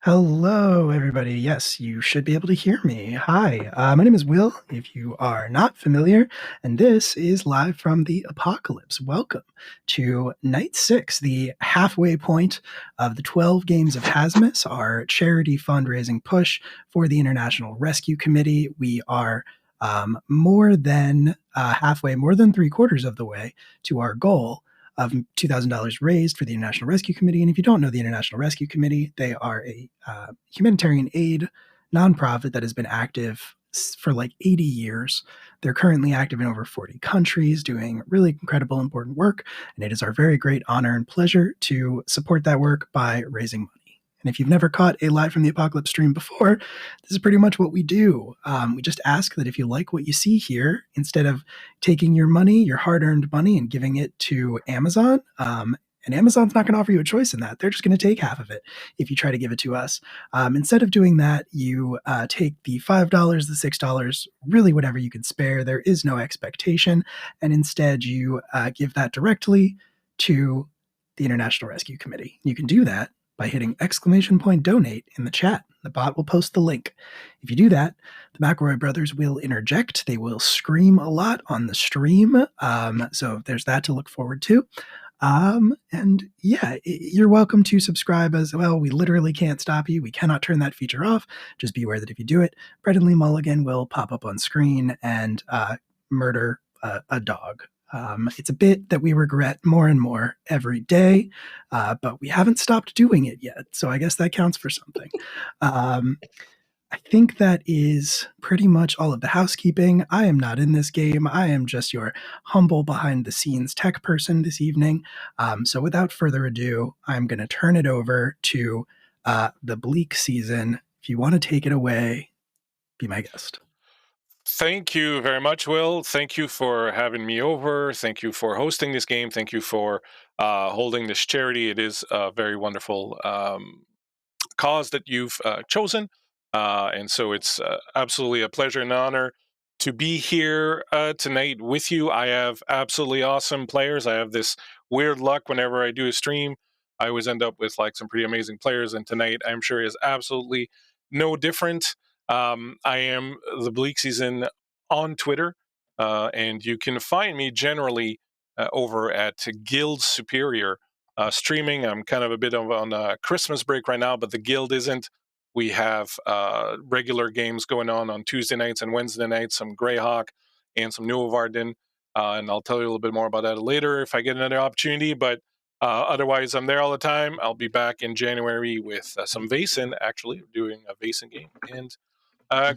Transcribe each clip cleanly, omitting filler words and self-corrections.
Hello, everybody. Yes, you should be able to hear me. Hi, my name is Will, if you are not familiar, and this is live from the apocalypse. Welcome to night 6, the halfway point of the 12 games of Haz-mas, our charity fundraising push for the International Rescue Committee. We are more than halfway, more than three-quarters of the way to our goal of $2,000 raised for the International Rescue Committee. And if you don't know the International Rescue Committee, they are a humanitarian aid nonprofit that has been active for like 80 years. They're currently active in over 40 countries doing really incredible, important work. And it is our very great honor and pleasure to support that work by raising money. And if you've never caught a Live from the Apocalypse stream before, this is pretty much what we do. We just ask that if you like what you see here, instead of taking your money, your hard-earned money, and giving it to Amazon, and Amazon's not going to offer you a choice in that. They're just going to take half of it if you try to give it to us. Instead of doing that, you take the $5, the $6, really whatever you can spare. There is no expectation. And instead, you give that directly to the International Rescue Committee. You can do that by hitting !donate in the chat. The bot will post the link. If you do that, the McElroy brothers will interject. They will scream a lot on the stream. So there's that to look forward to. And yeah, you're welcome to subscribe as well. We literally can't stop you. We cannot turn that feature off. Just be aware that if you do it, Brett and Lee Mulligan will pop up on screen and murder a dog. It's a bit that we regret more and more every day, but we haven't stopped doing it yet. So I guess that counts for something. I think that is pretty much all of the housekeeping. I am not in this game. I am just your humble behind the scenes tech person this evening. So without further ado, I'm going to turn it over to the bleak season. If you want to take it away, be my guest. Thank you very much, Will. Thank you for having me over. Thank you for hosting this game. Thank you for holding this charity. It is a very wonderful cause that you've chosen. And so it's absolutely a pleasure and honor to be here tonight with you. I have absolutely awesome players. I have this weird luck whenever I do a stream. I always end up with like some pretty amazing players. And tonight, I'm sure, is absolutely no different. I am the Bleak Season on Twitter, and you can find me generally over at Guild Superior streaming. I'm kind of a bit on a Christmas break right now, but the Guild isn't. We have regular games going on Tuesday nights and Wednesday nights, some Greyhawk and some New Varden. And I'll tell you a little bit more about that later if I get another opportunity. But otherwise, I'm there all the time. I'll be back in January with some Vaesen, actually, doing a Vaesen game and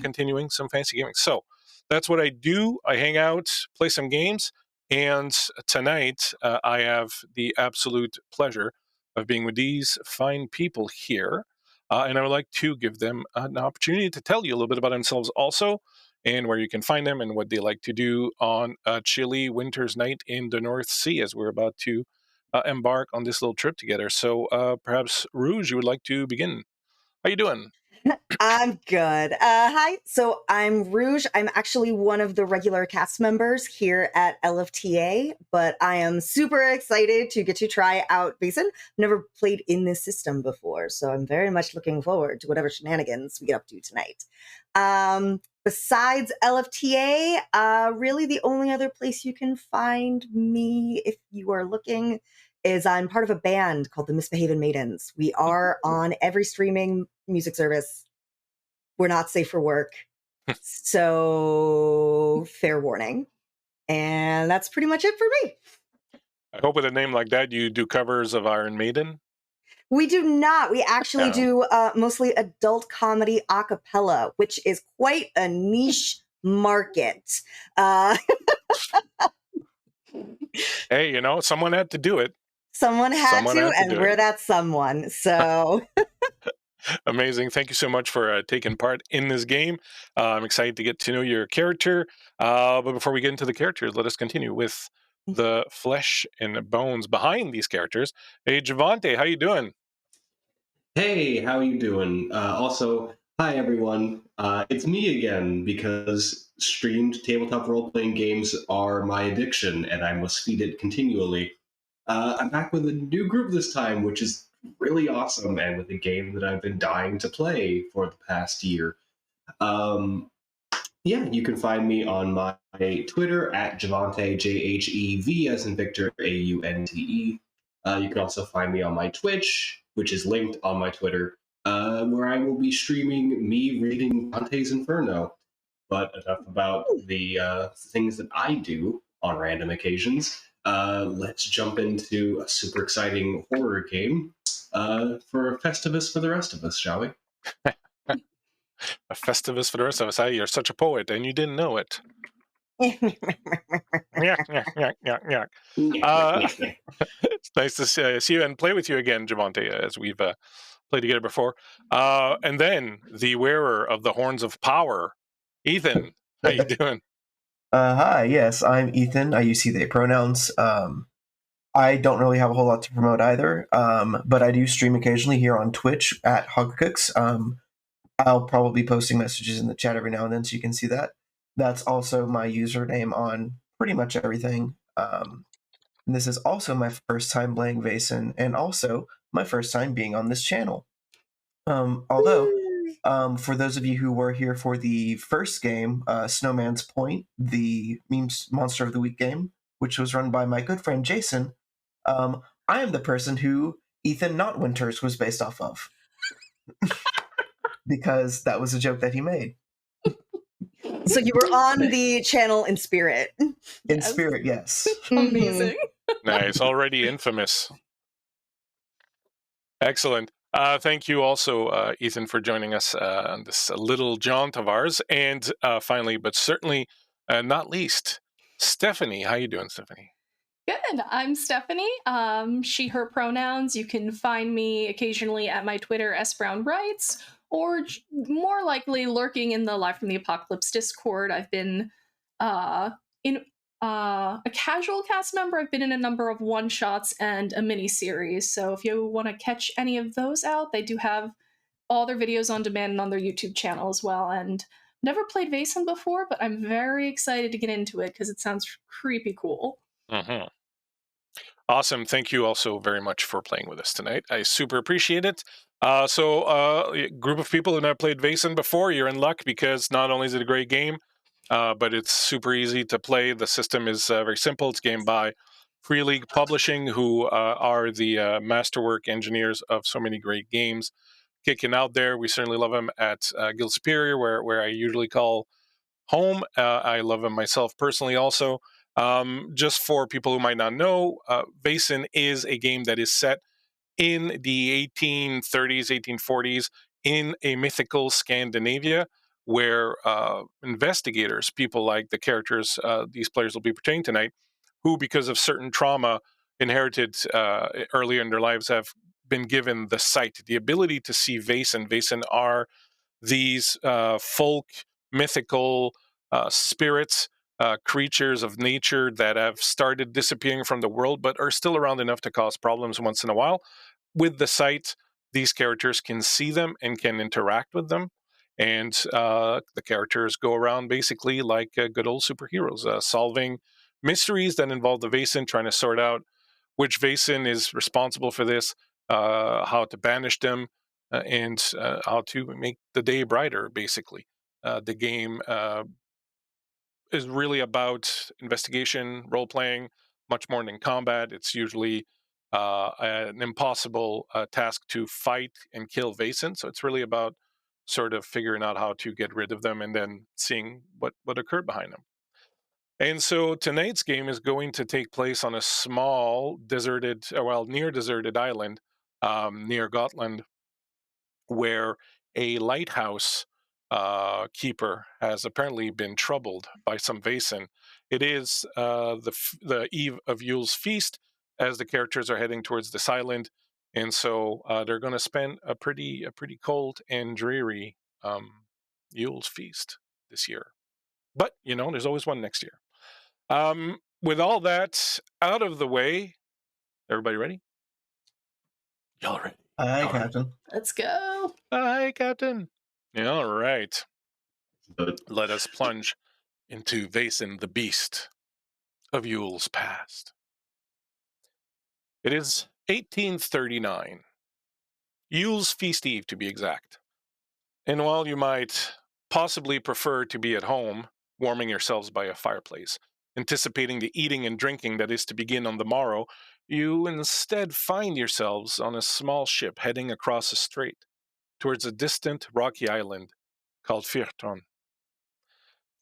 continuing some fancy gaming. So that's what I do. I hang out, play some games. And tonight, I have the absolute pleasure of being with these fine people here. And I would like to give them an opportunity to tell you a little bit about themselves also, and where you can find them and what they like to do on a chilly winter's night in the North Sea as we're about to embark on this little trip together. So perhaps, Rouge, you would like to begin. How you doing? I'm good. Hi. So I'm Rouge. I'm actually one of the regular cast members here at LFTA, but I am super excited to get to try out Basin. I've never played in this system before, so I'm very much looking forward to whatever shenanigans we get up to tonight. Besides LFTA, really the only other place you can find me if you are looking is I'm part of a band called the Misbehaving Maidens. We are on every streaming music service. We're not safe for work. So fair warning. And that's pretty much it for me. I hope with a name like that, you do covers of Iron Maiden. We do not. We actually do mostly adult comedy a cappella, which is quite a niche market. Hey, you know, someone had to do it. Someone had to, and we're that someone. So amazing. Thank you so much for taking part in this game. I'm excited to get to know your character. But before we get into the characters, let us continue with the flesh and bones behind these characters. Hey, Javante, how you doing? Hey, how you doing? Also, hi everyone. It's me again because streamed tabletop role-playing games are my addiction, and I must feed it continually. I'm back with a new group this time, which is really awesome and with a game that I've been dying to play for the past year. Um, yeah, you can find me on my Twitter at Javante, Jev as in Victor, Aunte. You can also find me on my Twitch, which is linked on my Twitter, where I will be streaming me reading Dante's Inferno. But enough about the things that I do on random occasions. Let's jump into a super exciting horror game for Festivus for the rest of us, shall we? A Festivus for the rest of us. Hey, you're such a poet, and you didn't know it. Yuck, yuck, yuck, yuck, yuck. It's nice to see you and play with you again, Javante, as we've played together before. And then the wearer of the horns of power, Ethan. How you doing? Hi, yes, I'm Ethan. I use he, they pronouns. I don't really have a whole lot to promote either, but I do stream occasionally here on Twitch at Hogcooks. I'll probably be posting messages in the chat every now and then so you can see that. That's also my username on pretty much everything. And this is also my first time playing Vaesen and also my first time being on this channel. Although, for those of you who were here for the first game, Snowman's Point, the Memes Monster of the Week game, which was run by my good friend Jason, I am the person who Ethan Not Winters was based off of. Because that was a joke that he made. So you were on the channel in spirit. In spirit, yes. Amazing. Nice, already infamous. Excellent. Thank you also, Ethan, for joining us on this little jaunt of ours. And finally, but certainly not least, Stephanie. How you doing, Stephanie? Good. I'm Stephanie. She, her pronouns. You can find me occasionally at my Twitter, sbrownwrites, or more likely lurking in the Live from the Apocalypse Discord. I've been in a casual cast member. I've been in a number of one-shots and a mini-series. So if you want to catch any of those out, they do have all their videos on demand and on their YouTube channel as well. And never played Vaesen before, but I'm very excited to get into it because it sounds creepy cool. Mm-hmm. Awesome. Thank you also very much for playing with us tonight. I super appreciate it. A group of people who never played Vaesen before, you're in luck because not only is it a great game, but it's super easy to play. The system is very simple. It's game by Free League Publishing, who are the masterwork engineers of so many great games kicking out there. We certainly love them at Guild Superior, where I usually call home. I love them myself personally also. Just for people who might not know, Vaesen is a game that is set in the 1830s, 1840s in a mythical Scandinavia where investigators, people like the characters these players will be portraying tonight, who, because of certain trauma inherited earlier in their lives, have been given the sight, the ability to see Vaesen. Vaesen are these folk, mythical spirits, creatures of nature that have started disappearing from the world, but are still around enough to cause problems once in a while. With the sight, these characters can see them and can interact with them. And the characters go around basically like good old superheroes, solving mysteries that involve the Vaesen, trying to sort out which Vaesen is responsible for this, how to banish them, and how to make the day brighter, basically. The game is really about investigation, role playing, much more than combat. It's usually an impossible task to fight and kill Vaesen. So it's really about sort of figuring out how to get rid of them and then seeing what occurred behind them. And so tonight's game is going to take place on a small deserted, near deserted island near Gotland, where a lighthouse keeper has apparently been troubled by some Vaesen. It is the eve of Yule's feast as the characters are heading towards this island, and so they're going to spend a pretty cold and dreary Yule's feast this year. But there's always one next year. With all that out of the way, everybody ready? Y'all ready? Aye, Captain. Let's go. Hi, Captain. All right. Let us plunge into Vaesen the Beast of Yule's past. It is 1839, Yule's Feast Eve, to be exact. And while you might possibly prefer to be at home, warming yourselves by a fireplace, anticipating the eating and drinking that is to begin on the morrow, you instead find yourselves on a small ship heading across a strait towards a distant rocky island called Firton.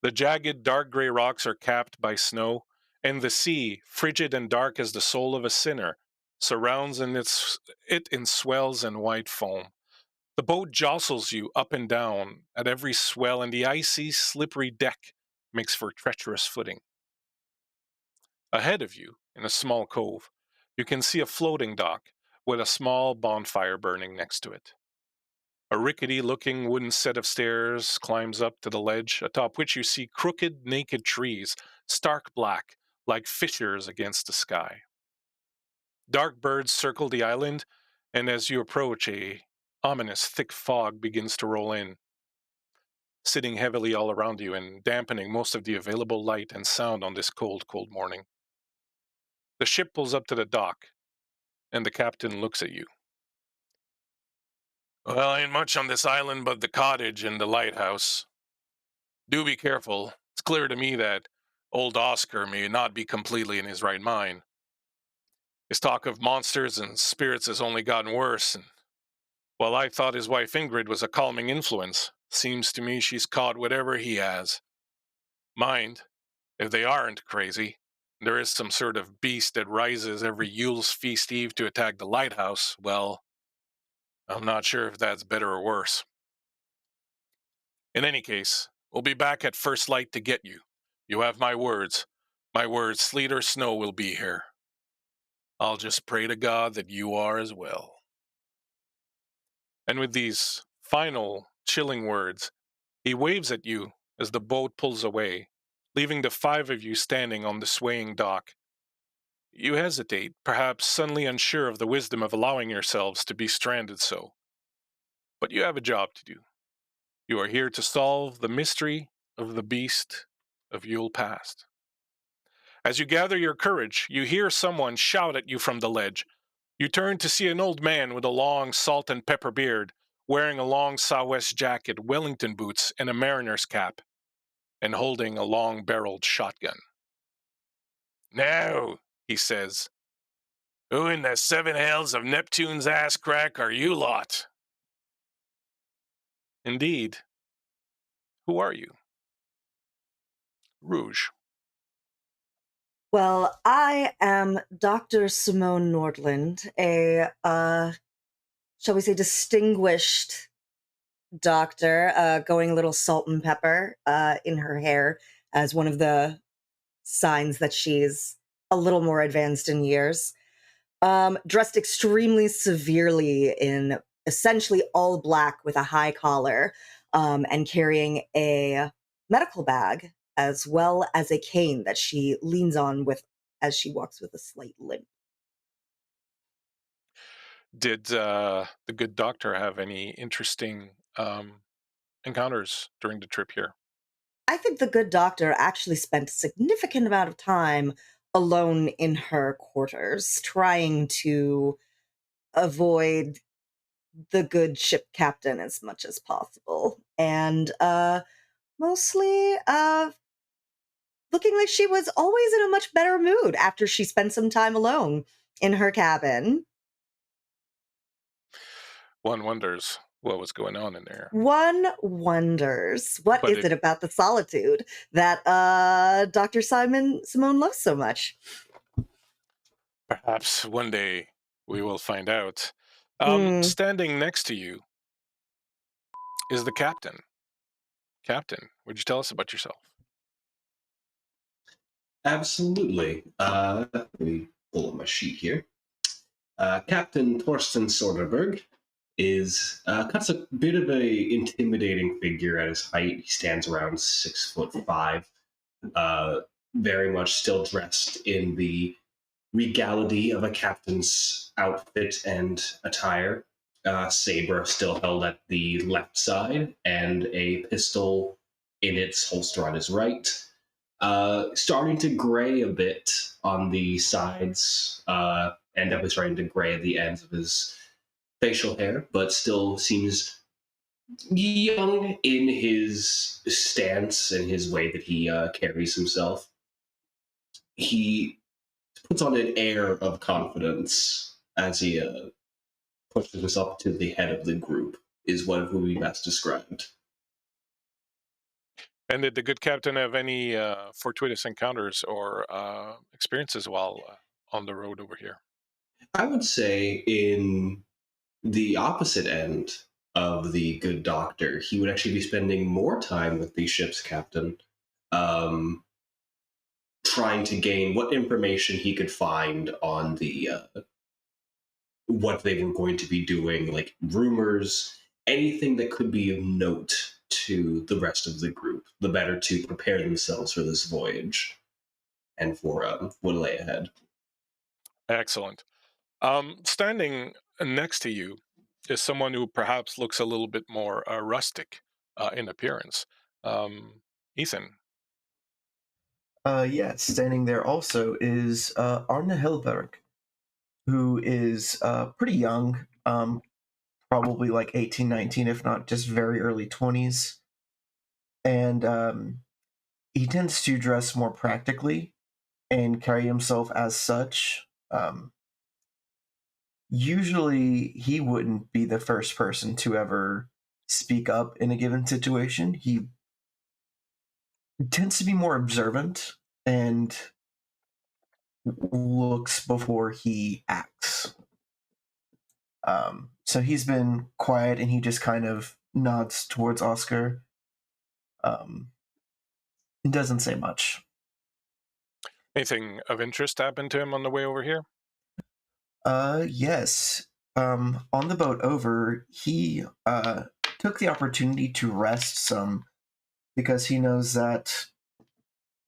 The jagged, dark gray rocks are capped by snow, and the sea, frigid and dark as the soul of a sinner, surrounds it in swells and white foam. The boat jostles you up and down at every swell, and the icy, slippery deck makes for treacherous footing. Ahead of you, in a small cove, you can see a floating dock with a small bonfire burning next to it. A rickety-looking wooden set of stairs climbs up to the ledge, atop which you see crooked, naked trees, stark black, like fissures against the sky. Dark birds circle the island, and as you approach, a ominous, thick fog begins to roll in, sitting heavily all around you and dampening most of the available light and sound on this cold, cold morning. The ship pulls up to the dock, and the captain looks at you. Well, ain't much on this island but the cottage and the lighthouse. Do be careful. It's clear to me that old Oscar may not be completely in his right mind. His talk of monsters and spirits has only gotten worse, and while I thought his wife Ingrid was a calming influence, seems to me she's caught whatever he has. Mind, if they aren't crazy, there is some sort of beast that rises every Yule's Feast Eve to attack the lighthouse, well, I'm not sure if that's better or worse. In any case, we'll be back at first light to get you. You have my words. My words, sleet or snow, will be here. I'll just pray to God that you are as well. And with these final, chilling words, he waves at you as the boat pulls away, leaving the five of you standing on the swaying dock. You hesitate, perhaps suddenly unsure of the wisdom of allowing yourselves to be stranded so. But you have a job to do. You are here to solve the mystery of the beast of Yule past. As you gather your courage, you hear someone shout at you from the ledge. You turn to see an old man with a long salt and pepper beard, wearing a long sou'west jacket, Wellington boots, and a mariner's cap, and holding a long-barreled shotgun. Now, he says, who in the seven hells of Neptune's ass crack are you lot? Indeed. Who are you? Rouge. Well, I am Dr. Simone Nordland, a, shall we say, distinguished doctor, going a little salt and pepper in her hair as one of the signs that she's a little more advanced in years. Dressed extremely severely in essentially all black with a high collar, and carrying a medical bag as well as a cane that she leans on with as she walks with a slight limp. Did the good doctor have any interesting encounters during the trip here? I think the good doctor actually spent a significant amount of time alone in her quarters, trying to avoid the good ship captain as much as possible. And mostly looking like she was always in a much better mood after she spent some time alone in her cabin. One wonders what was going on in there. One wonders, what But is it about the solitude that Dr. Simone loves so much? Perhaps one day we will find out. Standing next to you is the captain. Captain, would you tell us about yourself? Absolutely. Let me pull up my sheet here. Captain Torsten Soderberg is cuts a bit of a intimidating figure at his height. He stands around 6'5", very much still dressed in the regality of a captain's outfit and attire. Saber still held at the left side, and a pistol in its holster on his right. Starting to gray a bit on the sides, and definitely starting to gray at the ends of his facial hair, but still seems young in his stance and his way that he carries himself. He puts on an air of confidence as he pushes himself to the head of the group, is what would be best described. And did the good captain have any fortuitous encounters or experiences while on the road over here? I would say in the opposite end of the good doctor, he would actually be spending more time with the ship's captain, um, trying to gain what information he could find on the what they were going to be doing, like rumors, anything that could be of note to the rest of the group, the better to prepare themselves for this voyage and for what lay ahead. Excellent. Standing next to you is someone who perhaps looks a little bit more rustic in appearance. Ethan. Yes, standing there also is Arne Hillberg, who is pretty young, probably like 18, 19, if not just very early 20s. And he tends to dress more practically and carry himself as such. Usually, he wouldn't be the first person to ever speak up in a given situation. He tends to be more observant and looks before he acts. So he's been quiet and he just kind of nods towards Oscar. And doesn't say much. Anything of interest happened to him on the way over here? Yes. On the boat over, he took the opportunity to rest some because he knows that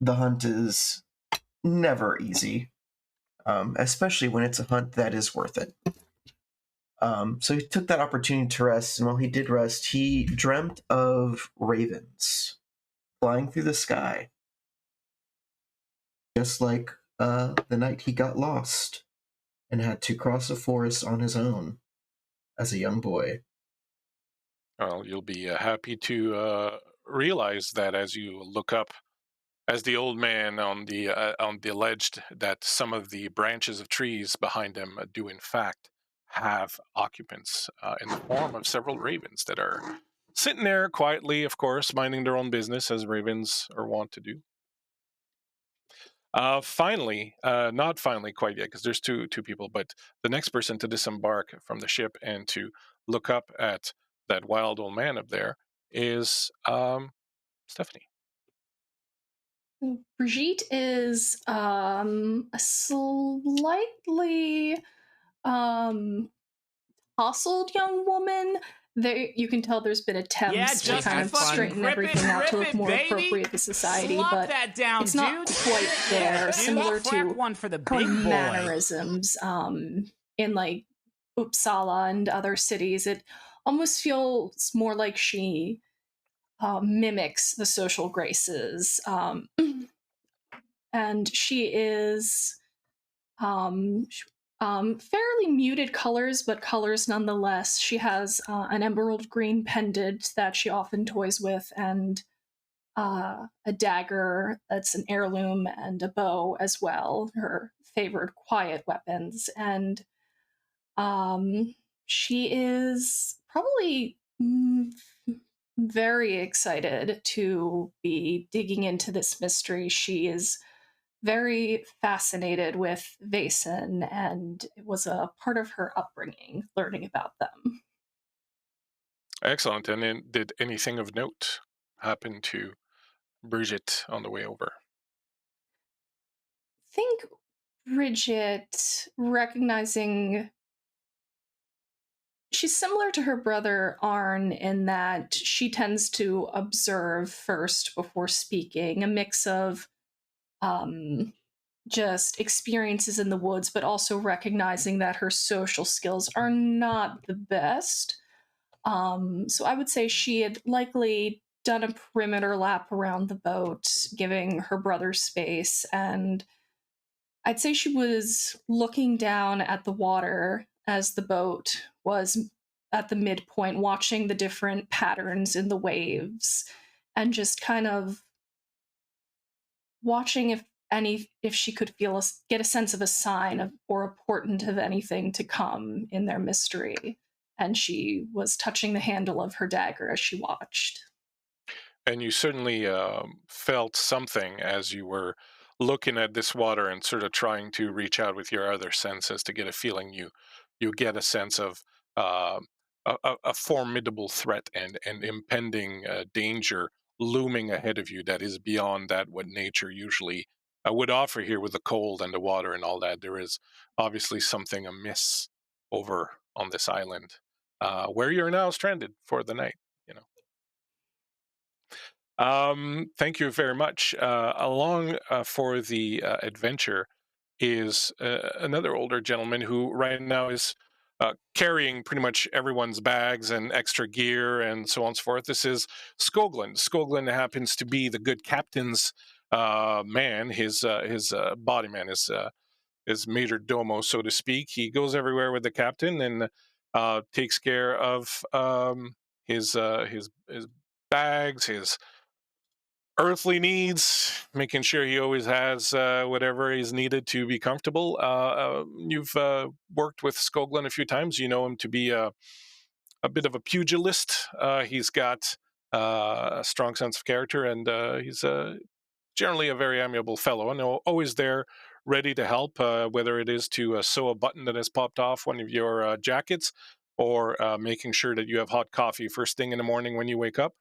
the hunt is never easy, especially when it's a hunt that is worth it. So he took that opportunity to rest, and while he did rest, he dreamt of ravens flying through the sky, just like the night he got lost and had to cross a forest on his own as a young boy. Well, you'll be happy to realize that as you look up, as the old man on the ledge, that some of the branches of trees behind him do in fact have occupants in the form of several ravens that are sitting there quietly, of course, minding their own business as ravens are wont to do. Finally, not finally quite yet, because there's two people, but the next person to disembark from the ship and to look up at that wild old man up there is Stephanie. Brigitte is a slightly tousled young woman. There, you can tell there's been attempts to kind of straighten everything out to look more appropriate to society, but it's not quite there. Similar to her mannerisms in like Uppsala and other cities, it almost feels more like she mimics the social graces, and she is fairly muted colors, but colors nonetheless. She has an emerald green pendant that she often toys with, and a dagger that's an heirloom, and a bow as well, her favored quiet weapons. And she is probably very excited to be digging into this mystery. She is very fascinated with Vaesen, and it was a part of her upbringing, learning about them. Excellent. And then, did anything of note happen to Bridget on the way over? I think Bridget, recognizing she's similar to her brother Arn in that she tends to observe first before speaking, a mix of just experiences in the woods, but also recognizing that her social skills are not the best. So I would say she had likely done a perimeter lap around the boat, giving her brother space, and I'd say she was looking down at the water as the boat was at the midpoint, watching the different patterns in the waves and just kind of watching if she could get a sense of a sign of or a portent of anything to come in their mystery. And she was touching the handle of her dagger as she watched. And you certainly felt something as you were looking at this water and sort of trying to reach out with your other senses to get a feeling. You get a sense of uh, a formidable threat and impending danger looming ahead of you that is beyond that what nature usually would offer here with the cold and the water and all that. There is obviously something amiss over on this island where you're now stranded for the night. You know. Thank you very much. Along for the adventure is another older gentleman who right now is carrying pretty much everyone's bags and extra gear and so on and so forth. This is Skoglund. Skoglund happens to be the good captain's man, his body man, his major domo, so to speak. He goes everywhere with the captain and takes care of his bags, his earthly needs, making sure he always has whatever is needed to be comfortable. You've worked with Skoglund a few times. You know him to be a bit of a pugilist. He's got a strong sense of character, and he's generally a very amiable fellow, and always there, ready to help, whether it is to sew a button that has popped off one of your jackets, or making sure that you have hot coffee first thing in the morning when you wake up.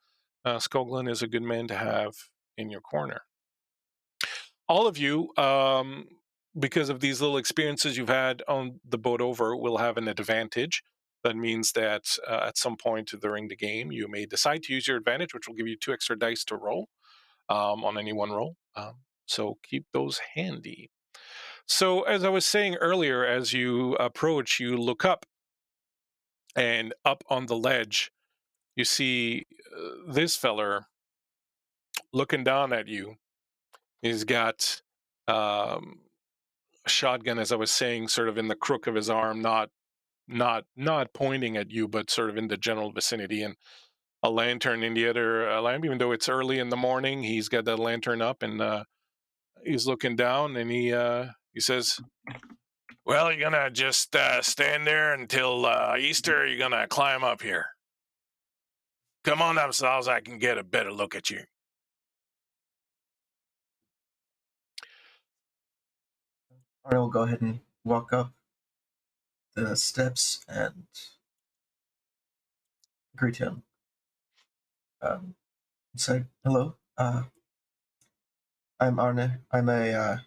Skoglund is a good man to have in your corner. All of you, because of these little experiences you've had on the boat over, will have an advantage. That means that at some point during the game, you may decide to use your advantage, which will give you 2 extra dice to roll on any one roll. So keep those handy. So, as I was saying earlier, as you approach, you look up, and up on the ledge, you see this feller looking down at you. He's got um, a shotgun, as I was saying, sort of in the crook of his arm, not pointing at you, but sort of in the general vicinity, and a lantern in the other lamp. Even though it's early in the morning, he's got that lantern up, and he's looking down, and he says, "Well, you're gonna just stand there until Easter. Or you're gonna climb up here. Come on up, so I can get a better look at you." I will go ahead and walk up the steps and greet him. Say hello. I'm Arne. I'm a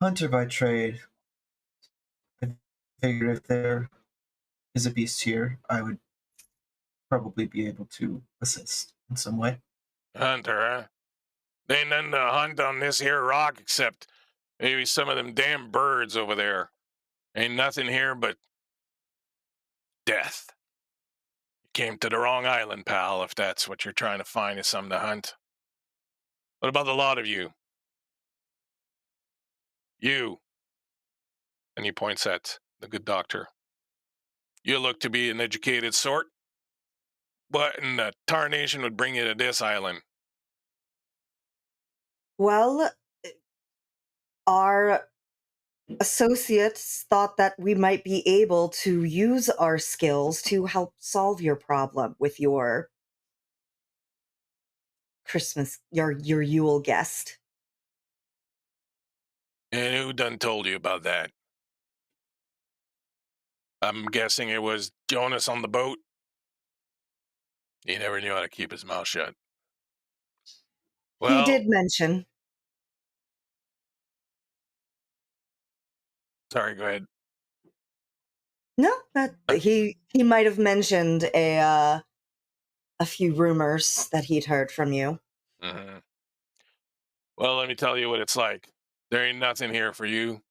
hunter by trade. I figured if there is a beast here, I would probably be able to assist in some way. Hunter, huh? There ain't nothing to hunt on this here rock except maybe some of them damn birds over there. Ain't nothing here but death. You came to the wrong island, pal, if that's what you're trying to find is something to hunt. What about the lot of you? You. And he points at the good doctor. You look to be an educated sort. What in the tarnation would bring you to this island? Well, our associates thought that we might be able to use our skills to help solve your problem with your your Yule guest. And who done told you about that? I'm guessing it was Jonas on the boat. He never knew how to keep his mouth shut. He Well, did mention. sorry, go ahead. No, that he might have mentioned a few rumors that he'd heard from you. Mm-hmm. Well, let me tell you what it's like. There ain't nothing here for you.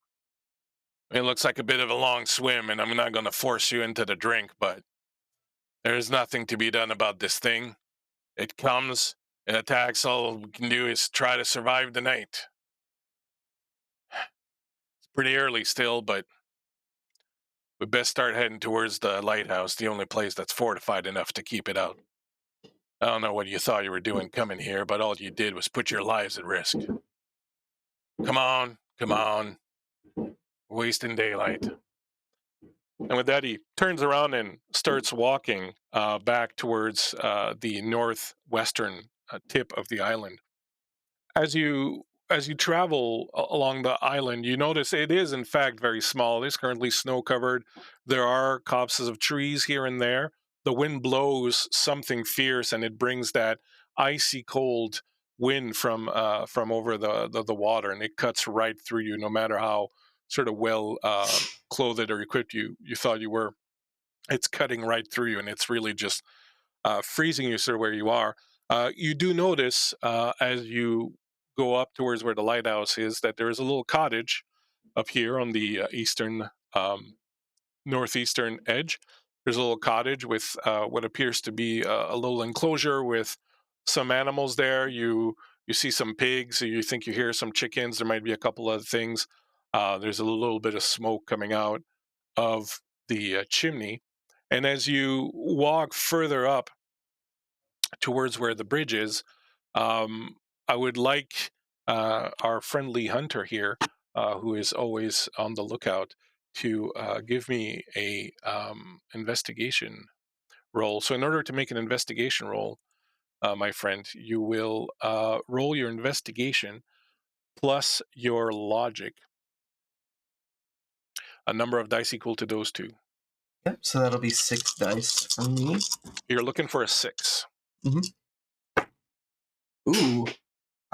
It looks like a bit of a long swim, and I'm not going to force you into the drink, but there's nothing to be done about this thing. It comes, it attacks. All we can do is try to survive the night. It's pretty early still, but We best start heading towards the lighthouse, the only place that's fortified enough to keep it out. I don't know what you thought you were doing coming here, but all you did was put your lives at risk. Come on, come on. Wasting daylight. And with that, he turns around and starts walking back towards the northwestern tip of the island. As you travel along the island, you notice it is in fact very small. It's currently snow covered. There are copses of trees here and there. The wind blows something fierce, and it brings that icy cold wind from over the water, and it cuts right through you, no matter how sort of well clothed or equipped you thought you were. It's cutting right through you, and it's really just freezing you sort of where you are. You do notice as you go up towards where the lighthouse is that there is a little cottage up here on the eastern northeastern edge. There's a little cottage with what appears to be a little enclosure with some animals there. You see some pigs. You think you hear some chickens. There might be a couple other things. There's a little bit of smoke coming out of the chimney. And as you walk further up towards where the bridge is, um, I would like our friendly hunter here, who is always on the lookout, to give me a investigation roll. So, in order to make an investigation roll, my friend, you will roll your investigation plus your logic, a number of dice equal to those two. Yep, so that'll be 6 dice for me. You're looking for a 6. Ooh,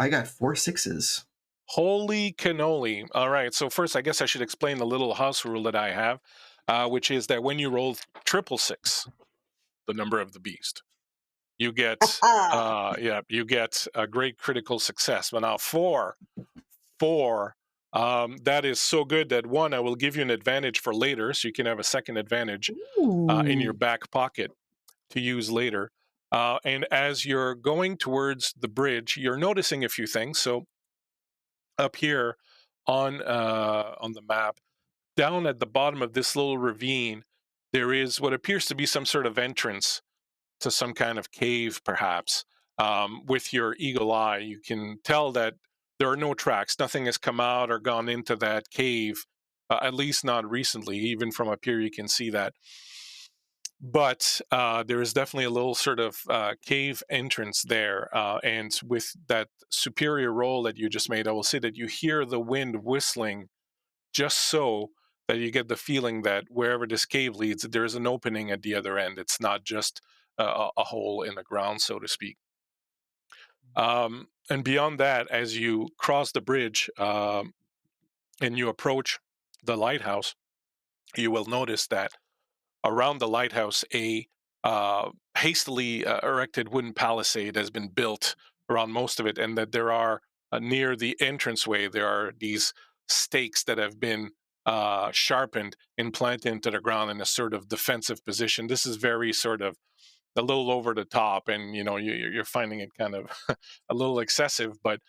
I got 4 6s. Holy cannoli. All right. So first, I guess I should explain the little house rule that I have, which is that when you roll triple six, the number of the beast, you get, you get a great critical success. But now four, that is so good that one, I will give you an advantage for later, so you can have a second advantage in your back pocket to use later. And as you're going towards the bridge, you're noticing a few things. So up here on the map, down at the bottom of this little ravine, there is what appears to be some sort of entrance to some kind of cave, perhaps. With your eagle eye, you can tell that there are no tracks. Nothing has come out or gone into that cave, at least not recently. Even from up here, you can see that. But there is definitely a little sort of cave entrance there. And with that superior roll that you just made, I will say that you hear the wind whistling just so that you get the feeling that wherever this cave leads, there's an opening at the other end. It's not just a hole in the ground, so to speak. And beyond that, as you cross the bridge and you approach the lighthouse, you will notice that around the lighthouse, a hastily erected wooden palisade has been built around most of it, and that there are near the entranceway, there are these stakes that have been sharpened and planted into the ground in a sort of defensive position. This is very sort of a little over the top, and you're finding it kind of a little excessive. But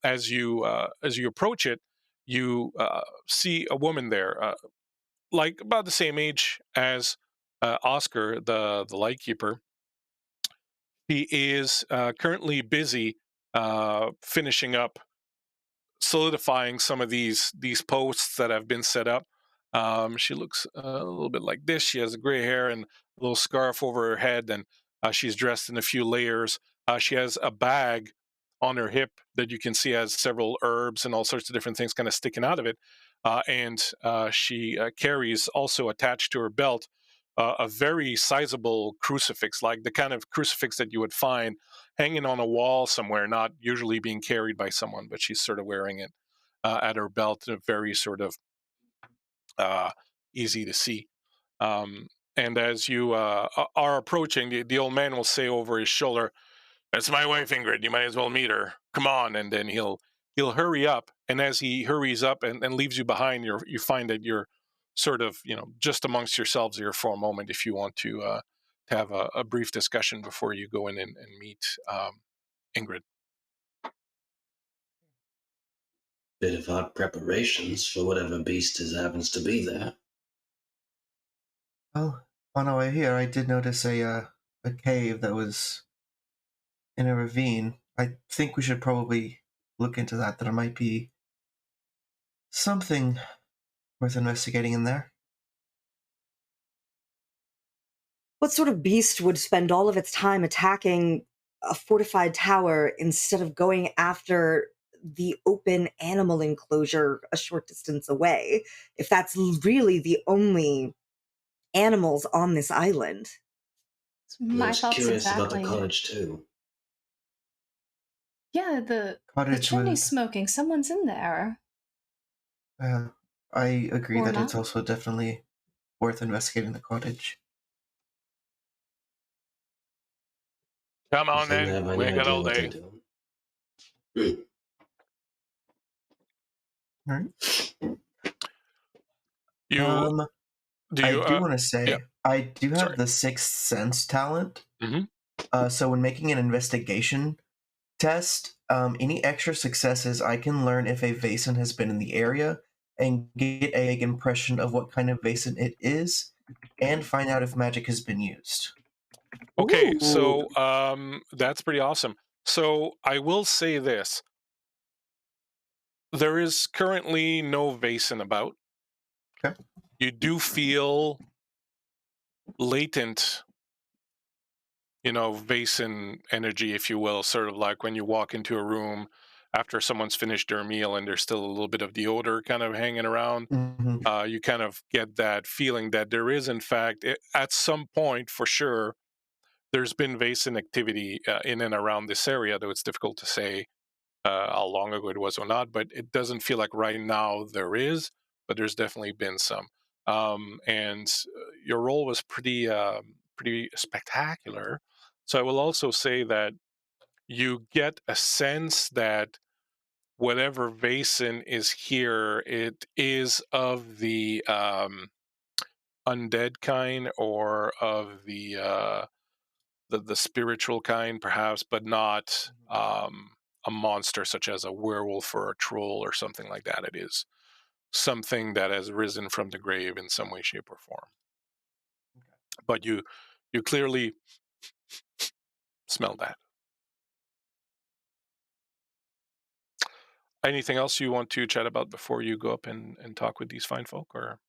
as you approach it, you see a woman there, like about the same age as Oscar, the lightkeeper. He is currently busy finishing up, solidifying some of these posts that have been set up. She looks a little bit like this. She has gray hair and a little scarf over her head, and she's dressed in a few layers. She has a bag on her hip that you can see has several herbs and all sorts of different things kind of sticking out of it. And she carries also attached to her belt a very sizable crucifix, like the kind of crucifix that you would find hanging on a wall somewhere, not usually being carried by someone, but she's sort of wearing it at her belt, very sort of uh, easy to see. And as you are approaching, the old man will say over his shoulder, "That's my wife, Ingrid. You might as well meet her. Come on." And then he'll hurry up. And as he hurries up and leaves you behind, you find that you're sort of just amongst yourselves here for a moment, if you want to have a brief discussion before you go in and meet Ingrid. Bit of odd preparations for whatever beast happens to be there. Well, on our way here, I did notice a cave that was in a ravine. I think we should probably look into that. There might be something worth investigating in there. What sort of beast would spend all of its time attacking a fortified tower instead of going after the open animal enclosure a short distance away? If that's really the only animals on this island. My was thoughts curious about the exactly. cottage too. Yeah, the Cottage chimney's would. smoking. Someone's in there. Uh, I agree Or that it's not. also definitely worth investigating the cottage. Come You on think they then, have any we got idea all what they're day. doing? Hmm. All right. You Um, do I you? do want to Yeah. say I do have Sorry. the sixth sense talent. Hmm. So when making an investigation test, any extra successes, I can learn if a Vason has been in the area and get a impression of what kind of Vason it is, and find out if magic has been used. Okay, Ooh. so that's pretty awesome. So I will say this: there is currently no Vason about. Okay. You do feel latent, Vason energy, if you will, sort of like when you walk into a room after someone's finished their meal and there's still a little bit of the odor kind of hanging around. Hmm. You kind of get that feeling that there is, in fact, at some point for sure, there's been Vason activity in and around this area, though it's difficult to say how long ago it was or not, but it doesn't feel like right now there is, but there's definitely been some. And your role was pretty spectacular. So I will also say that you get a sense that whatever Vason is here, it is of the undead kind or of the spiritual kind, perhaps, but not a monster such as a werewolf or a troll or something like that. It is something that has risen from the grave in some way, shape, or form. But you clearly smell that. Anything else you want to chat about before you go up and talk with these fine folk? Or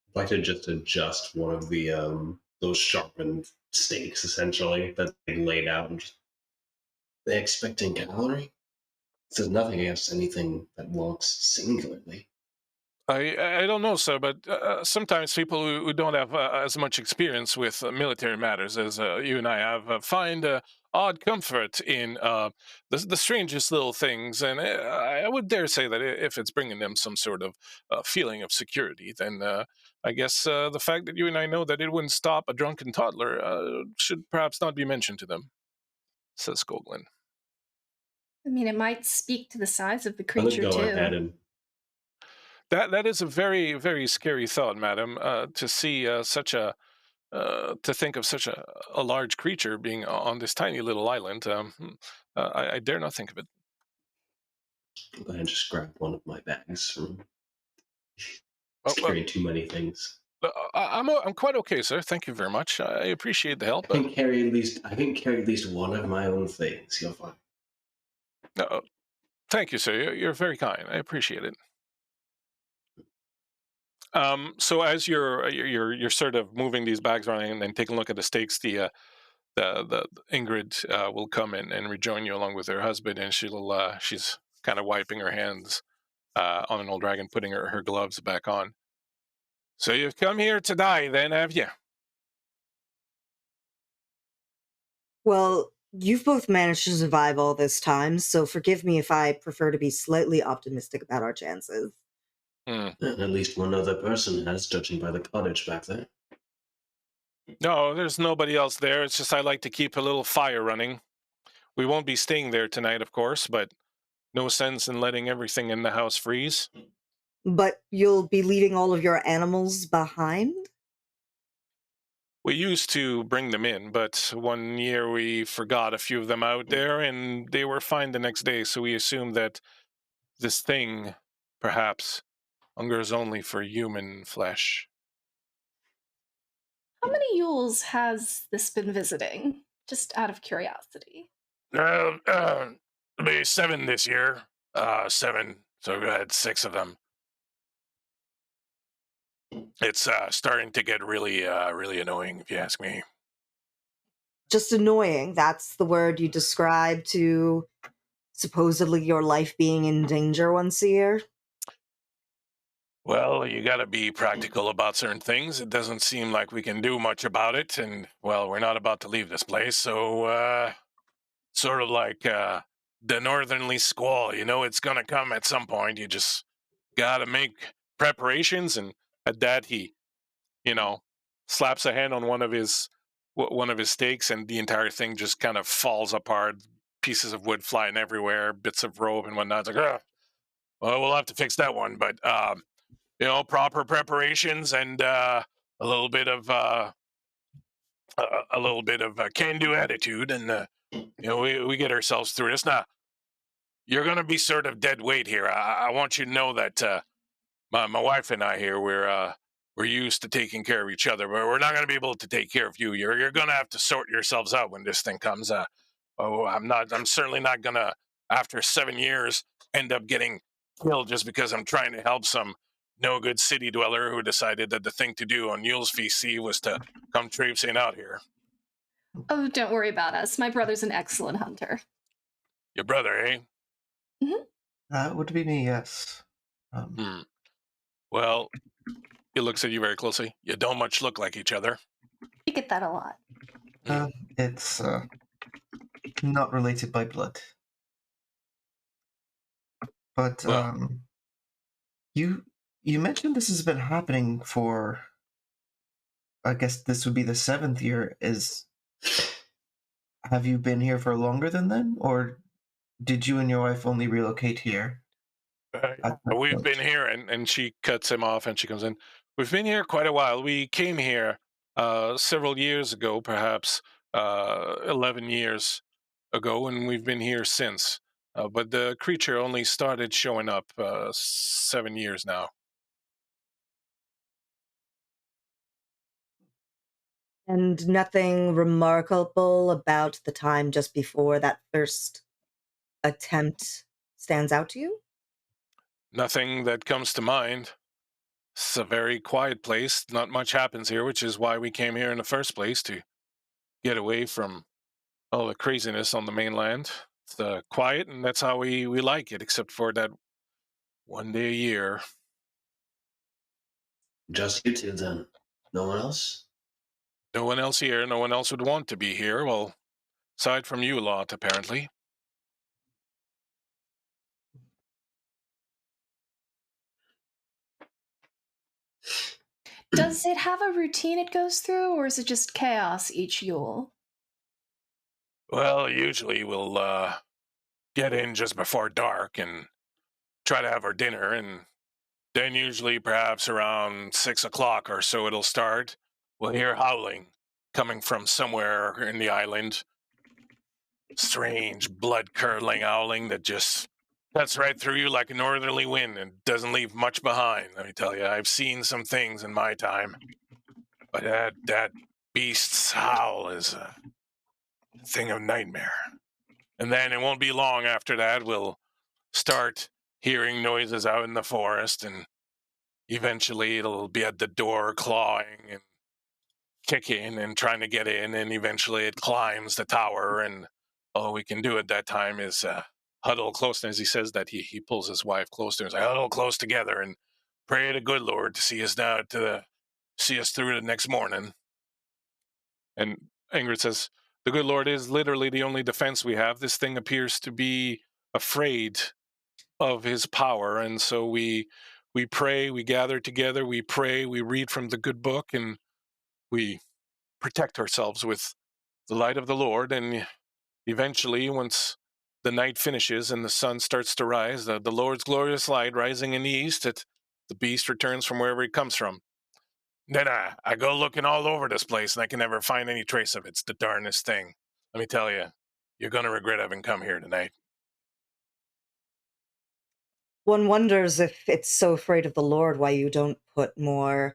I'd like to just adjust one of the those sharpened stakes essentially that they laid out and just they expecting cavalry? There's nothing against anything that walks singularly. I don't know, sir, but sometimes people who don't have as much experience with military matters as you and I have find odd comfort in the strangest little things, and I would dare say that if it's bringing them some sort of feeling of security, then I guess the fact that you and I know that it wouldn't stop a drunken toddler should perhaps not be mentioned to them, says Skoglin. I mean, it might speak to the size of the I'm gonna creature, go ahead too. and That is a very very scary thought, madam. To see to think of such a large creature being on this tiny little island. I dare not think of it. go ahead and just grab one of my bags from Oh, carrying too many things. I'm quite okay, sir. Thank you very much. I appreciate the help. I can carry at least one of my own things. You'll find. Uh, Thank you, sir. You're very kind. I appreciate it. So as you're sort of moving these bags around and then taking a look at the stakes, the Ingrid will come in and rejoin you along with her husband, and she's kind of wiping her hands on an old dragon, putting her gloves back on. So you've come here to die, then, have you? Well, you've both managed to survive all this time, so forgive me if I prefer to be slightly optimistic about our chances. Hmm. And at least one other person has, judging by the cottage back there. No, there's nobody else there. It's just I like to keep a little fire running. We won't be staying there tonight, of course, but no sense in letting everything in the house freeze. But you'll be leaving all of your animals behind? We used to bring them in, but one year we forgot a few of them out there, and they were fine the next day, so we assumed that this thing, perhaps, hungers only for human flesh. How many Yules has this been visiting? Just out of curiosity. It'll be 7 this year. 7. So we had 6 of them. It's starting to get really annoying, if you ask me. Just annoying. That's the word you describe to supposedly your life being in danger once a year. Well, you got to be practical about certain things. It doesn't seem like we can do much about it, and well, we're not about to leave this place, so sort of like the northerly squall. You know, it's gonna come at some point. You just gotta make preparations, and at that, he, you know, slaps a hand on one of his stakes, and the entire thing just kind of falls apart. Pieces of wood flying everywhere, bits of rope and whatnot. It's like, well, we'll have to fix that one, but proper preparations and a little bit of a can-do attitude, and we get ourselves through this. Now, you're gonna be sort of dead weight here. I want you to know that my wife and I here, we're used to taking care of each other, but we're not gonna be able to take care of you. You're gonna have to sort yourselves out when this thing comes. I'm certainly not gonna, after 7 years, end up getting killed just because I'm trying to help some no good city dweller who decided that the thing to do on Yule's feast was to come traipsing out here. Oh, don't worry about us. My brother's an excellent hunter. Your brother, eh? That would be me, yes. Well, he looks at you very closely. You don't much look like each other. You get that a lot. It's not related by blood. But Well, you mentioned this has been happening for, I guess this would be the 7th year. Have you been here for longer than then, or did you and your wife only relocate here? we've been here, and she cuts him off, and she comes in. We've been here quite a while. We came here several years ago, perhaps 11 years ago, and we've been here since. But the creature only started showing up 7 years now. And nothing remarkable about the time just before that first attempt stands out to you? Nothing that comes to mind. It's a very quiet place. Not much happens here, which is why we came here in the first place, to get away from all the craziness on the mainland. It's quiet, and that's how we like it, except for that one day a year. Just you two then. No one else? No one else here. No one else would want to be here. Well, aside from you lot, apparently. Does it have a routine it goes through, or is it just chaos each Yule? Well, usually we'll get in just before dark and try to have our dinner, and then usually perhaps around 6 o'clock or so it'll start. We'll hear howling coming from somewhere in the island. Strange, blood-curdling howling that just cuts right through you like a northerly wind and doesn't leave much behind. Let me tell you, I've seen some things in my time, but that beast's howl is a thing of nightmare. And then it won't be long after that we'll start hearing noises out in the forest, and eventually it'll be at the door clawing and kicking and trying to get in, and eventually it climbs the tower, and all we can do at that time is huddle close. And as he says that, he pulls his wife close to him. He's like, huddle close together and pray to good Lord to see us through the next morning. And Ingrid says, the good Lord is literally the only defense we have. This thing appears to be afraid of his power, and so we pray, we gather together, we pray, we read from the good book, and we protect ourselves with the light of the Lord. And eventually, once the night finishes and the sun starts to rise, the Lord's glorious light rising in the east, the beast returns from wherever he comes from. Then I go looking all over this place, and I can never find any trace of it. It's the darnest thing. Let me tell you, you're going to regret having come here tonight. One wonders if it's so afraid of the Lord why you don't put more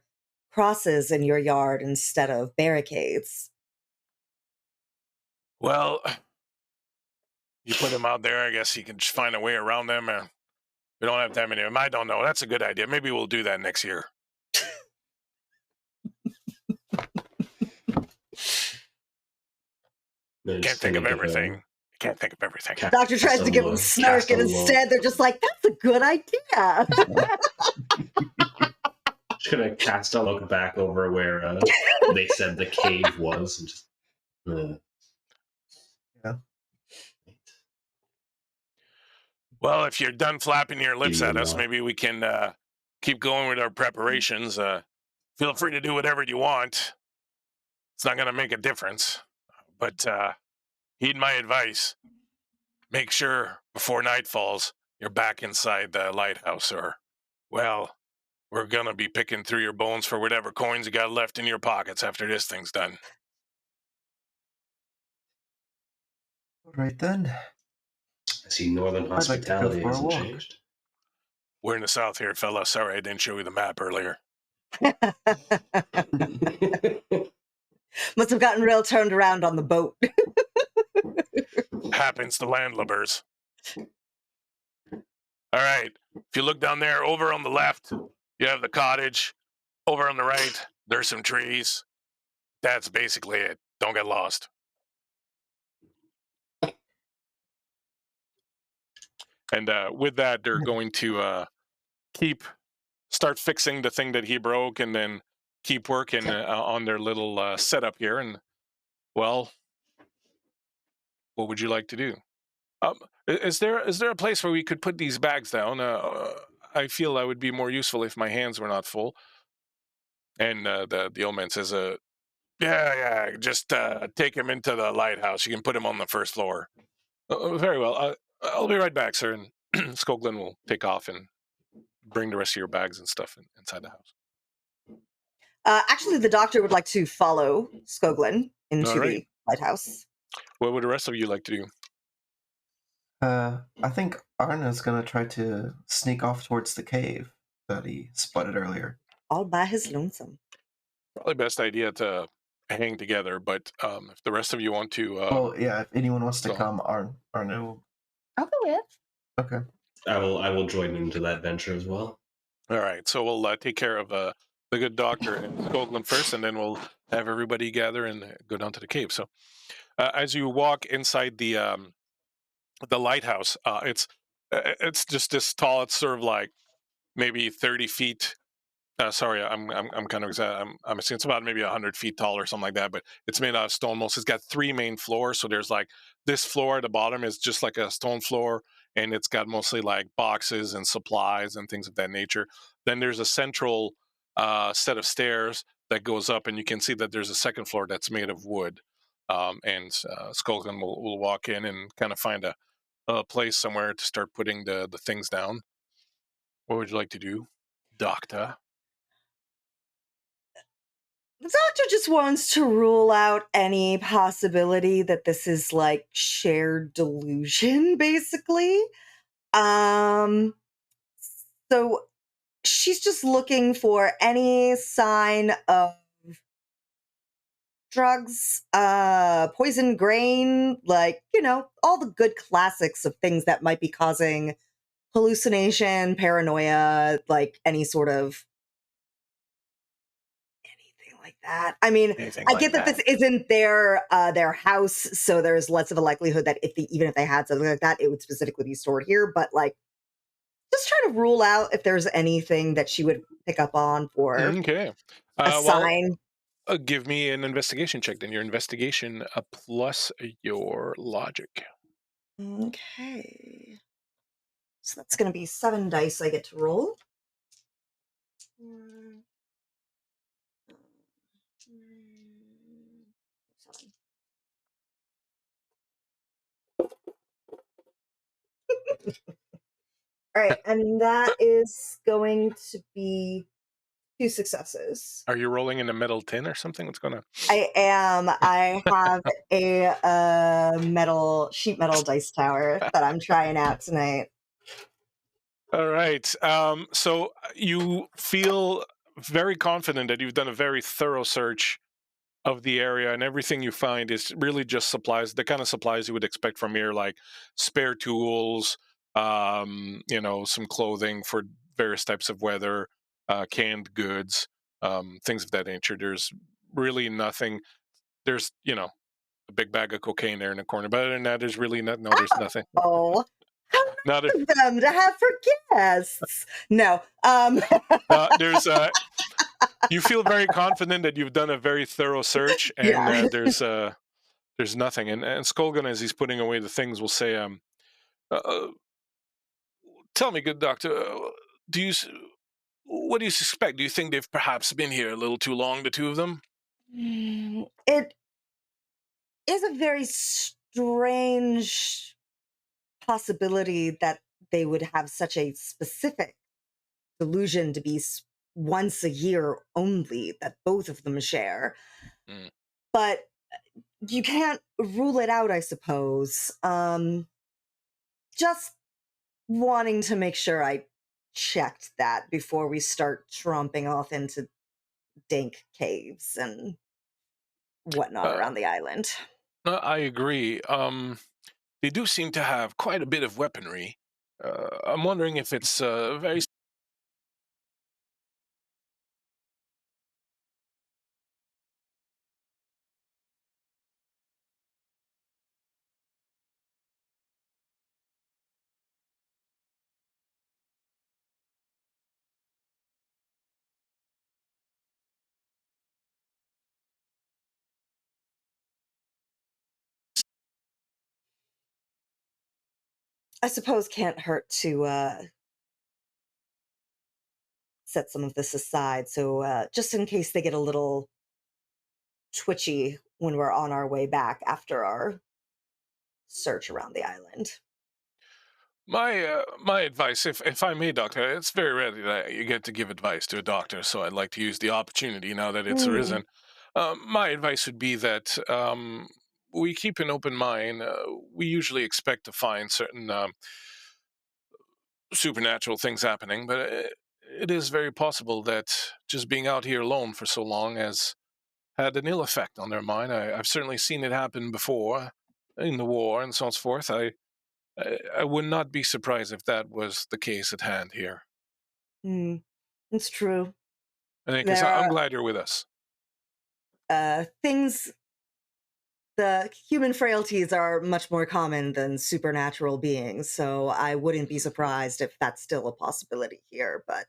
crosses in your yard instead of barricades. Well, you put them out there, I guess you can just find a way around them. We don't have that many of them. I don't know. That's a good idea. Maybe we'll do that next year. Can't think of everything. Can't think of everything. Doctor tries to give them snark, and instead they're just like, "That's a good idea." Just gonna cast a look back over where they said the cave was, and just. Yeah. Well, if you're done flapping your lips at us, maybe we can keep going with our preparations. Feel free to do whatever you want. It's not going to make a difference. But heed my advice. Make sure before night falls, you're back inside the lighthouse, or, well, we're going to be picking through your bones for whatever coins you got left in your pockets after this thing's done. All right, then. I see Northern hospitality hasn't changed. We're in the south here, fella. Sorry I didn't show you the map earlier. Must have gotten real turned around on the boat. Happens to landlubbers. All right. If you look down there, over on the left, you have the cottage. Over on the right, there's some trees. That's basically it. Don't get lost. And with that, they're going to start fixing the thing that he broke, and then keep working on their little setup here. And, well, what would you like to do? Is there a place where we could put these bags down? I feel that would be more useful if my hands were not full. And the old man says, yeah, just take him into the lighthouse. You can put him on the first floor. Very well. I'll be right back, sir. And Skoglin will take off and bring the rest of your bags and stuff inside the house. Actually, the doctor would like to follow Skoglin into the lighthouse. What would the rest of you like to do? I think Arna's going to try to sneak off towards the cave that he spotted earlier. All by his lonesome. Probably best idea to hang together, but if the rest of you want to... yeah, if anyone wants to come, Arna will... I'll go with. Okay. I will join into that venture as well. All right, so we'll take care of the good doctor and Skoglin first, and then we'll have everybody gather and go down to the cave. So as you walk inside the lighthouse, it's just this tall. It's sort of like maybe 30 feet. Sorry, I'm kind of I'm assuming it's about maybe 100 feet tall or something like that. But it's made out of stone. It's got 3 main floors. So there's like this floor at the bottom is just like a stone floor, and it's got mostly like boxes and supplies and things of that nature. Then there's a central set of stairs that goes up, and you can see that there's a second floor that's made of wood. And Skulkin will walk in and kind of find a place somewhere to start putting the things down. What would you like to do, Doctor? The doctor just wants to rule out any possibility that this is like shared delusion, basically. So she's just looking for any sign of drugs, poison grain, like, all the good classics of things that might be causing hallucination, paranoia, like any sort of anything like that. I mean, I get that this isn't their house, so there's less of a likelihood that even if they had something like that, it would specifically be stored here. But like, just trying to rule out if there's anything that she would pick up on for a sign. Give me an investigation check. Then your investigation plus your logic. Okay. So that's going to be 7 dice I get to roll. All right, and that is going to be 2 successes. Are you rolling in a metal tin or something? What's going on? I am. I have a sheet metal dice tower that I'm trying out tonight. All right. So you feel very confident that you've done a very thorough search of the area, and everything you find is really just supplies, the kind of supplies you would expect from here, like spare tools, some clothing for various types of weather, canned goods, things of that nature. There's really nothing. There's a big bag of cocaine there in the corner, but other than that, there's really no. There's nothing. Oh, how Not nice of them to have for guests. No. there's you feel very confident that you've done a very thorough search, and Yeah. there's nothing. And Skolgan, as he's putting away the things, will say, uh, "Tell me, good doctor, do you what do you suspect? Do you think they've perhaps been here a little too long, the two of them?" It is a very strange possibility that they would have such a specific delusion to be once a year only that both of them share. Mm. But you can't rule it out, I suppose. Just wanting to make sure I checked that before we start tromping off into dank caves and whatnot Uh, around the island. I agree. They do seem to have quite a bit of weaponry. I'm wondering if it's very. I suppose can't hurt to set some of this aside. So just in case they get a little twitchy when we're on our way back after our search around the island. My advice, if I may, doctor, it's very rare that you get to give advice to a doctor, so I'd like to use the opportunity now that it's Mm, arisen. My advice would be that we keep an open mind. We usually expect to find certain supernatural things happening, but it is very possible that just being out here alone for so long has had an ill effect on their mind. I've certainly seen it happen before in the war and so on and so forth. I would not be surprised if that was the case at hand here. mm, it's true. In any case, There I'm are glad you're with us. things, the human frailties are much more common than supernatural beings, so I wouldn't be surprised if that's still a possibility here. But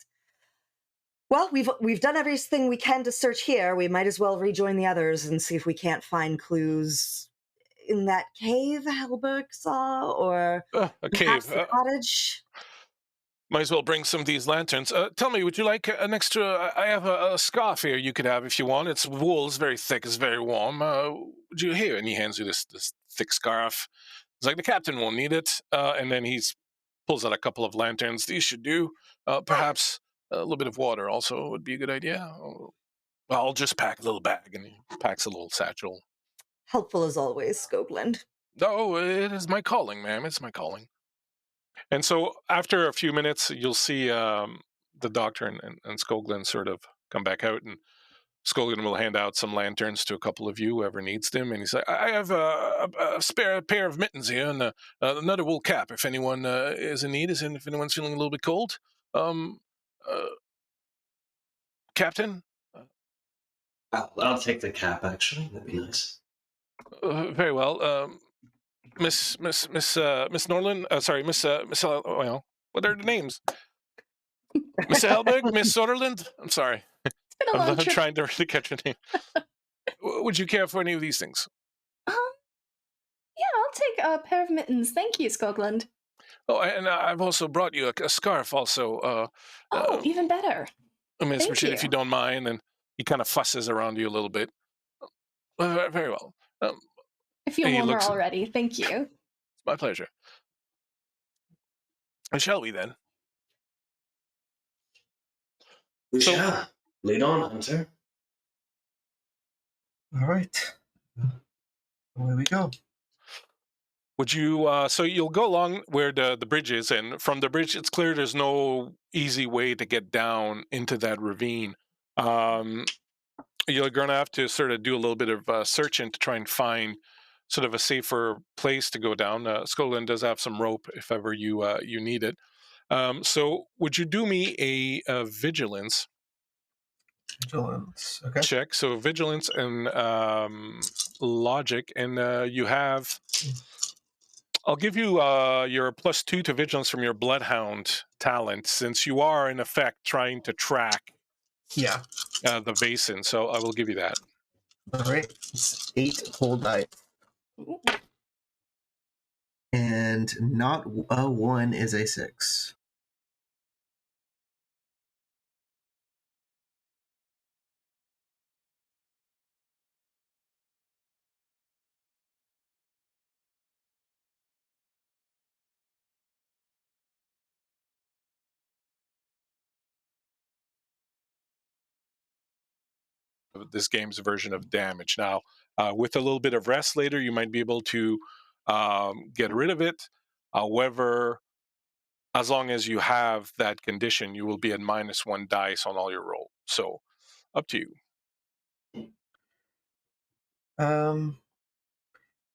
well, we've done everything we can to search here. We might as well rejoin the others and see if we can't find clues in that cave Helberg saw, or A perhaps cave. the cottage. Might as well bring some of these lanterns. Tell me, would you like an extra? I have a scarf here you could have if you want. It's wool, it's very thick, it's very warm. Would you here? And he hands you this thick scarf. It's like the captain won't need it. And then he pulls out a couple of lanterns. These should do. Perhaps a little bit of water also would be a good idea. Well, I'll just pack a little bag, and he packs a little satchel. Helpful as always, Skogland. Oh, it is my calling, ma'am. It's my calling. And so after a few minutes, you'll see the doctor and Skoglin sort of come back out, and Skoglin will hand out some lanterns to a couple of you, whoever needs them. And he's like, I have a spare pair of mittens here and another wool cap if anyone is in need, if anyone's feeling a little bit cold. Um, uh, Captain? I'll take the cap, actually. That'd be nice. Very well. Miss Norland. Sorry, Miss. Well, what are the names? Miss Helberg, Miss Soderland. I'm sorry. It's been a I'm long not trip. trying to really catch your name. Would you care for any of these things? Um, yeah, I'll take a pair of mittens. Thank you, Skogland. Oh, and I've also brought you a scarf. Also, Oh, even better. Miss Thank Richard, if you you. don't mind. And he kind of fusses around you a little bit. Very well. I feel And he warmer looks. already. Thank you. It's my pleasure. Shall we then? We So- shall. Lead on, Hunter. All right. Away we go. Would you? So you'll go along where the bridge is, and from the bridge, it's clear there's no easy way to get down into that ravine. You're going to have to sort of do a little bit of searching to try and find sort of a safer place to go down. Skoglund does have some rope if ever you need it. So would you do me a vigilance Vigilance. Okay. check? So vigilance and logic, and you have. I'll give you your +2 to vigilance from your bloodhound talent, since you are in effect trying to track Yeah. the basin. So I will give you that. All right. It's 8 whole dice. Ooh. And not a 1 is a 6. This game's version of damage. Now, with a little bit of rest later, you might be able to get rid of it. However, as long as you have that condition, you will be at -1 dice on all your roll. So, up to you.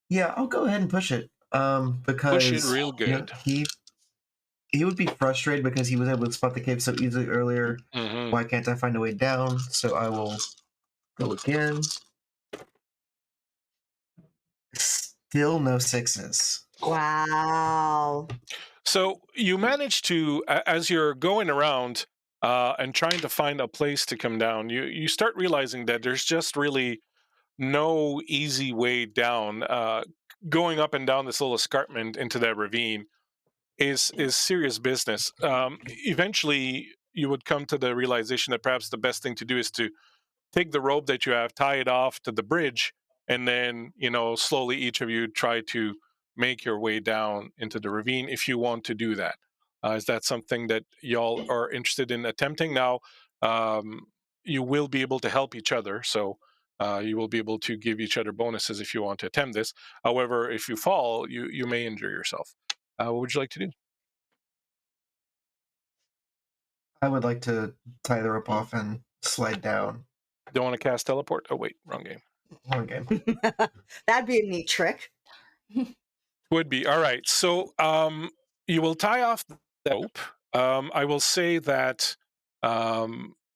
Yeah, I'll go ahead and push it. Because Push it real good. he would be frustrated because he was able to spot the cave so easily earlier. Mm-hmm. Why can't I find a way down? So I will go again. Still no 6s. Wow. So you manage to, as you're going around and trying to find a place to come down, you start realizing that there's just really no easy way down. Going up and down this little escarpment into that ravine is serious business. Eventually, you would come to the realization that perhaps the best thing to do is to take the rope that you have, tie it off to the bridge, and then slowly each of you try to make your way down into the ravine if you want to do that. Is that something that y'all are interested in attempting? Now, you will be able to help each other, so you will be able to give each other bonuses if you want to attempt this. However, if you fall, you may injure yourself. What would you like to do? I would like to tie the rope off and slide down. Don't want to cast teleport? Oh wait, wrong game. One game. That'd be a neat trick. Would be. All right. So you will tie off the rope. I will say that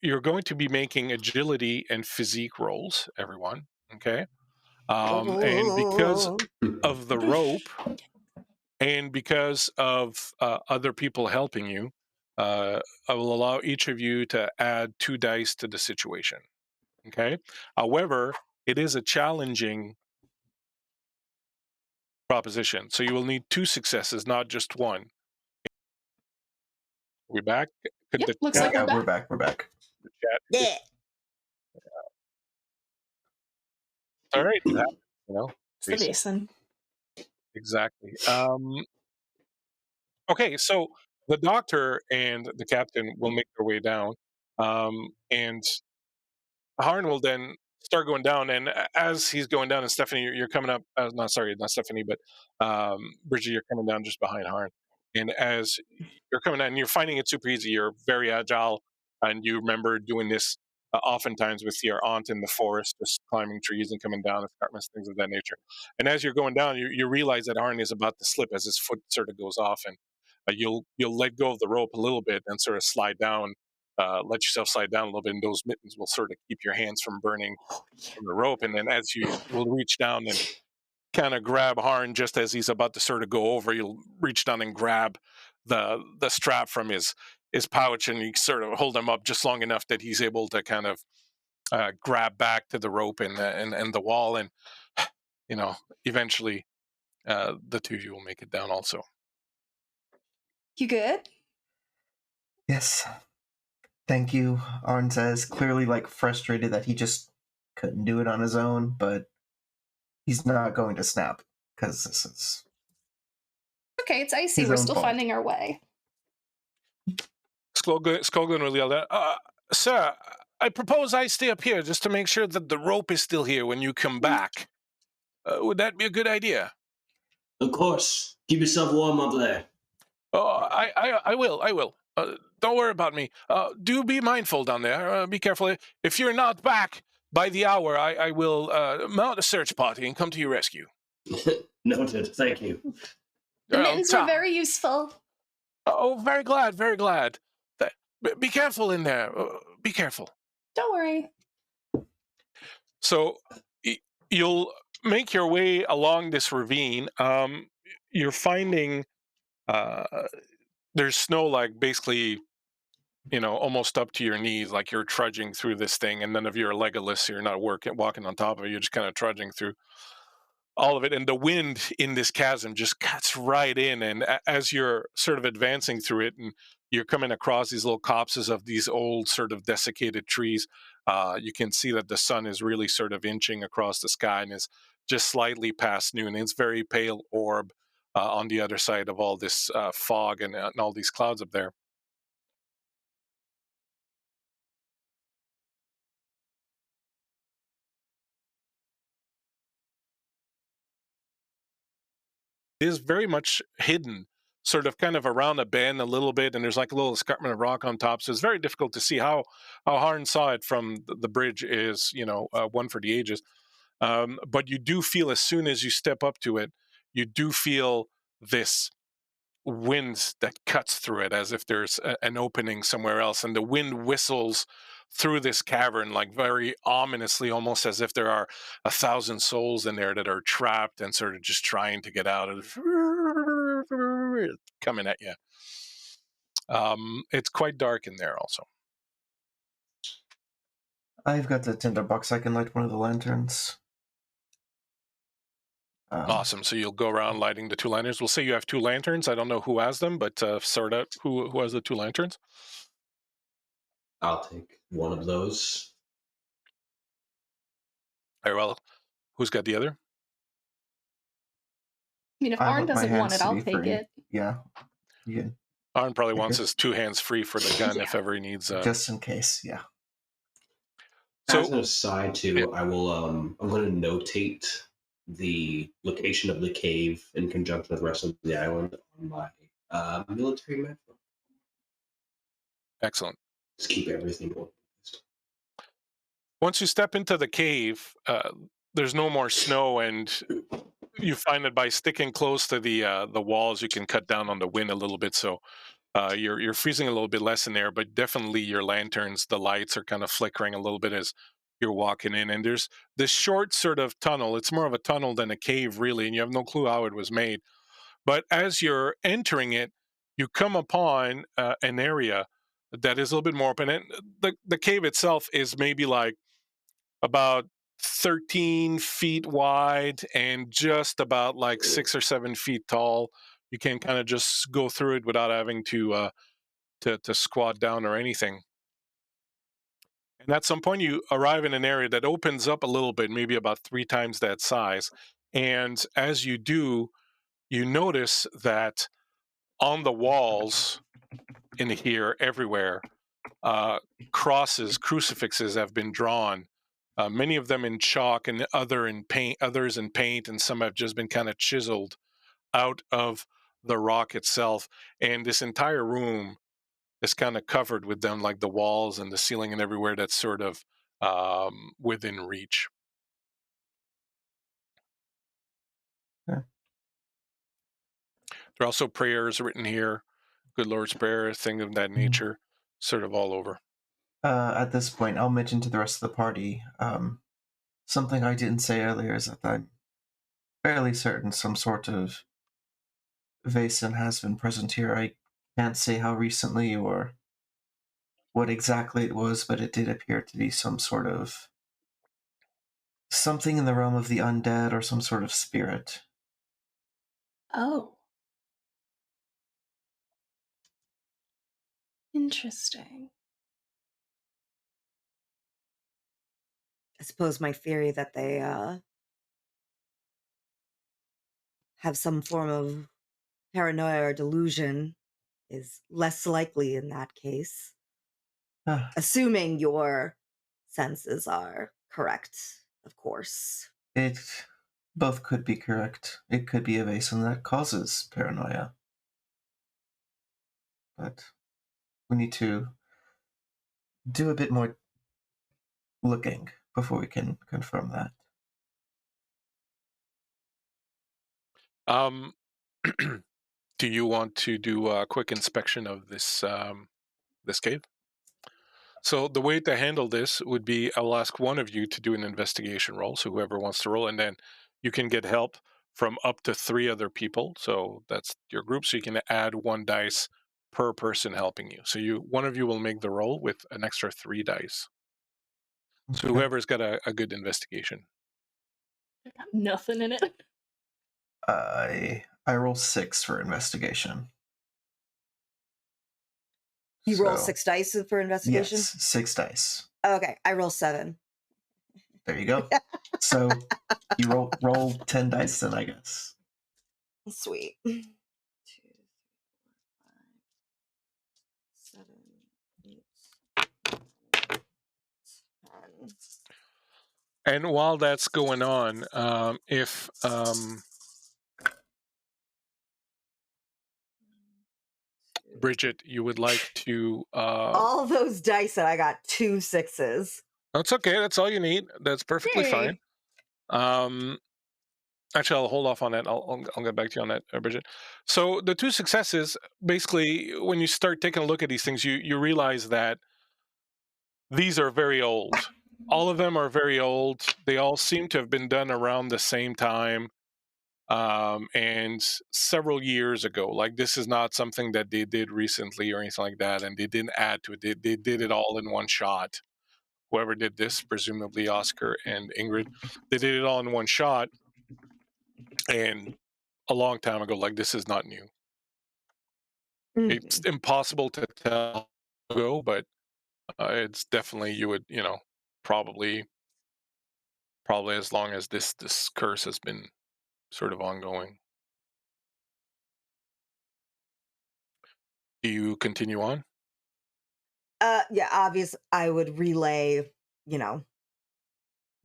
you're going to be making agility and physique rolls, everyone. Okay. And because of the rope and because of other people helping you, I will allow each of you to add 2 dice to the situation. Okay. However, it is a challenging proposition. So you will need 2 successes, not just 1. We back? Could Yep, the looks chat, like Yeah, we're back. We're back. the chat Yeah. all right, it happens, It's the basic. basin. Exactly. Okay, so the doctor and the captain will make their way down, and Harn will then start going down, and as he's going down, and Stephanie, you're coming up. Not sorry, not Stephanie, but Bridget, you're coming down just behind Harn. And as you're coming down, and you're finding it super easy. You're very agile, and you remember doing this oftentimes with your aunt in the forest, just climbing trees and coming down escarpments, things of that nature. And as you're going down, you realize that Harn is about to slip as his foot sort of goes off, and you'll let go of the rope a little bit and sort of slide down, let yourself slide down a little bit, and those mittens will sort of keep your hands from burning from the rope. And then as you will reach down and kind of grab Harn just as he's about to sort of go over, you'll reach down and grab the strap from his pouch, and you sort of hold him up just long enough that he's able to kind of grab back to the rope and the wall, and eventually the 2 of you will make it down also. You good? Yes. Thank you, Arn says, clearly frustrated that he just couldn't do it on his own, but he's not going to snap because this is Okay, it's icy. his We're own still fault. finding our way. Skoglund will yell out, "Sir, I propose I stay up here just to make sure that the rope is still here when you come back. Would that be a good idea?" Of course. Keep yourself warm up there. Oh, I will. Don't worry about me. Do be mindful down there. Be careful. If you're not back by the hour, I will mount a search party and come to your rescue. Noted. Thank you. The Well, mittens were very useful. Oh, very glad, very glad. Be careful in there. Be careful. Don't worry. So you'll make your way along this ravine. You're finding uh, there's snow, like basically, almost up to your knees, like you're trudging through this thing, and none of you are Legolas, so you're not walking on top of it. You're just kind of trudging through all of it, and the wind in this chasm just cuts right in. And as you're sort of advancing through it, and you're coming across these little copses of these old sort of desiccated trees, you can see that the sun is really sort of inching across the sky and is just slightly past noon. It's very pale orb on the other side of all this fog and all these clouds up there. Is very much hidden, sort of kind of around a bend a little bit, and there's like a little escarpment of rock on top. So it's very difficult to see how Harn saw it from the bridge is, one for the ages. But you do feel as soon as you step up to it, you do feel this wind that cuts through it as if there's an opening somewhere else, and the wind whistles through this cavern like very ominously, almost as if there are 1,000 souls in there that are trapped and sort of just trying to get out of coming at you. It's quite dark in there also. I've got the tinderbox. I can light one of the lanterns. Awesome. So you'll go around lighting the 2 lanterns. We'll say you have 2 lanterns. I don't know who has them, but sort out who has the 2 lanterns. I'll take one of those. Very well. Who's got the other? I mean, if I Arn want my doesn't want hands it, to I'll be take free. it. Yeah. Yeah. Arn probably Okay. wants his 2 hands free for the gun if ever he needs. Just in case, yeah. As an So aside, too, I will. I'm going to notate the location of the cave in conjunction with the rest of the island on my military map. excellent. Just keep everything organized. Once you step into the cave, there's no more snow, and you find that by sticking close to the walls, you can cut down on the wind a little bit. So you're freezing a little bit less in there, but definitely your lanterns, the lights are kind of flickering a little bit as you're walking in. And there's this short sort of tunnel. It's more of a tunnel than a cave, really, and you have no clue how it was made. But as you're entering it, you come upon an area that is a little bit more open. And the cave itself is maybe like about 13 feet wide and just about like 6 or 7 feet tall. You can kind of just go through it without having to squat down or anything. And at some point, you arrive in an area that opens up a little bit, maybe about 3 times that size. And as you do, you notice that on the walls in here, everywhere, crosses, crucifixes have been drawn. Many of them in chalk and others in paint, and some have just been kind of chiseled out of the rock itself. And this entire room is kind of covered with them, like the walls and the ceiling and everywhere that's sort of within reach. Yeah. There are also prayers written here, good Lord's Prayer, thing of that nature, sort of all over. At this point, I'll mention to the rest of the party, something I didn't say earlier is that I'm fairly certain some sort of Vason has been present here. I can't say how recently or what exactly it was, but it did appear to be some sort of something in the realm of the undead or some sort of spirit. Oh. Interesting. I suppose my theory that they have some form of paranoia or delusion is less likely in that case, Ah, assuming your senses are correct, of course. it both could be correct. It could be a Vason that causes paranoia. But we need to do a bit more looking before we can confirm that. Do you want to do a quick inspection of this cave? So the way to handle this would be I'll ask one of you to do an investigation roll. So whoever wants to roll, and then you can get help from up to 3 other people. So that's your group. So you can add 1 dice per person helping you. So one of you will make the roll with an extra 3 dice. So Okay. whoever's got a good investigation. Got nothing in it. I roll 6 for investigation. You roll So, 6 dice for investigation? Yes, 6 dice. Okay, I roll 7. There you go. So you roll 10 dice then, I guess. Sweet. 2, 3, 4, 5, 7, 8, 10. And while that's going on, if Bridget, you would like to all those dice that I got 2 6s. That's okay. That's all you need. That's perfectly Yay. fine. Actually, I'll hold off on that. I'll get back to you on that, Bridget. So the 2 successes, basically, when you start taking a look at these things, you realize that these are very old. All of them are very old. They all seem to have been done around the same time, and several years ago. Like this is not something that they did recently or anything like that, and they didn't add to it. They did it all in one shot. Whoever did this, presumably Oscar and Ingrid, they did it all in one shot, and a long time ago. Like this is not new. It's impossible to tell ago, but it's definitely you would probably as long as this curse has been sort of ongoing. Do you continue on? Yeah, obvious. I would relay,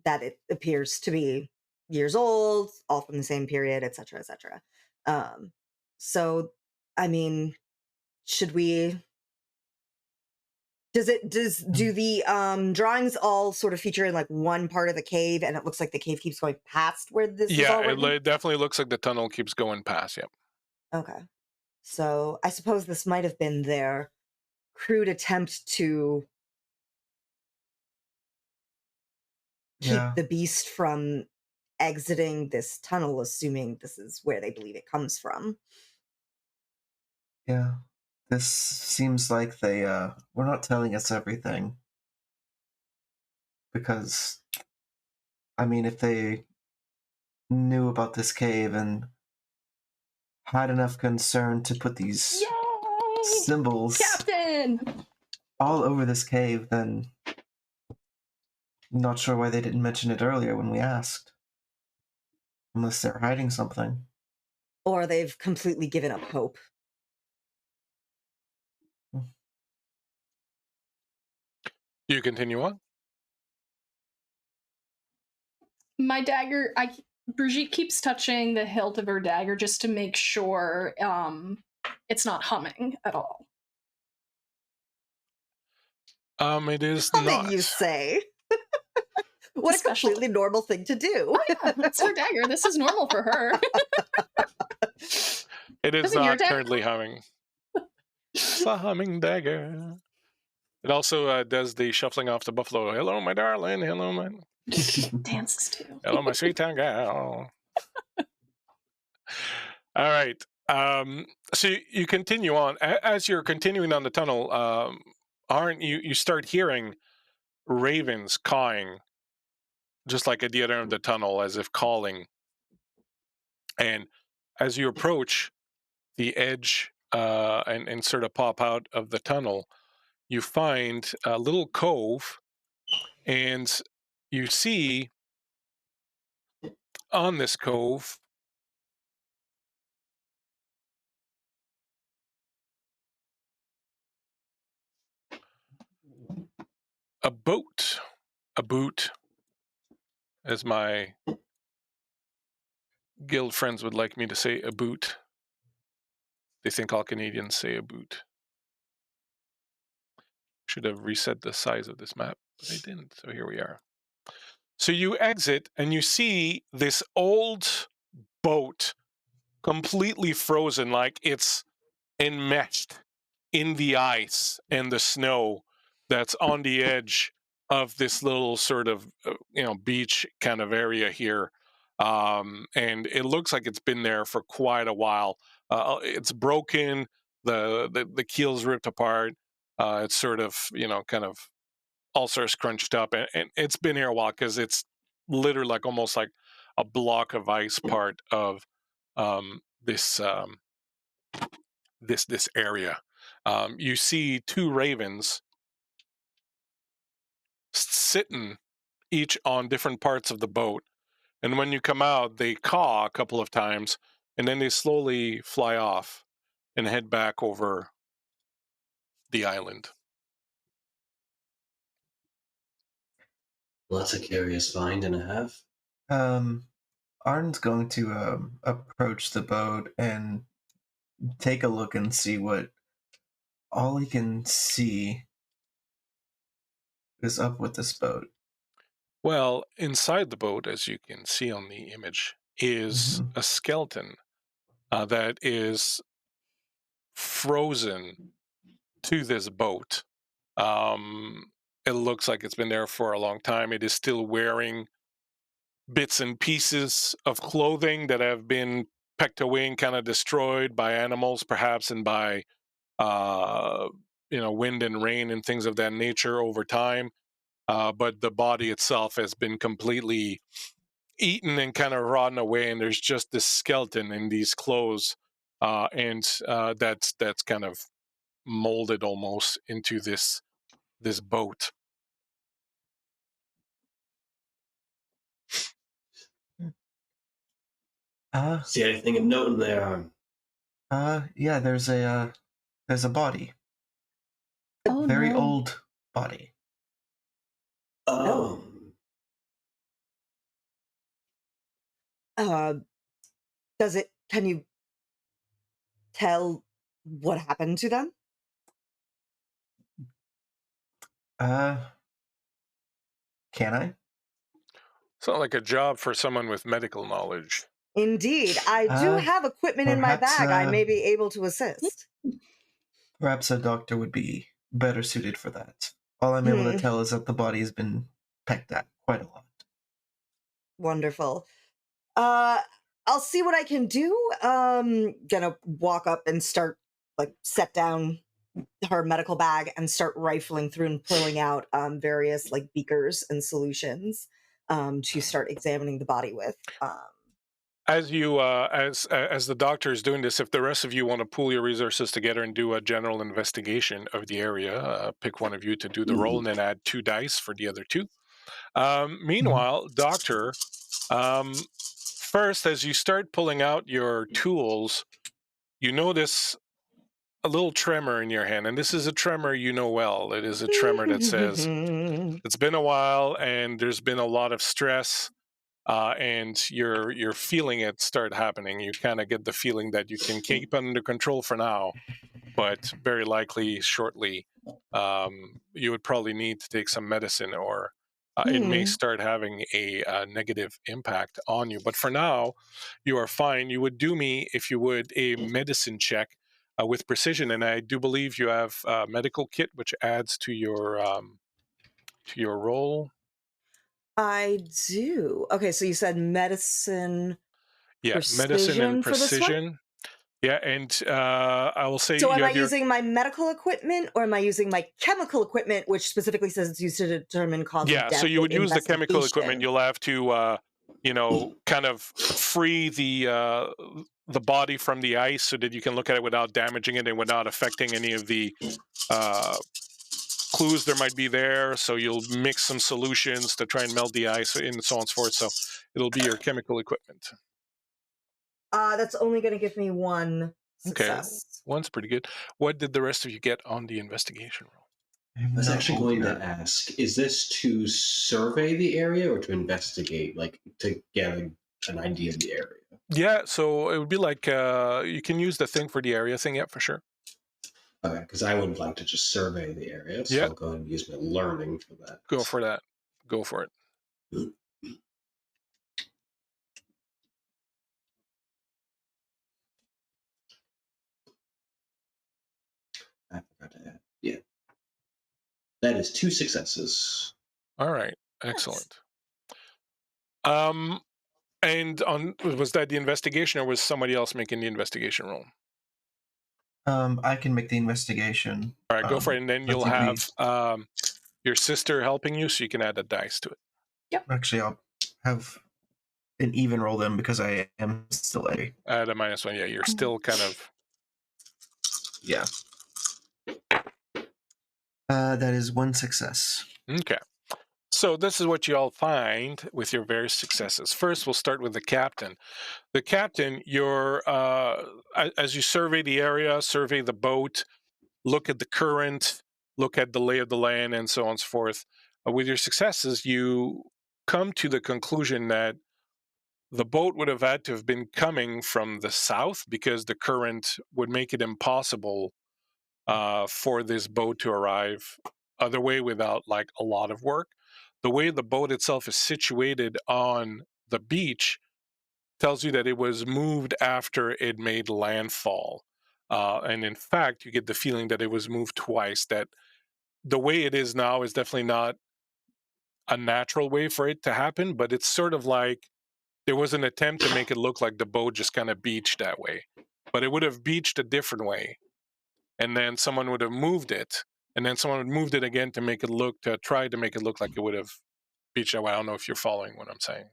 that it appears to be years old, all from the same period, etc., etc. So, I mean, should we? Do the drawings all sort of feature in like one part of the cave, and it looks like the cave keeps going past where this is all Yeah, written? it definitely looks like the tunnel keeps going past. Yep. Okay, so I suppose this might have been their crude attempt to keep Yeah. the beast from exiting this tunnel, assuming this is where they believe it comes from. Yeah. This seems like they were not telling us everything. Because I mean, if they knew about this cave and had enough concern to put these Yay! symbols Captain! all over this cave, then I'm not sure why they didn't mention it earlier when we asked. Unless they're hiding something. Or they've completely given up hope. You continue on. My dagger, Brigitte keeps touching the hilt of her dagger just to make sure it's not humming at all. It is Humming, not. you say? What a completely normal thing to do. Oh yeah, it's her dagger. This is normal for her. It is Isn't your not dagger? currently humming. It's a humming dagger. It also does the shuffling off the buffalo. Hello, my darling. Hello, my Dances too. hello, my sweet town gal. All right. So you continue on. As you're continuing on the tunnel, aren't you start hearing ravens cawing, just like at the other end of the tunnel, as if calling. And as you approach the edge and sort of pop out of the tunnel, you find a little cove, and you see on this cove a boat, a boot, as my guild friends would like me to say, a boot. They think all Canadians say a boot. Should have reset the size of this map, but I didn't. So here we are. So you exit and you see this old boat completely frozen, like it's enmeshed in the ice and the snow that's on the edge of this little sort of beach kind of area here. And it looks like it's been there for quite a while. It's broken, the keel's ripped apart. It's sort of kind of all sort of scrunched up, and it's been here a while because it's literally like almost like a block of ice part of this this area. You see two ravens sitting each on different parts of the boat, and when you come out, they caw a couple of times, and then they slowly fly off and head back over the island. Well, that's a curious find and a half. Arden's going to approach the boat and take a look and see what all he can see is up with this boat. Well, inside the boat, as you can see on the image, is a skeleton that is frozen to this boat. It looks like it's been there for a long time. It is still wearing bits and pieces of clothing that have been pecked away and kind of destroyed by animals, perhaps, and by wind and rain and things of that nature over time. But the body itself has been completely eaten and kind of rotten away, and there's just this skeleton in these clothes, and that's kind of molded almost into this boat. See anything of note in there? Yeah, there's a body. Oh, Very no. old body. Oh. Can you tell what happened to them? Can I? It's not like a job for someone with medical knowledge. Indeed. I do have equipment in my perhaps, bag. I may be able to assist. Perhaps a doctor would be better suited for that. All I'm able to tell is that the body has been pecked at quite a lot. Wonderful. I'll see what I can do. Gonna walk up and start, set down her medical bag and start rifling through and pulling out various beakers and solutions to start examining the body with. As you as the doctor is doing this, if the rest of you want to pool your resources together and do a general investigation of the area, pick one of you to do the roll and then add 2 dice for the other 2. Meanwhile, doctor, first, as you start pulling out your tools, you notice a little tremor in your hand, and this is a tremor you know well. It is a tremor that says it's been a while and there's been a lot of stress. And you're feeling it start happening. You kind of get the feeling that you can keep under control for now, but very likely shortly you would probably need to take some medicine, or it may start having a negative impact on you. But for now, you are fine. You would do me, if you would, a medicine check with precision, and I do believe you have a medical kit, which adds to your roll. I do. Okay, so you said medicine. Yeah, medicine and precision for this one? precision. Yeah, and I will say. So am you I have your- using my medical equipment or am I using my chemical equipment, which specifically says it's used to determine cause of Yeah, death? so you would with use the chemical equipment. investigation? You'll have to, kind of free the body from the ice so that you can look at it without damaging it and without affecting any of the clues there might be there. So you'll mix some solutions to try and melt the ice and so on and so forth. So it'll be your chemical equipment. That's only going to give me 1 Okay, success. one's pretty good. What did the rest of you get on the investigation roll? I was actually going to ask, is this to survey the area or to investigate, to get an idea of the area? Yeah, so it would be like you can use the thing for the area thing, yeah, for sure. Okay, because I would like to just survey the area, so Yeah. I'll go ahead and use my learning for that. Go for that. Go for it. I forgot to add. Yeah. That is 2 successes. All right. Excellent. And was that the investigation, or was somebody else making the investigation roll? I can make the investigation. All right, go for it, and then let's you'll see, have please. your sister helping you, so you can add a dice to it. Actually, I'll have an even roll then because I am still A. Add a -1. Yeah, you're still kind of. Yeah. That is 1 success. Okay. So this is what you all find with your various successes. First, we'll start with the captain. The captain, as you survey the area, survey the boat, look at the current, look at the lay of the land, and so on and so forth. With your successes, you come to the conclusion that the boat would have had to have been coming from the south because the current would make it impossible for this boat to arrive other way without like a lot of work. The way the boat itself is situated on the beach tells you that it was moved after it made landfall. And in fact, you get the feeling that it was moved twice, that the way it is now is definitely not a natural way for it to happen, but it's sort of like there was an attempt to make it look like the boat just kind of beached that way. But it would have beached a different way, and then someone would have moved it, and then someone would moved it again to try to make it look like it would have beached that way. I don't know if you're following what I'm saying.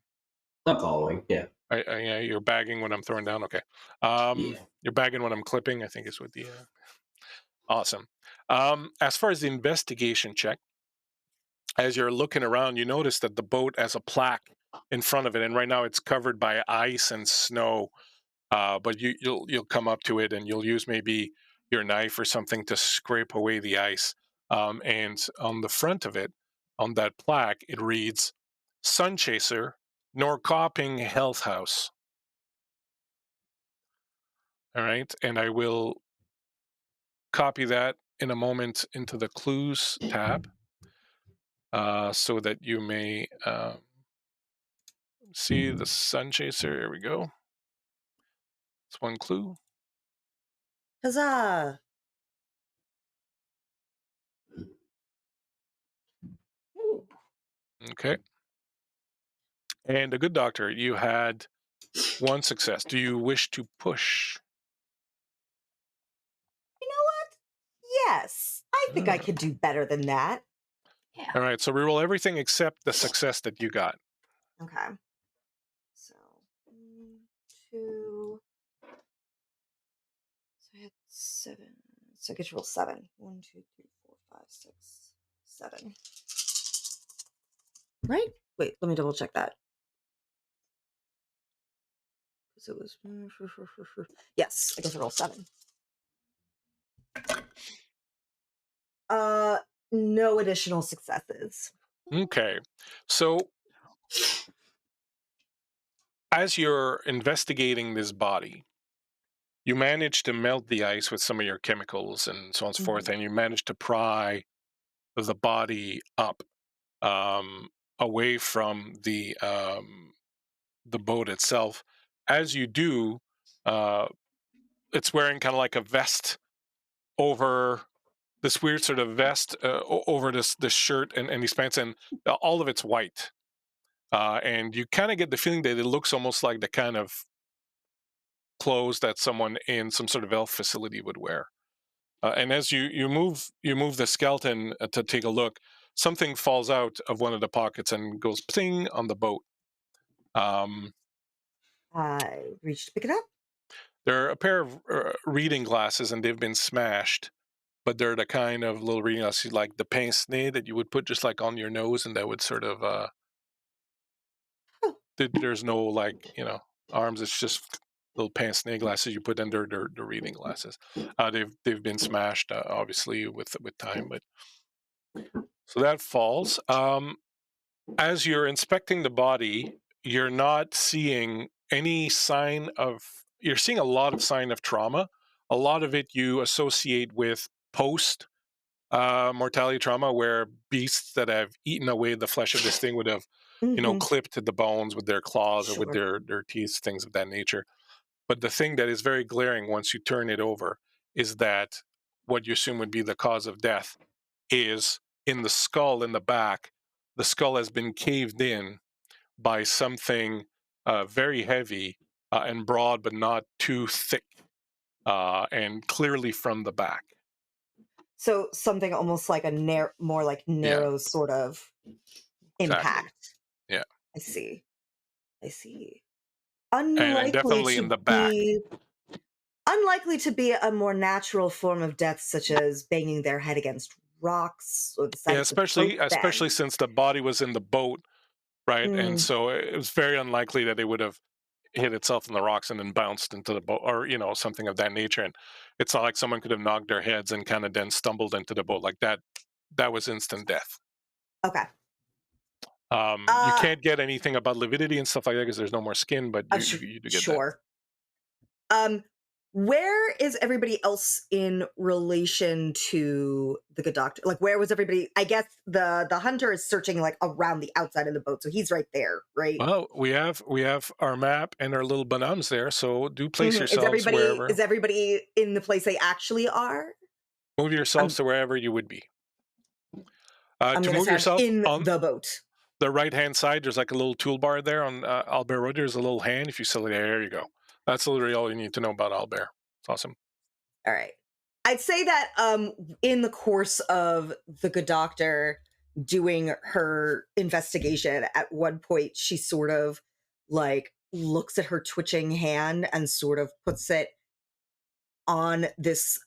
I'm following, yeah. Yeah, you're bagging when I'm throwing down. Okay, Yeah. you're bagging when I'm clipping, I think is what the awesome. As far as the investigation check, as you're looking around, you notice that the boat has a plaque in front of it, and right now it's covered by ice and snow. But you'll come up to it and you'll use maybe your knife or something to scrape away the ice. And on the front of it, on that plaque, it reads, "Sun Chaser, Norrköping Health House." All right, and I will copy that in a moment into the clues tab so that you may see the Sun Chaser. Here we go. It's one clue. Huzzah! Okay. And a good doctor, you had 1 success. Do you wish to push? You know what? Yes, I think I could do better than that. Yeah. All right, so reroll everything except the success that you got. Okay. So 2. So I had 7. So I get to roll 7. 1, 2, 3, 4, 5, 6, 7. Right? Wait, let me double check that. So it was yes, I guess I roll 7. No additional successes. Okay, so as you're investigating this body, you manage to melt the ice with some of your chemicals and so on and so forth, and you manage to pry the body up away from the boat itself. As you do, it's wearing kind of like a vest over this weird sort of vest over this shirt and these pants, and all of it's white. And you kind of get the feeling that it looks almost like the kind of clothes that someone in some sort of elf facility would wear. And as you move the skeleton to take a look, something falls out of one of the pockets and goes pling on the boat. I reached to pick it up. There are a pair of reading glasses, and they've been smashed. But they're the kind of little reading glasses like the pince nez that you would put just like on your nose, and that would sort of there's no like arms. It's just little pince nez glasses you put under the reading glasses. They've been smashed obviously with time, but so that falls. As you're inspecting the body, you're not seeing any sign of. You're seeing a lot of sign of trauma. A lot of it you associate with post mortality trauma, where beasts that have eaten away the flesh of this thing would have, Mhm. clipped the bones with their claws or with Sure. their teeth, things of that nature. But the thing that is very glaring once you turn it over is that what you assume would be the cause of death is in the skull in the back. The skull has been caved in by something very heavy and broad, but not too thick, and clearly from the back. So something almost like more like Yeah, narrow sort of exactly. impact. Yeah, I see. I see. and Unlikely definitely in to the back. be unlikely to be a more natural form of death, such as banging their head against rocks or the side Yeah, of the boat. especially Then, since the body was in the boat, right? And mm, so it was very unlikely that it would have hit itself in the rocks and then bounced into the boat, or something of that nature. And it's not like someone could have knocked their heads and kind of then stumbled into the boat like that. That was instant death. okay. You Uh, can't get anything about lividity and stuff like that because there's no more skin, but you do get that. sure. Um, where is everybody else in relation to the good doctor? Like, where was everybody? I guess the hunter is searching like around the outside of the boat, so he's right there, right? Well, we have our map and our little bonhams there, so do place Is yourselves everybody wherever. is everybody in the place they actually are? Move yourselves I'm to wherever you would be. I'm To gonna move sound yourself in on the boat. the right hand side, there's like a little toolbar there on Albert Road. There's a little hand. If you select it, there you go. That's literally all you need to know about Albert. It's awesome. All right. I'd say that in the course of the good doctor doing her investigation, at one point she sort of like looks at her twitching hand and sort of puts it on this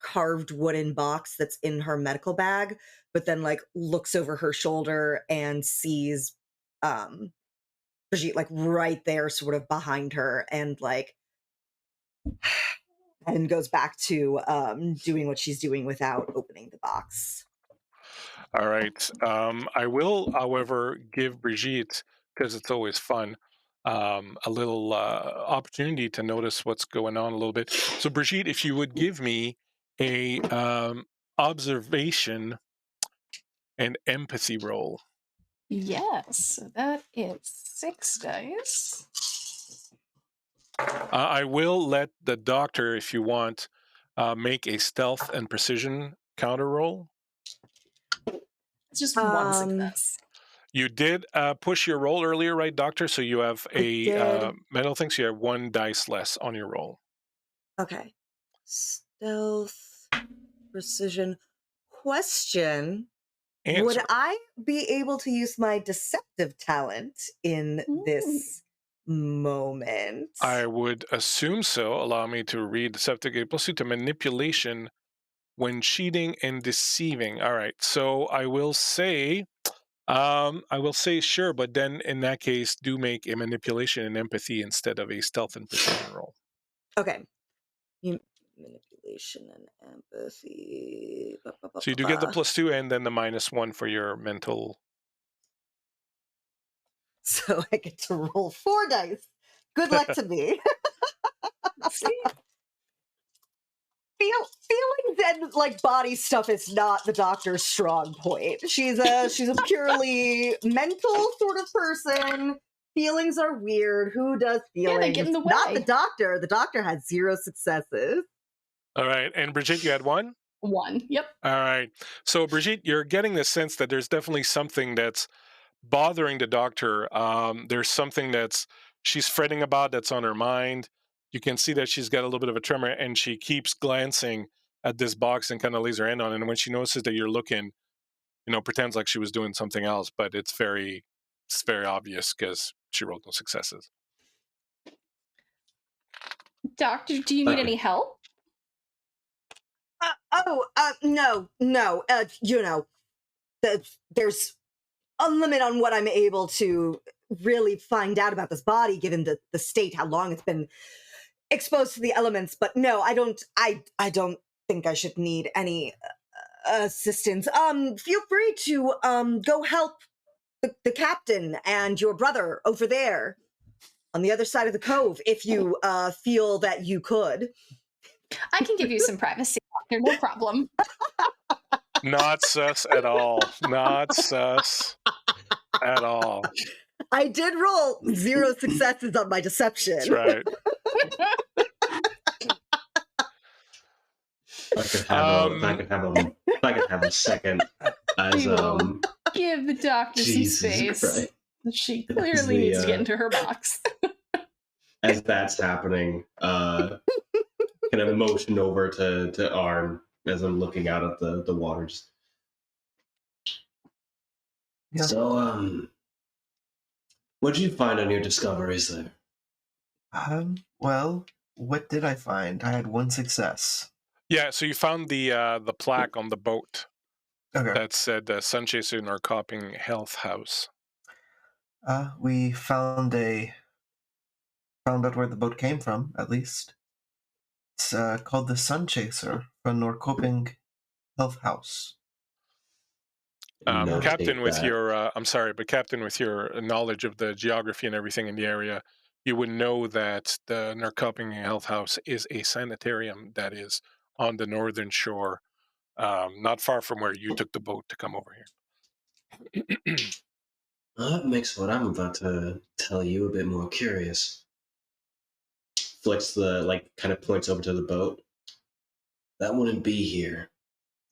carved wooden box that's in her medical bag, but then like looks over her shoulder and sees um Brigitte like right there sort of behind her, and like and goes back to doing what she's doing without opening the box. All right. I will, however, give Brigitte, because it's always fun, a little opportunity to notice what's going on a little bit. So, Brigitte, if you would give me a observation and empathy roll. Yes, so that is 6 dice. I will let the doctor, if you want, make a stealth and precision counter roll. It's just one Um, success. You did push your roll earlier, right, doctor? So you have I a did. metal thing, so you have 1 dice less on your roll. Okay. Stealth, precision. Question. Would Answer. I be able to use my deceptive talent in Ooh. this moment? I would assume so. Allow me to read deceptive plus 2 to manipulation when cheating and deceiving. All right. So I will say sure, but then in that case, do make a manipulation and empathy instead of a stealth and precision roll. Okay. Manipulation and empathy. So you do get the +2 and then the -1 for your mental. So I get to roll 4 dice. Good luck to me. See? Feelings and like body stuff is not the doctor's strong point. She's a purely mental sort of person. Feelings are weird. Who does feelings? Yeah, they get in the way. Not the doctor. The doctor had 0 successes. All right. And Brigitte, you had 1? 1. Yep. All right. So Brigitte, you're getting the sense that there's definitely something that's bothering the doctor. There's something that's she's fretting about that's on her mind. You can see that she's got a little bit of a tremor, and she keeps glancing at this box and kind of lays her hand on it. And when she notices that you're looking, pretends like she was doing something else, but it's very obvious because she rolled no successes. Doctor, do you need any help? No. There's a limit on what I'm able to really find out about this body, given the state, how long it's been exposed to the elements. But no, I don't think I should need any assistance. Feel free to go help the captain and your brother over there on the other side of the cove if you feel that you could. I can give you some privacy. doctor, no problem. Not sus at all. Not sus at all. I did roll 0 successes on my deception. That's right. If I could have a second as We will give the doctor some Jesus space. Christ. She clearly needs to get into her box. As that's happening, kind of motion over to Arn as I'm looking out at the waters. Yeah. So, what did you find on your discoveries there? Well, what did I find? I had 1 success. Yeah, so you found the plaque on the boat Okay. that said Sunchaser Narcoping Health House. We found out where the boat came from, at least. It's called the Sun Chaser from Norrköping Health House. Captain, with your I'm sorry, but Captain, with your knowledge of the geography and everything in the area, you would know that the Narcoping Health House is a sanitarium that is on the northern shore, not far from where you took the boat to come over here. Well, that makes what I'm about to tell you a bit more curious. Flicks kind of points over to the boat. That wouldn't be here.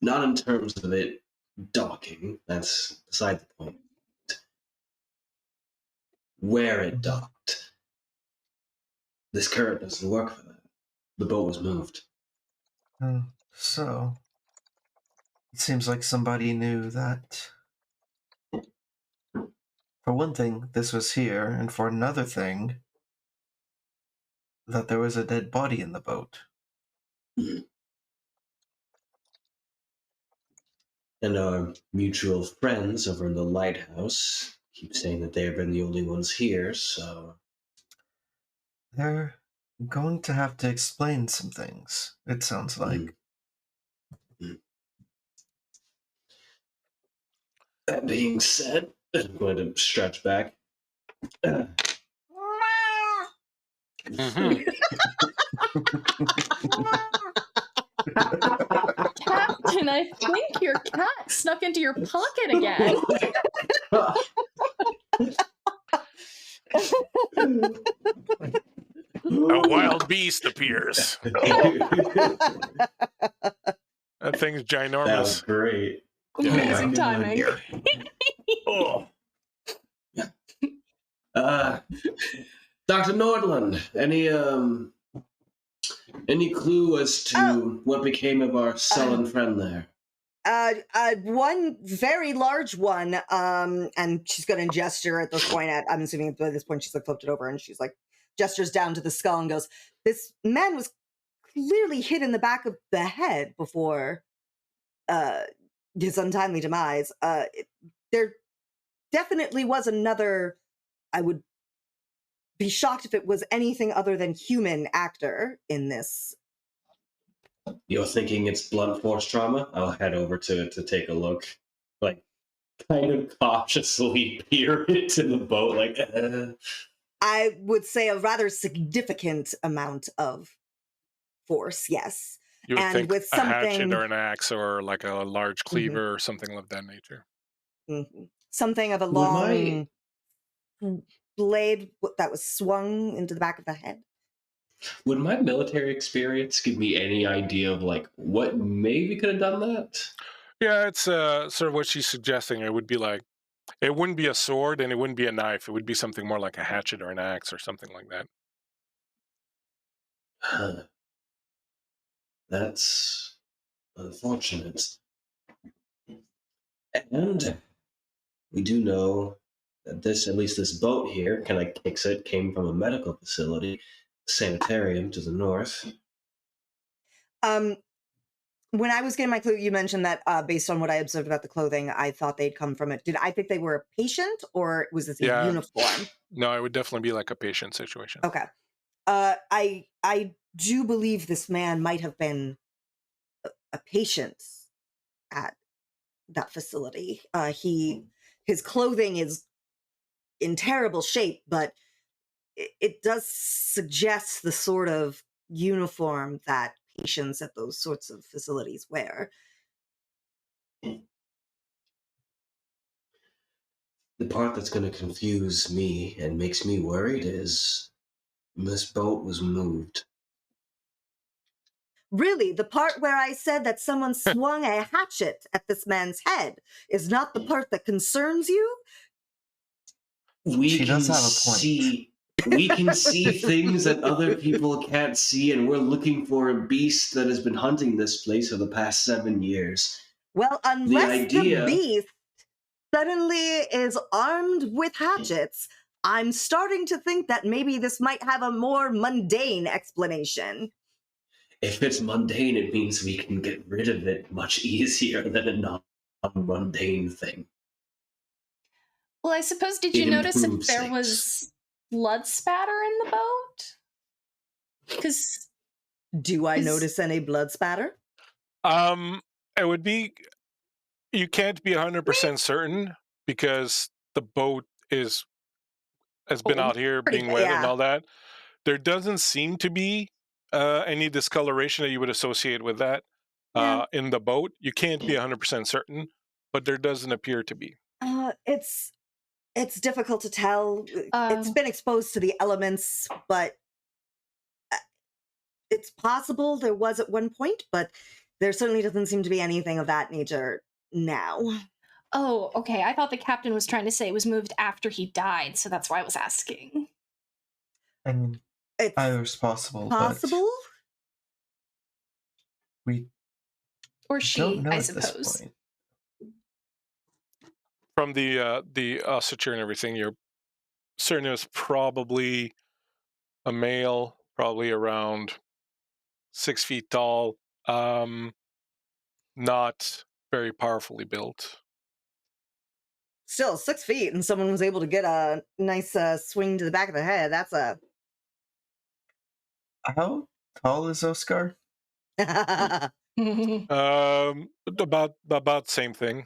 Not in terms of it docking, that's beside the point. Where it docked. This current doesn't work for that. The boat was moved. So, it seems like somebody knew that. For one thing, this was here, and for another thing, that there was a dead body in the boat. And our mutual friends over in the lighthouse keep saying that they have been the only ones here, so... They're going to have to explain some things, it sounds like. That being said, I'm going to stretch back. Captain, I think your cat snuck into your pocket again. A wild beast appears. That thing's ginormous. That was great. Amazing timing. Oh. Dr. Nordland, any clue as to what became of our sullen friend there? One very large one, and she's going to gesture at this point. I'm assuming by this point she's like flipped it over, and she's like gestures down to the skull and goes, "This man was clearly hit in the back of the head before his untimely demise. There definitely was another. I would be shocked if it was anything other than human actor in this." You're thinking it's blunt force trauma? I'll head over to it to take a look. Like, kind of cautiously peer into the boat, like, I would say a rather significant amount of force, yes. You would And think with a hatchet something- or an axe or like a large cleaver or something of that nature. Something of a long blade that was swung into the back of the head. Would my military experience give me any idea of, like, what maybe could have done that? Yeah, it's sort of what she's suggesting. It would be like, it wouldn't be a sword and it wouldn't be a knife. It would be something more like a hatchet or an axe or something like that. Huh. That's unfortunate. And we do know that at least this boat here, kind of kicks it, came from a medical facility, sanitarium to the north. When I was getting my clue, you mentioned that based on what I observed about the clothing, I thought they'd come from it. Did I think they were a patient, or was this a uniform? No, it would definitely be like a patient situation. Okay. I do believe this man might have been a patient at that facility. His clothing is in terrible shape, but it does suggest the sort of uniform that patients at those sorts of facilities wear. The part that's going to confuse me and makes me worried is this boat was moved. Really, the part where I said that someone swung a hatchet at this man's head is not the part that concerns you? She does have a point. We can see things that other people can't see, and we're looking for a beast that has been hunting this place for the past 7 years. Well, unless the beast suddenly is armed with hatchets, I'm starting to think that maybe this might have a more mundane explanation. If it's mundane, it means we can get rid of it much easier than a non-mundane thing. Well, I suppose, did you notice if there was blood spatter in the boat? Because do I notice any blood spatter? It would be, you can't be 100% certain because the boat has been out here being wet and all that. There doesn't seem to be any discoloration that you would associate with that in the boat. You can't be 100% certain, but there doesn't appear to be. It's difficult to tell. It's been exposed to the elements, but it's possible there was at one point, but there certainly doesn't seem to be anything of that nature now. Oh, okay. I thought the captain was trying to say it was moved after he died, so that's why I was asking. I mean, it's either's possible. Possible? We or she, don't know I at suppose. This point. From the ossature and everything, you're certain it was probably a male, probably around 6 feet tall, not very powerfully built. Still 6 feet, and someone was able to get a nice swing to the back of the head. That's a... How tall is Oscar? About same thing.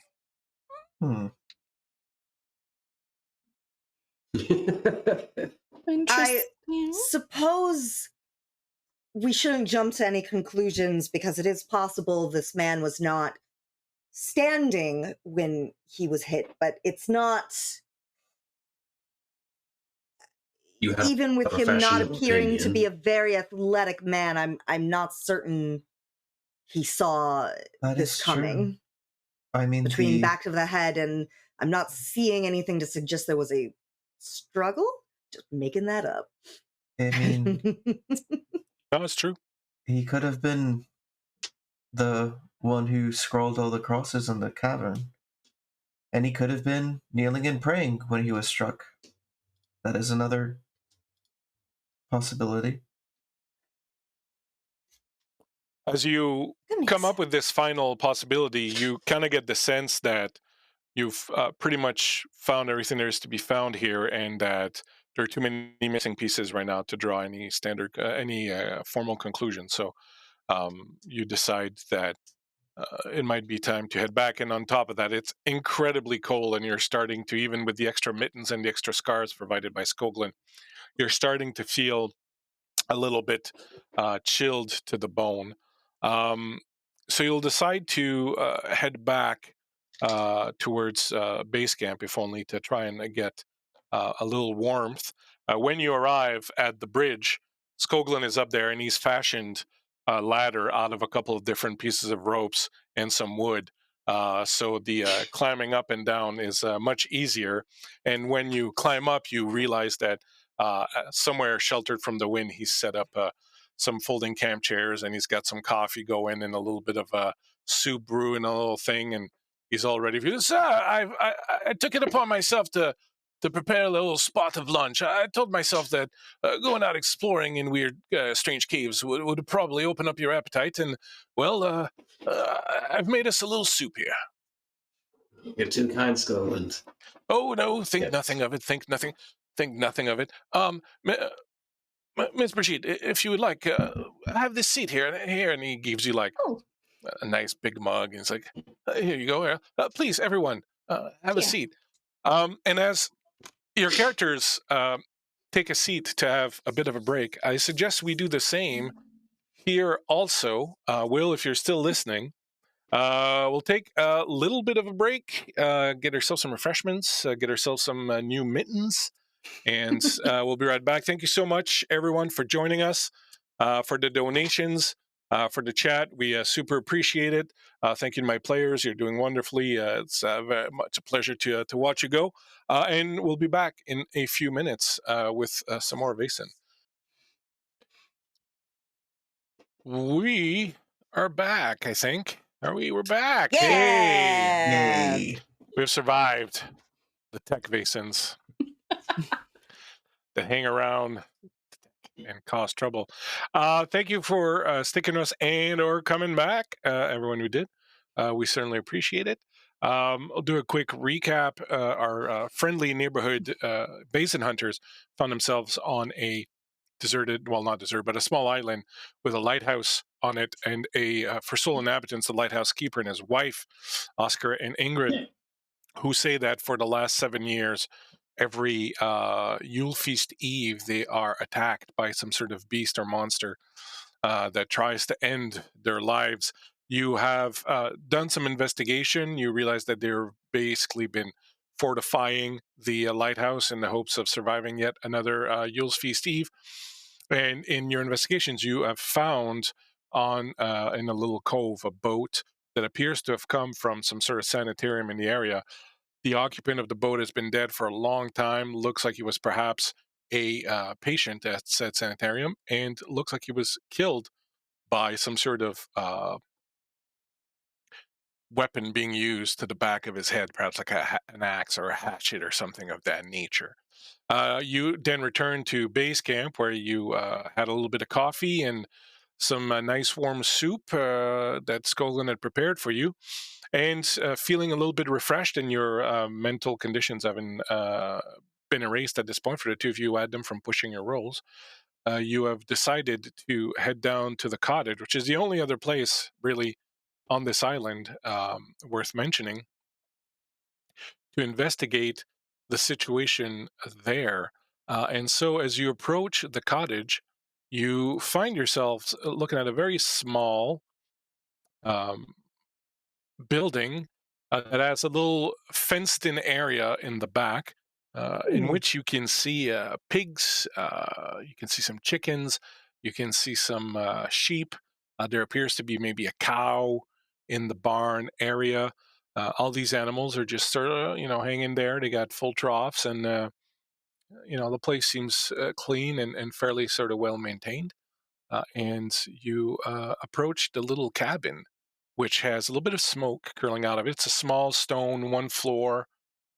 I suppose we shouldn't jump to any conclusions because it is possible this man was not standing when he was hit, but it's not... Even with him not appearing to be a very athletic man, I'm not certain he saw this coming. True. I mean, between back of the head, and I'm not seeing anything to suggest there was a struggle. Just making that up. I mean, no, it's true. He could have been the one who scrawled all the crosses in the cavern, and he could have been kneeling and praying when he was struck. That is another possibility. As you come up with this final possibility, you kind of get the sense that you've pretty much found everything there is to be found here, and that there are too many missing pieces right now to draw any standard, any formal conclusion. So you decide that it might be time to head back. And on top of that, it's incredibly cold, and you're starting to, even with the extra mittens and the extra scars provided by Skoglin, you're starting to feel a little bit chilled to the bone. So you'll decide to head back towards base camp, if only to try and get a little warmth. When you arrive at the bridge, Skoglin is up there, and he's fashioned a ladder out of a couple of different pieces of ropes and some wood. So the climbing up and down is much easier. And when you climb up, you realize that somewhere sheltered from the wind, he's set up some folding camp chairs, and he's got some coffee going and a little bit of soup brew and a little thing, and he's all ready for you. Sir, I took it upon myself to prepare a little spot of lunch. I told myself that going out exploring in weird, strange caves would probably open up your appetite, and, well, I've made us a little soup here. You're too kind, Scotland. Oh, no, think nothing of it, think nothing of it. Miss Brigitte, if you would like, have this seat here, and he gives you like a nice big mug, and it's like, here you go. Please, everyone, have a seat. And as your characters take a seat to have a bit of a break, I suggest we do the same here also. Will, if you're still listening, we'll take a little bit of a break, get ourselves some refreshments, get ourselves some new mittens, and we'll be right back. Thank you so much, everyone, for joining us, for the donations, for the chat. We super appreciate it. Thank you to my players. You're doing wonderfully. It's very much a pleasure to watch you go. And we'll be back in a few minutes with some more Vaesen. We are back, I think. Are we? We're back. Hey! Yeah. Yay. We've survived the tech Vaesens that hang around and cause trouble. Thank you for sticking us and or coming back, everyone who did. We certainly appreciate it. I'll do a quick recap. Our friendly neighborhood basin hunters found themselves on a deserted, well, not deserted, but a small island with a lighthouse on it, and for sole inhabitants, the lighthouse keeper and his wife, Oscar and Ingrid, who say that for the last 7 years, every Yule Feast Eve, they are attacked by some sort of beast or monster that tries to end their lives. You have done some investigation. You realize that they've basically been fortifying the lighthouse in the hopes of surviving yet another Yule's Feast Eve. And in your investigations, you have found on in a little cove a boat that appears to have come from some sort of sanitarium in the area. The occupant of the boat has been dead for a long time. Looks like he was perhaps a patient at said sanitarium, and looks like he was killed by some sort of weapon being used to the back of his head, perhaps like an axe or a hatchet or something of that nature. You then return to base camp where you had a little bit of coffee and some nice warm soup that Skoglin had prepared for you, and feeling a little bit refreshed, and your mental conditions having been erased at this point for the two of you who had them from pushing your rolls. You have decided to head down to the cottage, which is the only other place really on this island worth mentioning, to investigate the situation there. And so, as you approach the cottage, you find yourselves looking at a very small um, building that has a little fenced in area in the back in which you can see pigs, you can see some chickens, you can see some sheep. There appears to be maybe a cow in the barn area. All these animals are just sort of, hanging there. They got full troughs, and, the place seems clean and fairly sort of well maintained. And you approach the little cabin, which has a little bit of smoke curling out of it. It's a small stone, one floor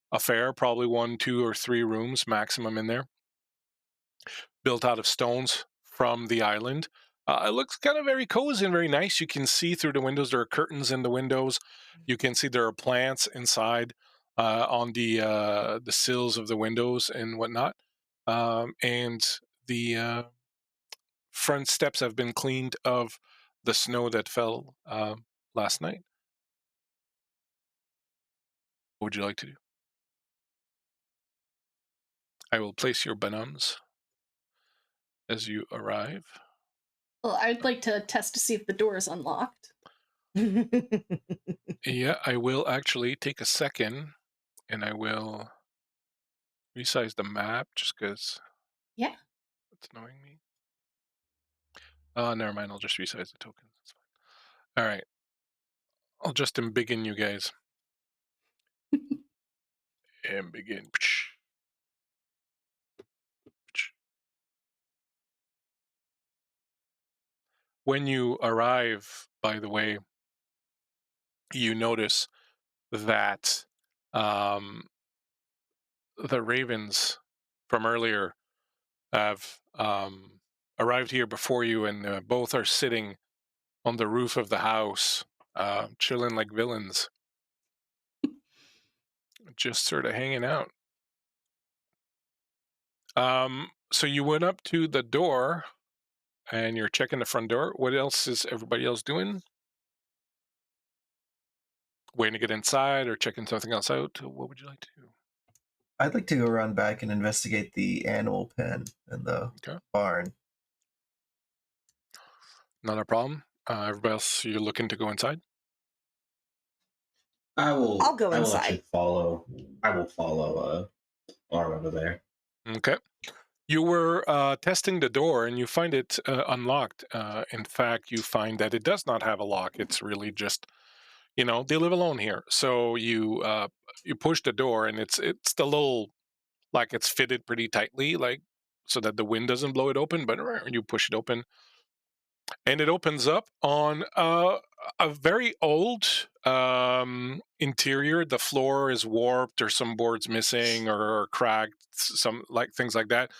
affair, probably 1, 2, or 3 rooms maximum in there, built out of stones from the island. It looks kind of very cozy and very nice. You can see through the windows. There are curtains in the windows. You can see there are plants inside on the sills of the windows and whatnot. And the front steps have been cleaned of the snow that fell last night. What would you like to do? I will place your bonhommes as you arrive. Well, I'd like to test to see if the door is unlocked. Yeah, I will actually take a second, and I will resize the map just because Yeah. it's annoying me. Never mind. I'll just resize the tokens. That's fine. All right. I'll just embiggen you guys. Embiggen. When you arrive, by the way, you notice that the ravens from earlier have arrived here before you, and both are sitting on the roof of the house, chilling like villains, just sort of hanging out. So you went up to the door, and you're checking the front door. What else is everybody else doing? Waiting to get inside or checking something else out? What would you like to do? I'd like to go around back and investigate the animal pen and the Okay. barn. Not a problem. Everybody else, you're looking to go inside? I'll go I will inside. actually follow. I will follow Arm over there. Okay. You were testing the door and you find it unlocked. In fact, you find that it does not have a lock. It's really just, they live alone here. So you push the door and it's the little, like it's fitted pretty tightly, like so that the wind doesn't blow it open. But you push it open, and it opens up on a very old interior. The floor is warped, or some boards missing, or cracked, some like things like that.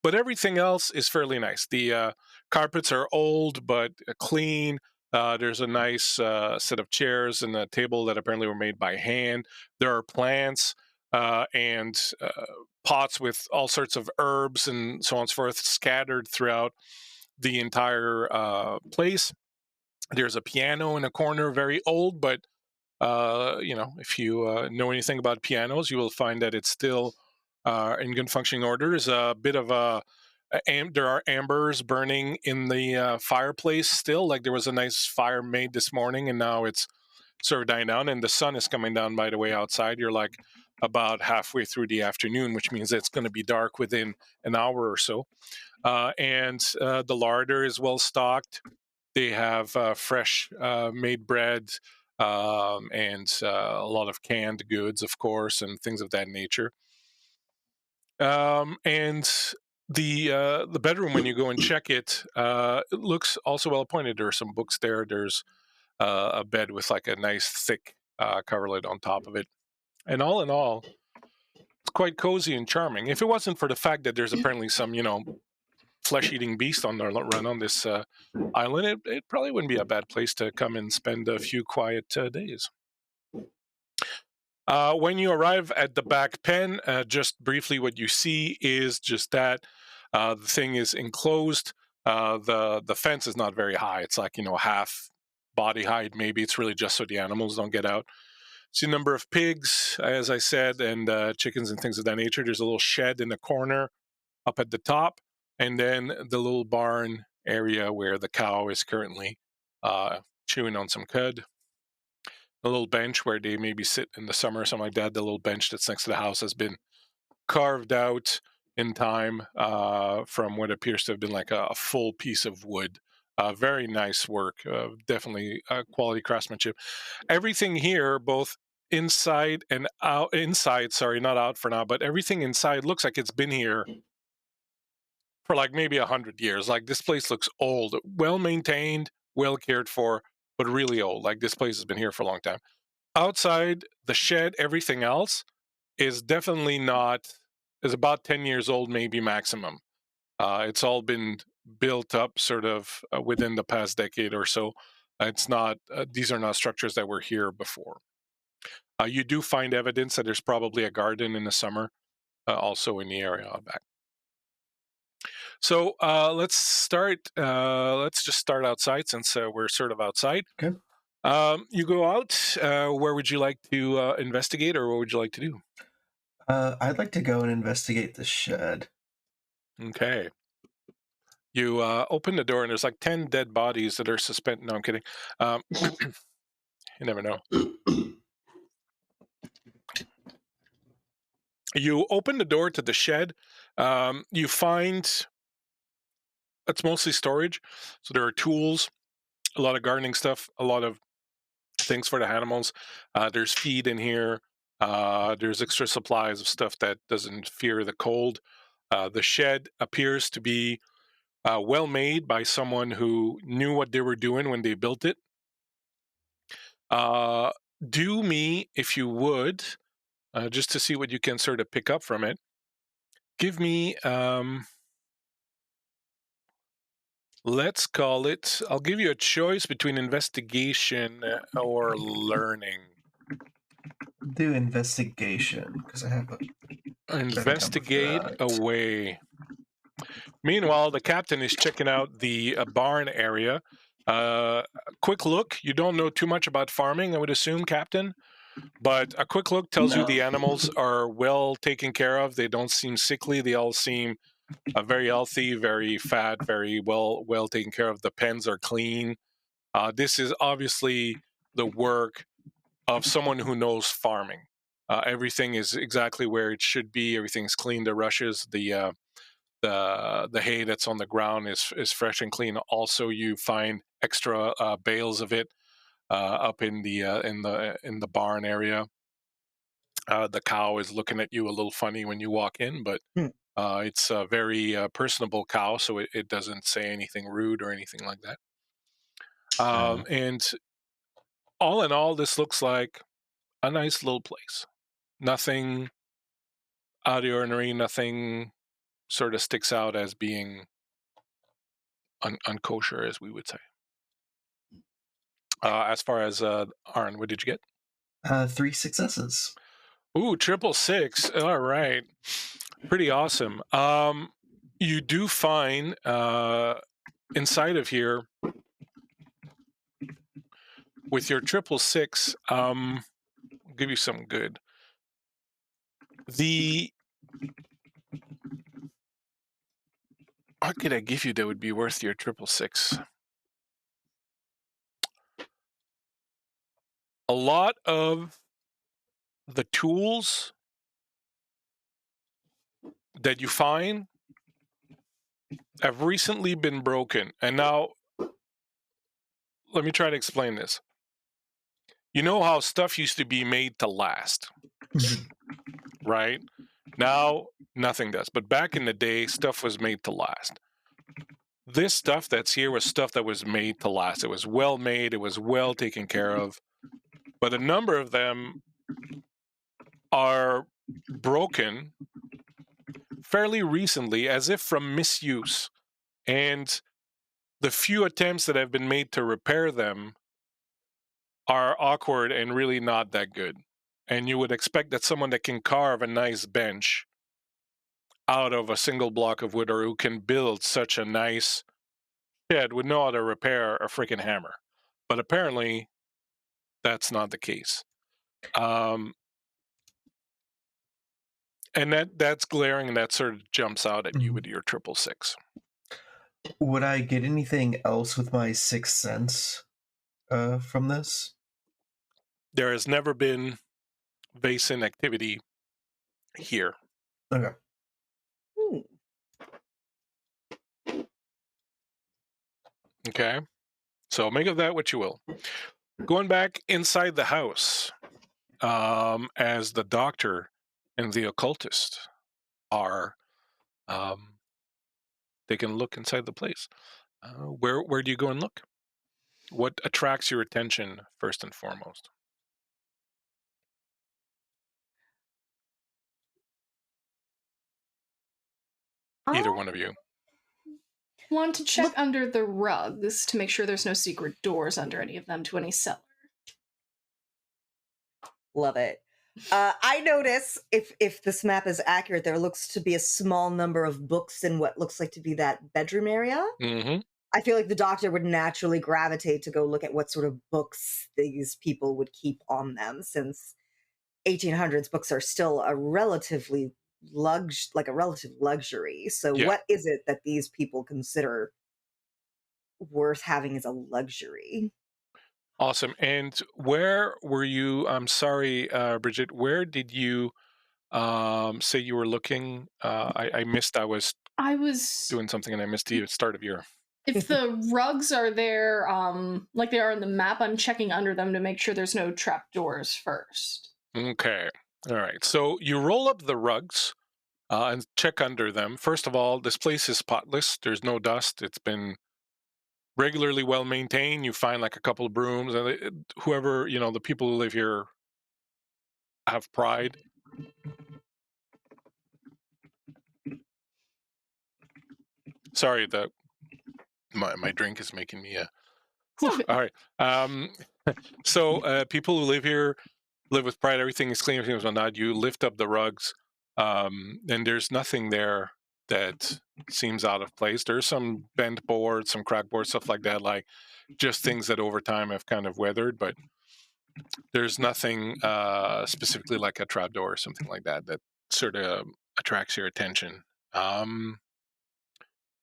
But everything else is fairly nice. The carpets are old but clean. There's a nice set of chairs and a table that apparently were made by hand. There are plants and pots with all sorts of herbs and so on and so forth scattered throughout the entire place. There's a piano in a corner, very old, but if you know anything about pianos, you will find that it's still in good functioning order. There's a bit of there are ambers burning in the fireplace still. Like there was a nice fire made this morning, and now it's sort of dying down. And the sun is coming down, by the way, outside. You're like about halfway through the afternoon, which means it's going to be dark within an hour or so. And the larder is well stocked. They have fresh made bread and a lot of canned goods, of course, and things of that nature. And the bedroom, when you go and check it, it looks also well appointed. There are some books there. There's a bed with like a nice thick coverlet on top of it. And all in all, it's quite cozy and charming. If it wasn't for the fact that there's apparently some, flesh-eating beast on the run on this island, it probably wouldn't be a bad place to come and spend a few quiet days. When you arrive at the back pen, just briefly, what you see is just that the thing is enclosed. The fence is not very high. It's like half body height. Maybe it's really just so the animals don't get out. See a number of pigs, as I said, and chickens and things of that nature. There's a little shed in the corner up at the top, and then the little barn area where the cow is currently chewing on some cud. A little bench where they maybe sit in the summer or something like that. The little bench that's next to the house has been carved out in time from what appears to have been like a full piece of wood. Very nice work, definitely quality craftsmanship. Everything here, both inside and out, not out for now, but everything inside looks like it's been here for like maybe 100 years. Like this place looks old, well maintained, well cared for, but really old. Like this place has been here for a long time. Outside the shed, everything else is definitely not, is about 10 years old, maybe maximum. It's all been built up sort of within the past decade or so. It's not, these are not structures that were here before. You do find evidence that there's probably a garden in the summer also in the area out back. So let's start. Let's just start outside since we're sort of outside. Okay. You go out. Where would you like to investigate, or what would you like to do? I'd like to go and investigate the shed. Okay. You open the door, and there's like 10 dead bodies that are suspended. No, I'm kidding. You never know. You open the door to the shed. You find it's mostly storage. So there are tools, a lot of gardening stuff, a lot of things for the animals. There's feed in here. There's extra supplies of stuff that doesn't fear the cold. The shed appears to be well made by someone who knew what they were doing when they built it. Do me, if you would, just to see what you can sort of pick up from it. Give me, let's call it, I'll give you a choice between investigation or learning. Do investigation, because I have a Investigate away. Meanwhile, the captain is checking out the barn area. Quick look. You don't know too much about farming, I would assume, Captain. But a quick look tells you the animals are well taken care of. They don't seem sickly. They all seem very healthy, very fat, very well taken care of. The pens are clean. This is obviously the work of someone who knows farming. Everything is exactly where it should be. Everything's clean. The rushes, the hay that's on the ground is fresh and clean. Also, you find extra bales of it up in the barn area. The cow is looking at you a little funny when you walk in, but Hmm. it's a very personable cow, so it doesn't say anything rude or anything like that. And all in all, this looks like a nice little place. Nothing out of the ordinary. Nothing sort of sticks out as being unkosher, as we would say. As far as Arn, what did you get? 3 successes. Ooh, 666. All right. Pretty awesome. You do find inside of here with your 666, I'll give you something good. What could I give you that would be worth your 666? A lot of the tools that you find have recently been broken. And now, let me try to explain this. You know how stuff used to be made to last, right? Now, nothing does. But back in the day, stuff was made to last. This stuff that's here was stuff that was made to last. It was well made, it was well taken care of. But a number of them are broken fairly recently, as if from misuse. And the few attempts that have been made to repair them are awkward and really not that good. And you would expect that someone that can carve a nice bench out of a single block of wood, or who can build such a nice shed, would know how to repair a freaking hammer. But apparently, that's not the case. And that's glaring, and that sort of jumps out at you with your 666. Would I get anything else with my 6th sense from this? There has never been Vason activity here. Okay. Okay? So make of that what you will. Going back inside the house, as the doctor and the occultist are taking a look inside the place. Where do you go and look? What attracts your attention first and foremost? Either one of you. Want to check under the rugs to make sure there's no secret doors under any of them to any cellar. Love it. I notice, if this map is accurate, there looks to be a small number of books in what looks like to be that bedroom area. Mm-hmm. I feel like the doctor would naturally gravitate to go look at what sort of books these people would keep on them, since 1800s books are still a relatively relative luxury. So Yeah. what is it that these people consider worth having as a luxury? Awesome. And where were you? I'm sorry, Bridget. Where did you say you were looking? I missed. I was doing something and I missed the start of your. If the rugs are there, like they are on the map, I'm checking under them to make sure there's no trap doors first. Okay. All right. So you roll up the rugs and check under them. First of all, this place is spotless. There's no dust. It's been regularly well maintained. You find like a couple of brooms, and whoever, the people who live here have pride. Sorry, my drink is making me all right. So people who live here live with pride. Everything is clean. Everything is whatnot. You lift up the rugs, and there's nothing there that seems out of place. There's some bent boards, some cracked boards, stuff like that, like just things that over time have kind of weathered, but there's nothing specifically like a trapdoor or something like that that sort of attracts your attention.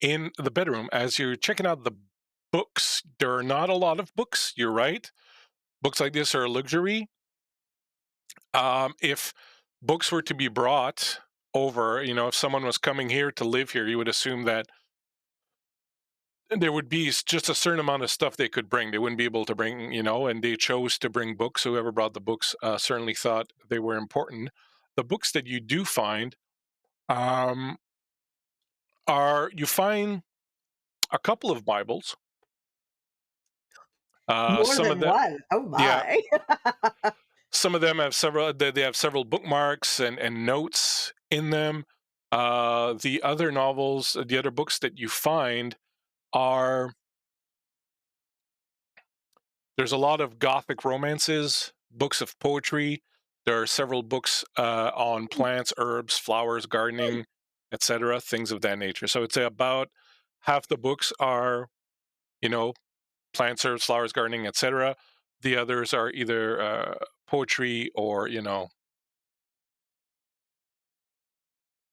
in the bedroom, as you're checking out the books, there are not a lot of books. You're right. Books like this are a luxury. If books were to be brought over, if someone was coming here to live here, you would assume that there would be just a certain amount of stuff they could bring. They wouldn't be able to bring, and they chose to bring books. Whoever brought the books certainly thought they were important. The books that you do find um, you find a couple of Bibles. More Some of than them, one. Oh yeah, my. some of them have several. They have several bookmarks and notes in them. The other novels, the other books that you find are there's a lot of Gothic romances, books of poetry. There are several books on plants, herbs, flowers, gardening, etc., things of that nature. So it's about half the books are, you know, plants, herbs, flowers, gardening, etc. The others are either poetry or,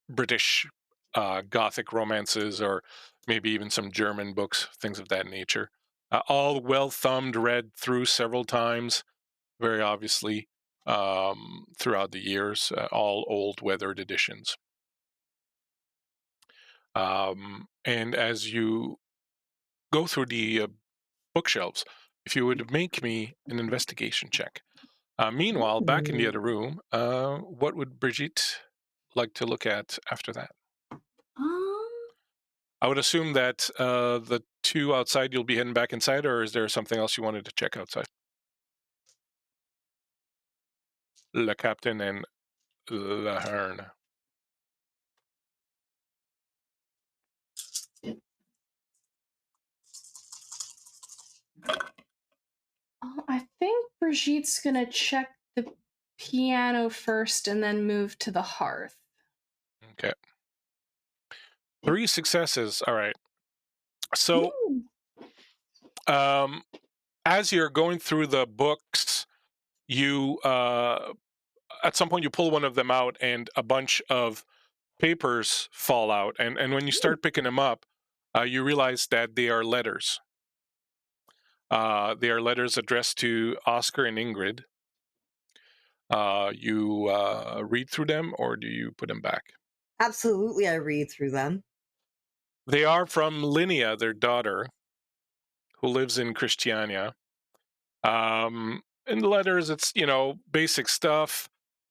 British Gothic romances, or maybe even some German books, things of that nature. All well thumbed, read through several times, very obviously, throughout the years, all old weathered editions. And as you go through the bookshelves, if you would make me an investigation check. Meanwhile, back in the other room, what would Brigitte like to look at after that? Um, I would assume that the two outside, you'll be heading back inside, or is there something else you wanted to check outside? Le Captain and La Herne. I think Brigitte's gonna check the piano first and then move to the hearth. Okay. 3 successes. All right. So, Ooh. um, as you're going through the books, you at some point you pull one of them out, and a bunch of papers fall out. And when you start picking them up, you realize that they are letters. They are letters addressed to Oscar and Ingrid. You read through them, or do you put them back? Absolutely, I read through them. They are from Linnea, their daughter, who lives in Christiania. In the letters, it's, basic stuff,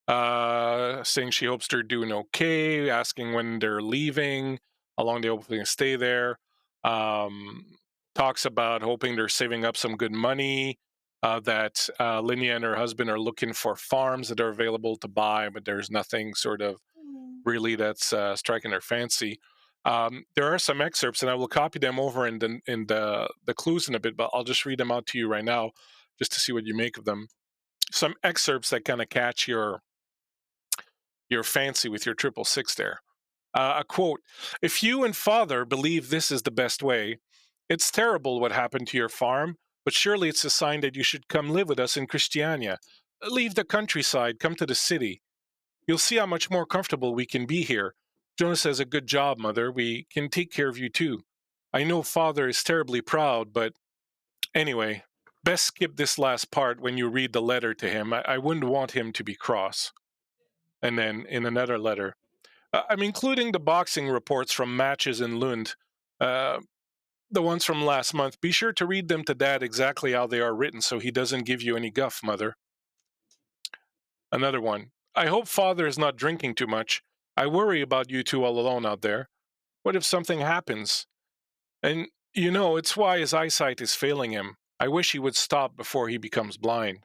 saying she hopes they're doing okay, asking when they're leaving, how long they hope they can stay there. Um, Talks about hoping they're saving up some good money. That Linnea and her husband are looking for farms that are available to buy, but there's nothing sort of really that's striking their fancy. There are some excerpts, and I will copy them over in the clues in a bit, but I'll just read them out to you right now, just to see what you make of them. Some excerpts that kind of catch your fancy with your 666 there. A quote: "If you and father believe this is the best way, it's terrible what happened to your farm, but surely it's a sign that you should come live with us in Christiania. Leave the countryside, come to the city. You'll see how much more comfortable we can be here. Jonas does a good job, mother. We can take care of you too. I know father is terribly proud, but anyway, best skip this last part when you read the letter to him. I wouldn't want him to be cross." And then in another letter, I'm including the boxing reports from matches in Lund, uh, the ones from last month. Be sure to read them to Dad exactly how they are written so he doesn't give you any guff, mother. Another one. I hope father is not drinking too much. I worry about you two all alone out there. What if something happens? And it's why his eyesight is failing him. I wish he would stop before he becomes blind.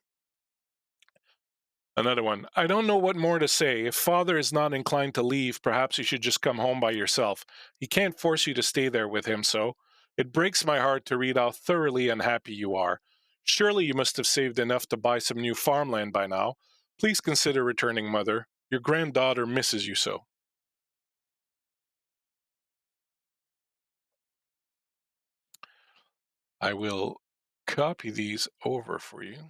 Another one. I don't know what more to say. If father is not inclined to leave, perhaps you should just come home by yourself. He can't force you to stay there with him, so it breaks my heart to read how thoroughly unhappy you are. Surely you must have saved enough to buy some new farmland by now. Please consider returning, mother. Your granddaughter misses you so. I will copy these over for you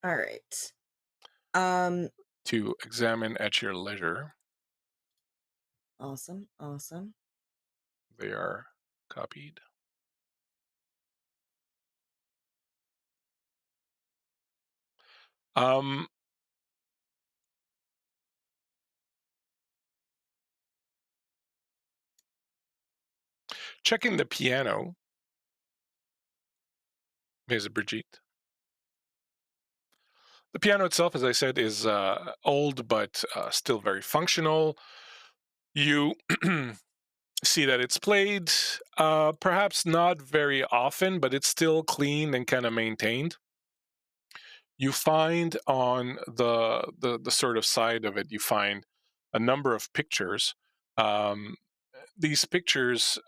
All right. Um, to examine at your leisure. Awesome. Awesome. They are copied. Checking the piano. Is Brigitte. The piano itself, as I said, is old but still very functional. You see that it's played, perhaps not very often, but it's still clean and kind of maintained. You find on the sort of side of it, you find a number of pictures. These pictures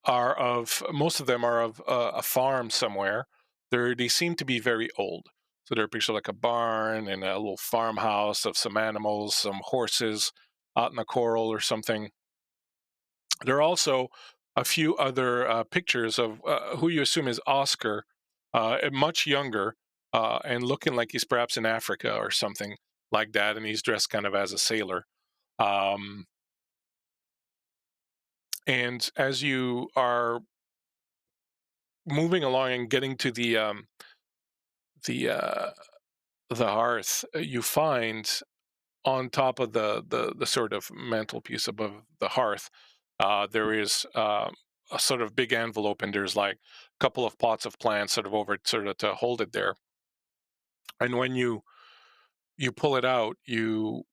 are of, most of them are of a farm somewhere. They seem to be very old. So they're pictures like a barn and a little farmhouse of some animals, some horses out in a corral or something. There are also a few other pictures of who you assume is Oscar, much younger and looking like he's perhaps in Africa or something like that, and he's dressed kind of as a sailor. And as you are moving along and getting to the uh, the hearth, you find on top of the sort of mantelpiece above the hearth, there is a sort of big envelope, and there's like a couple of pots of plants sort of over it, sort of to hold it there. And when you pull it out, you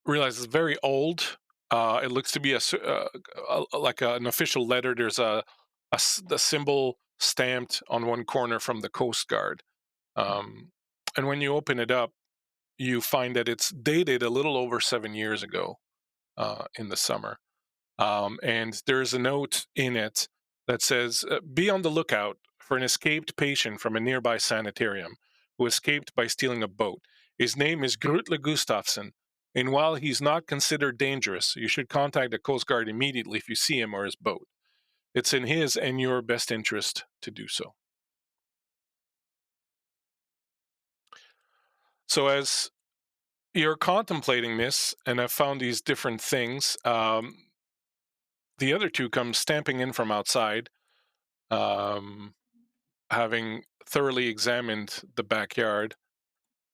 realize it's very old. It looks to be like an official letter. There's the symbol stamped on one corner from the Coast Guard. And when you open it up, you find that it's dated a little over 7 years ago in the summer. And there's a note in it that says, be on the lookout for an escaped patient from a nearby sanitarium who escaped by stealing a boat. His name is Grutle Gustafsson, and while he's not considered dangerous, you should contact the Coast Guard immediately if you see him or his boat. It's in his and your best interest to do so. So as you're contemplating this, and I've found these different things, the other two come stamping in from outside, having thoroughly examined the backyard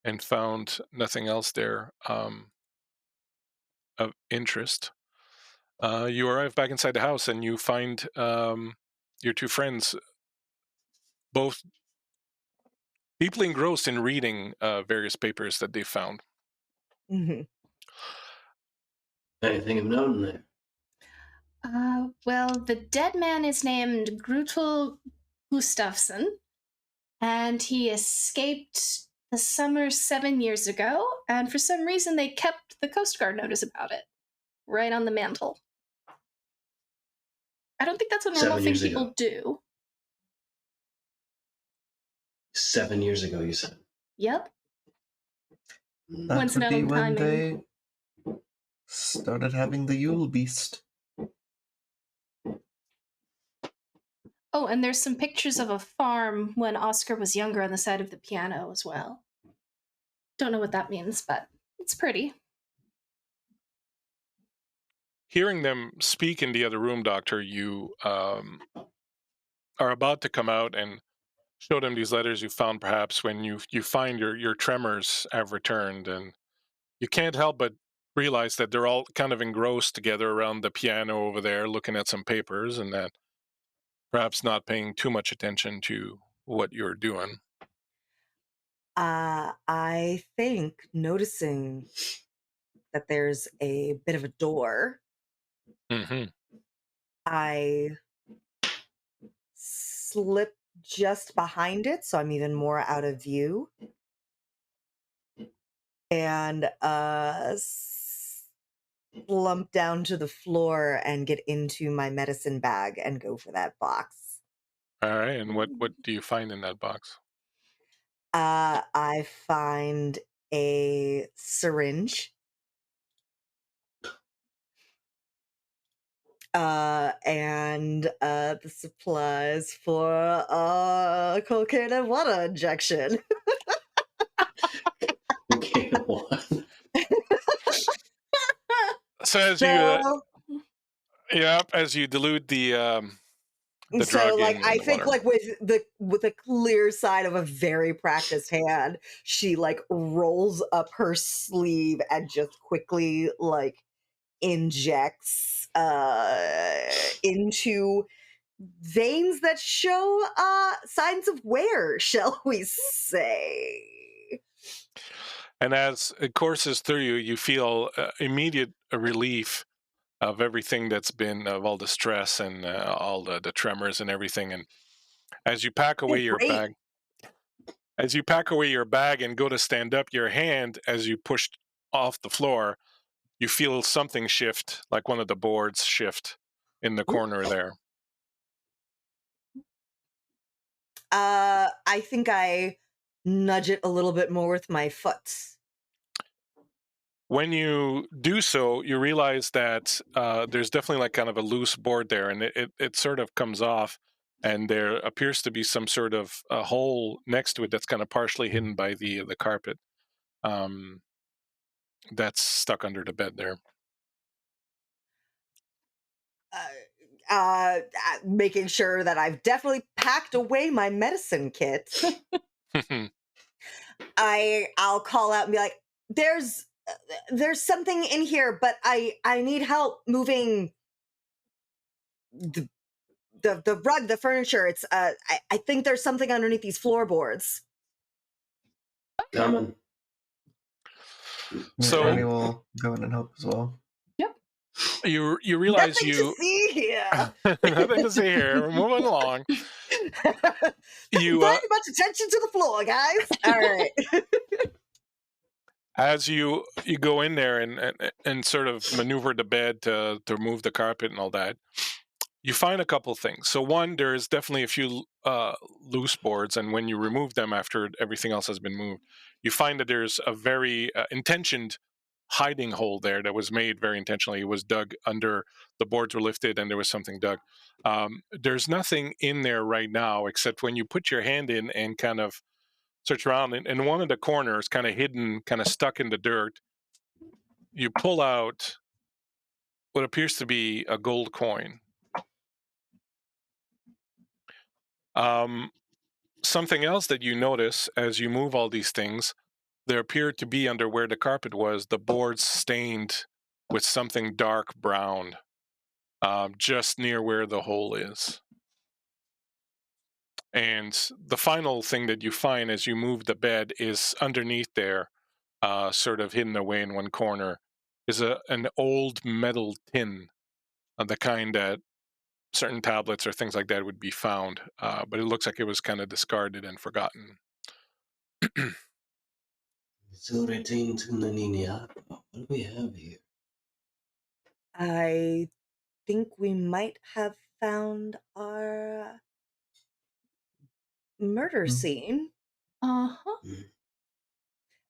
and found nothing else there of interest. You arrive back inside the house and you find your two friends both deeply engrossed in reading various papers that they found. Mm-hmm. Anything of note in there? Well, the dead man is named Grutel Gustafsson, and he escaped the summer 7 years ago, and for some reason they kept the Coast Guard notice about it right on the mantle. I don't think that's a normal 7 thing years people ago. do. 7 years ago, you said. Yep. Mm. That would be Coincidental when timing. they started having the Yule beast. Oh, and there's some pictures of a farm when Oscar was younger on the side of the piano as well. Don't know what that means, but it's pretty. Hearing them speak in the other room, Doctor, you are about to come out and show them these letters you found, perhaps, when you find your tremors have returned, and you can't help but realize that they're all kind of engrossed together around the piano over there looking at some papers, and that perhaps not paying too much attention to what you're doing. I think noticing that there's a bit of a door, Mm-hmm. I slip just behind it, so I'm even more out of view. And slump down to the floor and get into my medicine bag and go for that box. All right, and what do you find in that box? I find a syringe. And the supplies for cocaine and water injection. Okay, what? So as you, So, yep, as you dilute the so drug like in I the think water. like with the clear side of a very practiced hand, she like rolls up her sleeve and just quickly like injects into veins that show signs of wear, shall we say. And as it courses through you, you feel immediate relief of everything that's been, of all the stress and all the tremors and everything. And as you pack away Oh, your great. bag, as you pack away your bag and go to stand up, your hand, as you push off the floor, you feel something shift, like one of the boards shift in the corner there. I think I nudge it a little bit more with my foot. When you do so, you realize that there's definitely like kind of a loose board there, and it sort of comes off, and there appears to be some sort of a hole next to it that's kind of partially hidden by the carpet um, that's stuck under the bed there. Making sure that I've definitely packed away my medicine kit. I'll call out and be like, there's something in here, but I need help moving the rug, the furniture. It's I think there's something underneath these floorboards. Um, So Ernie will go in and help as well. Yep. you realize Nothing to see here. nothing to see here. We're moving along. You Pay much attention to the floor, guys. All right. as you go in there and sort of maneuver the bed to move the carpet and all that, you find a couple things. So one, there's definitely a few loose boards, and when you remove them after everything else has been moved, you find that there's a very intentioned hiding hole there that was made very intentionally. It was dug under, the boards were lifted, and there was something dug. There's nothing in there right now except when you put your hand in and kind of search around in one of the corners, kind of hidden, kind of stuck in the dirt, you pull out what appears to be a gold coin. Um, Something else that you notice as you move all these things, there appeared to be under where the carpet was, the boards stained with something dark brown, just near where the hole is. And the final thing that you find as you move the bed is underneath there, sort of hidden away in one corner, is an old metal tin, the kind that certain tablets or things like that would be found. But it looks like it was kind of discarded and forgotten. So retain to Naninia. What do we have here? I think we might have found our murder scene. Uh-huh.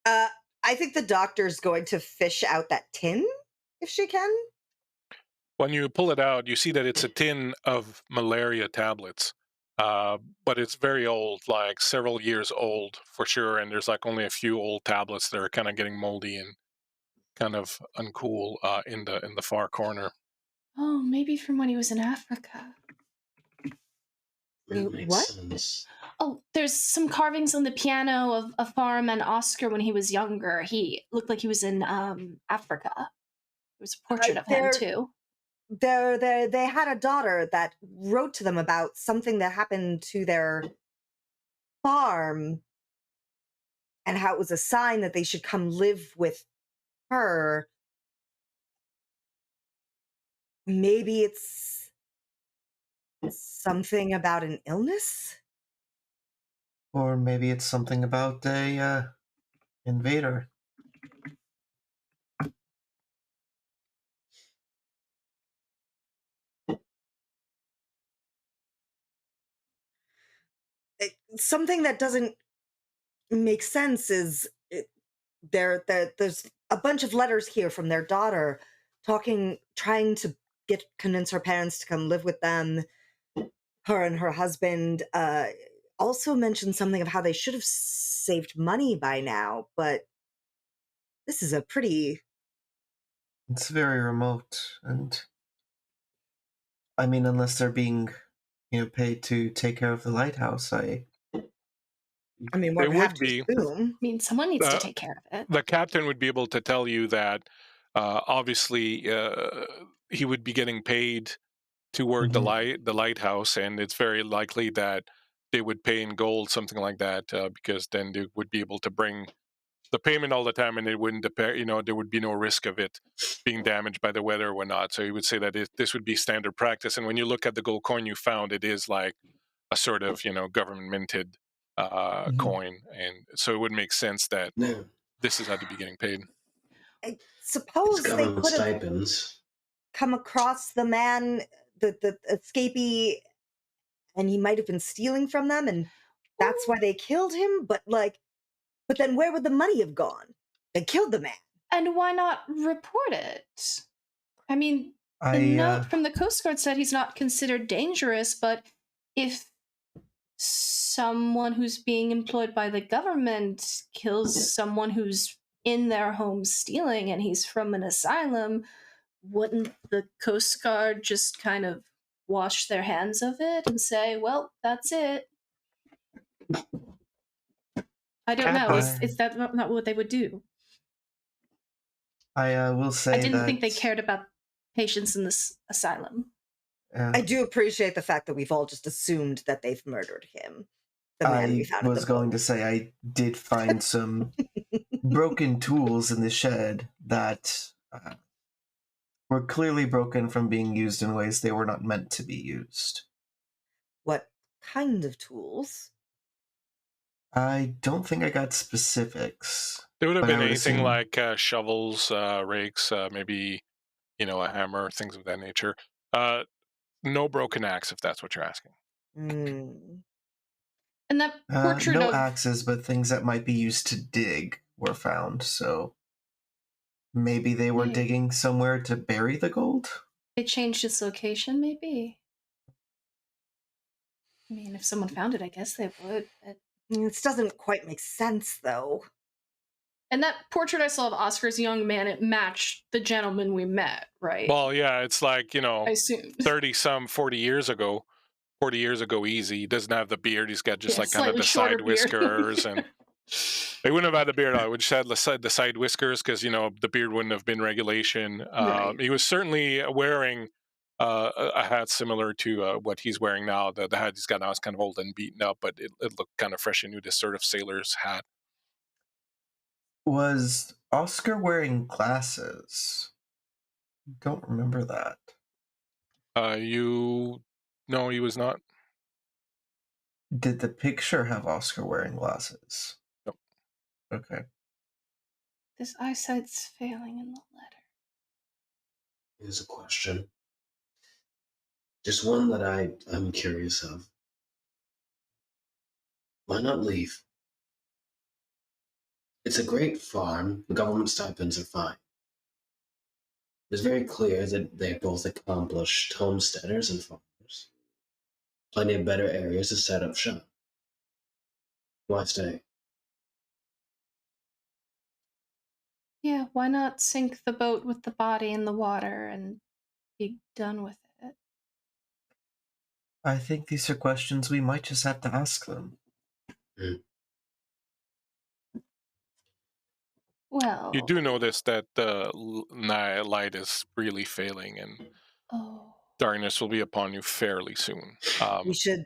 Uh, I think the doctor's going to fish out that tin if she can. When you pull it out, you see that it's a tin of malaria tablets, but it's very old, like several years old for sure. And there's like only a few old tablets that are kind of getting moldy and kind of uncool in the far corner. Oh, maybe from when he was in Africa. It makes What? sense. Oh, there's some carvings on the piano of a fireman Oscar when he was younger. He looked like he was in Africa. There was a portrait of him They're- too. They had a daughter that wrote to them about something that happened to their farm and how it was a sign that they should come live with her. Maybe it's something about an illness? Or maybe it's something about a invader. Something that doesn't make sense is there's a bunch of letters here from their daughter trying to convince her parents to come live with them. Her and her husband also mentioned something of how they should have saved money by now, but this is a pretty It's very remote, and I mean, unless they're being, paid to take care of the lighthouse, I mean, They one would have would to be. assume. I mean, someone needs to Uh, take care of it. the captain would be able to tell you that obviously he would be getting paid to work the lighthouse, and it's very likely that they would pay in gold, something like that, because then they would be able to bring the payment all the time, and it wouldn't depend. There would be no risk of it being damaged by the weather or whatnot. So he would say that this would be standard practice. And when you look at the gold coin you found, it is like a sort of government minted coin, and so it would make sense that No, this is how to be getting paid. I it's suppose they government could have stipends. come across the man, the escapee, and he might have been stealing from them, and that's why they killed him. But then where would the money have gone? They killed the man. And why not report it? I mean, the note from the Coast Guard said he's not considered dangerous, but if someone who's being employed by the government kills someone who's in their home stealing and he's from an asylum, wouldn't the Coast Guard just kind of wash their hands of it and say, well, that's it? I don't know. Is that not what they would do? I will say I didn't that think they cared about patients in this asylum. I do appreciate the fact that we've all just assumed that they've murdered him. The man we found I at was the going boat. to say I did find some broken tools in the shed that were clearly broken from being used in ways they were not meant to be used. What kind of tools? I don't think I got specifics. There would have But I been would anything assume- like shovels, rakes, maybe a hammer, things of that nature. No broken axe, if that's what you're asking. Hmm. And that portrait no of axes, but things that might be used to dig were found, so maybe they were digging somewhere to bury the gold? they changed its location, maybe. I mean, if someone found it, I guess they would. But... This doesn't quite make sense, though. And that portrait I saw of Oscar's young man, it matched the gentleman we met, right? Well, yeah, it's like, I assume 40 years ago. 40 years ago, easy. He doesn't have the beard. He's got just like kind of the shorter side whiskers, and they wouldn't have had the beard. I would just had the side whiskers because the beard wouldn't have been regulation. Right. He was certainly wearing a hat similar to what he's wearing now. The hat he's got now is kind of old and beaten up, but it looked kind of fresh and new. This sort of sailor's hat. Was Oscar wearing glasses? Don't remember that. No, he was not. Did the picture have Oscar wearing glasses? Nope. Okay. This eyesight's failing in the letter. Here's a question. Just one that I'm curious of. Why not leave? It's a great farm. The government stipends are fine. It's very clear that they're both accomplished homesteaders and farmers. Plenty of better areas to set up shop. Why stay? Yeah, why not sink the boat with the body in the water and be done with it? I think these are questions we might just have to ask them. Well, You do notice that the light is really failing, and darkness will be upon you fairly soon. We should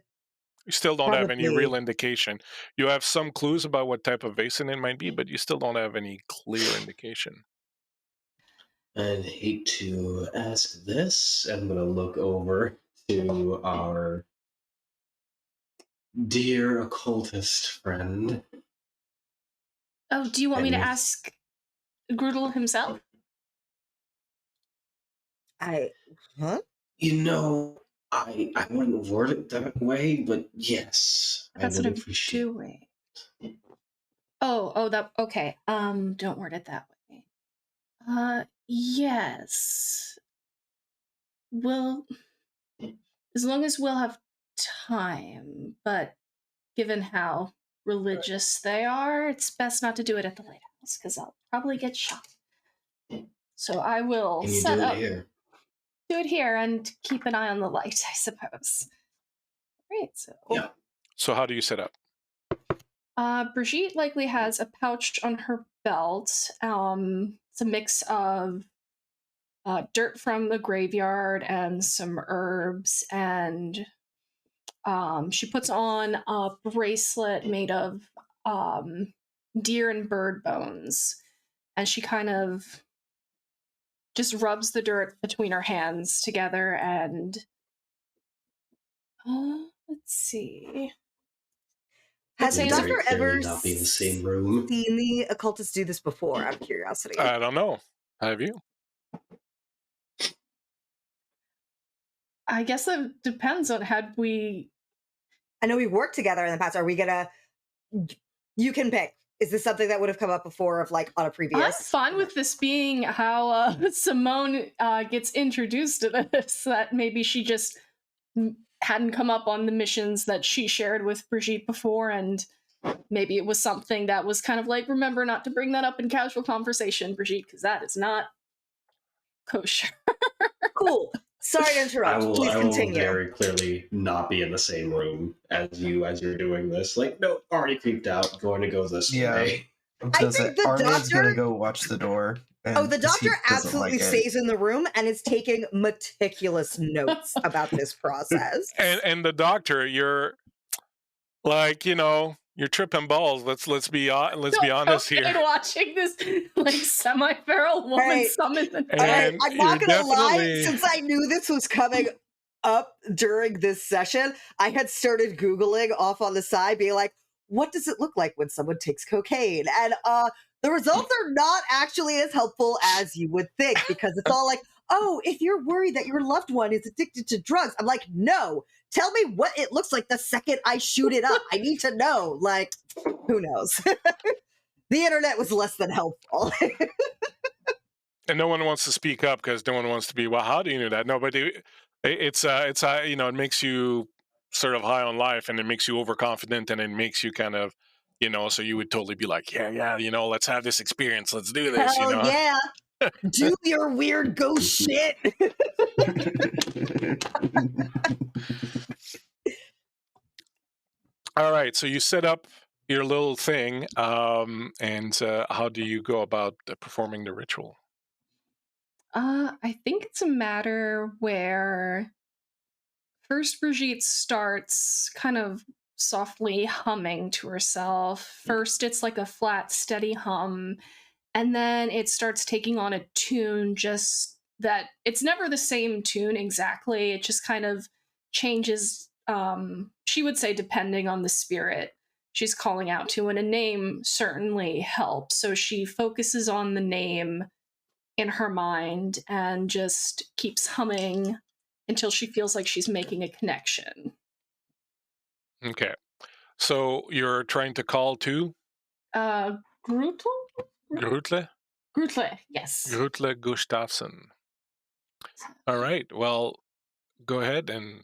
You still don't have any real probably- indication. You have some clues about what type of basin it might be, but you still don't have any clear indication. I'd hate to ask this. I'm going to look over to our dear occultist friend. Oh, do you want me to And- ask Grudel himself? Huh? I wouldn't word it that way, but yes, That's I what would I'm appreciate doing. That okay. Don't word it that way. Yes. Well, as long as we'll have time, but given how religious they are, it's best not to do it at the lighthouse because I'll probably get shot. So I will Can you set do up, it here? do it here, and keep an eye on the light, I suppose. Great. So Yeah. So how do you set up? Brigitte likely has a pouch on her belt. It's a mix of dirt from the graveyard and some herbs, and she puts on a bracelet made of deer and bird bones, and she kind of just rubs the dirt between her hands together and let's see. Has the Say Very doctor clearly ever not be in the same room. seen the occultist do this before, out of curiosity? I don't know. Have you? I guess it depends on had we. I know we worked together in the past. Are we gonna? You can pick. Is this something that would have come up before, of like on a previous? I'm fine with this being how Simone gets introduced to this. That maybe she just hadn't come up on the missions that she shared with Brigitte before, and maybe it was something that was kind of like, remember not to bring that up in casual conversation, Brigitte, because that is not kosher. Cool. Sorry to interrupt. Please I will continue. very clearly not be in the same room as you as you're doing this. Like, no, already creeped out. Going to go this Yeah. way. I think the Armin's doctor- gonna go watch the door. Oh, the 'cause he doctor doesn't absolutely like it. stays in the room and is taking meticulous notes about this process. And the doctor, you're like, you're tripping balls. Let's be honest Okay, here. watching this like semi-feral woman Hey. summon the All right, And I'm not you're gonna lie. definitely- Since I knew this was coming up during this session, I had started Googling off on the side, being like, what does it look like when someone takes cocaine? And the results are not actually as helpful as you would think, because it's all like, oh, if you're worried that your loved one is addicted to drugs, I'm like, no, tell me what it looks like the second I shoot it up. I need to know. Like, who knows? The internet was less than helpful. and no one wants to speak up because no one wants to be, well, how do you know that? No, but it's it makes you sort of high on life, and it makes you overconfident, and it makes you kind of, so you would totally be like, yeah, let's have this experience, let's do this. Hell yeah. Do your weird ghost shit. All right, so you set up your little thing, and how do you go about performing the ritual? I think it's a matter where first Brigitte starts kind of softly humming to herself. First, it's like a flat, steady hum, and then it starts taking on a tune, just that it's never the same tune exactly. It just kind of changes, she would say, depending on the spirit she's calling out to, and a name certainly helps. So she focuses on the name in her mind and just keeps humming until she feels like she's making a connection. Okay, so you're trying to call to Grutle? Grutle? Grutle, yes. Grutle Gustafsson. All right, well, go ahead, and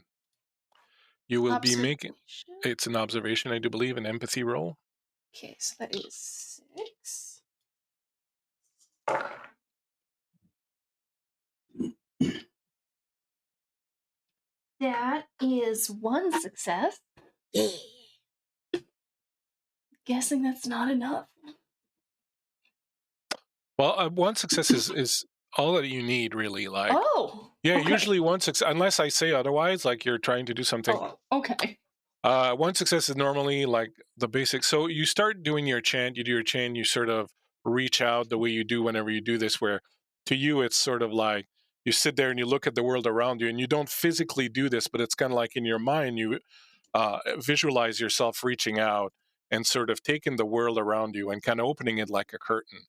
you will be making, it's an observation, I do believe, an empathy roll. Okay, so that is 6. That is 1 success. Guessing that's not enough. Well, one success is all that you need, really. Like, Oh, yeah, okay. usually one success, unless I say otherwise, like you're trying to do something. Oh, okay. One success is normally like the basic. So you start doing your chant, you do your chant, you sort of reach out the way you do whenever you do this, where to you it's sort of like you sit there and you look at the world around you, and you don't physically do this, but it's kind of like in your mind, you visualize yourself reaching out and sort of taking the world around you and kind of opening it like a curtain,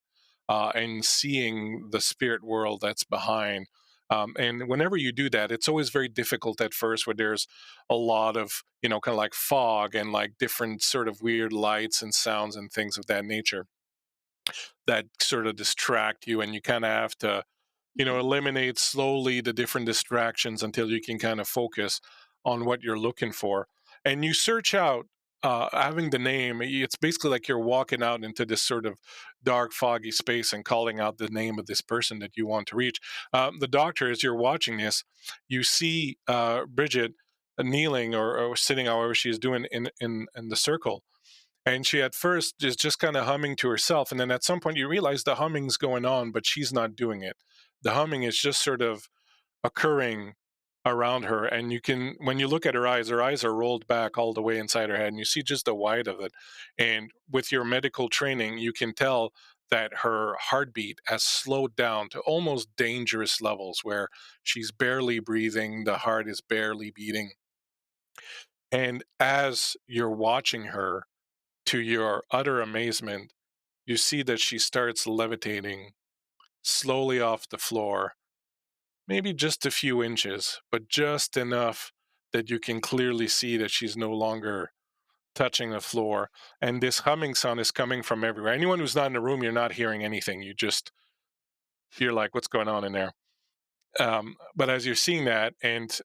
and seeing the spirit world that's behind. And whenever you do that, it's always very difficult at first, where there's a lot of, kind of like fog and like different sort of weird lights and sounds and things of that nature that sort of distract you. And you kind of have to, eliminate slowly the different distractions until you can kind of focus on what you're looking for. And you search out having the name, it's basically like you're walking out into this sort of dark, foggy space and calling out the name of this person that you want to reach. The doctor, as you're watching this, you see Bridget kneeling or sitting, however she's doing in the circle. And she at first is just kind of humming to herself. And then at some point you realize the humming's going on, but she's not doing it. The humming is just sort of occurring around her, and you can, when you look at her eyes are rolled back all the way inside her head, and you see just the white of it. And with your medical training, you can tell that her heartbeat has slowed down to almost dangerous levels where she's barely breathing, the heart is barely beating. And as you're watching her, to your utter amazement, you see that she starts levitating slowly off the floor, maybe just a few inches, but just enough that you can clearly see that she's no longer touching the floor. And this humming sound is coming from everywhere. Anyone who's not in the room, you're not hearing anything. You're like, what's going on in there? But as you're seeing that, and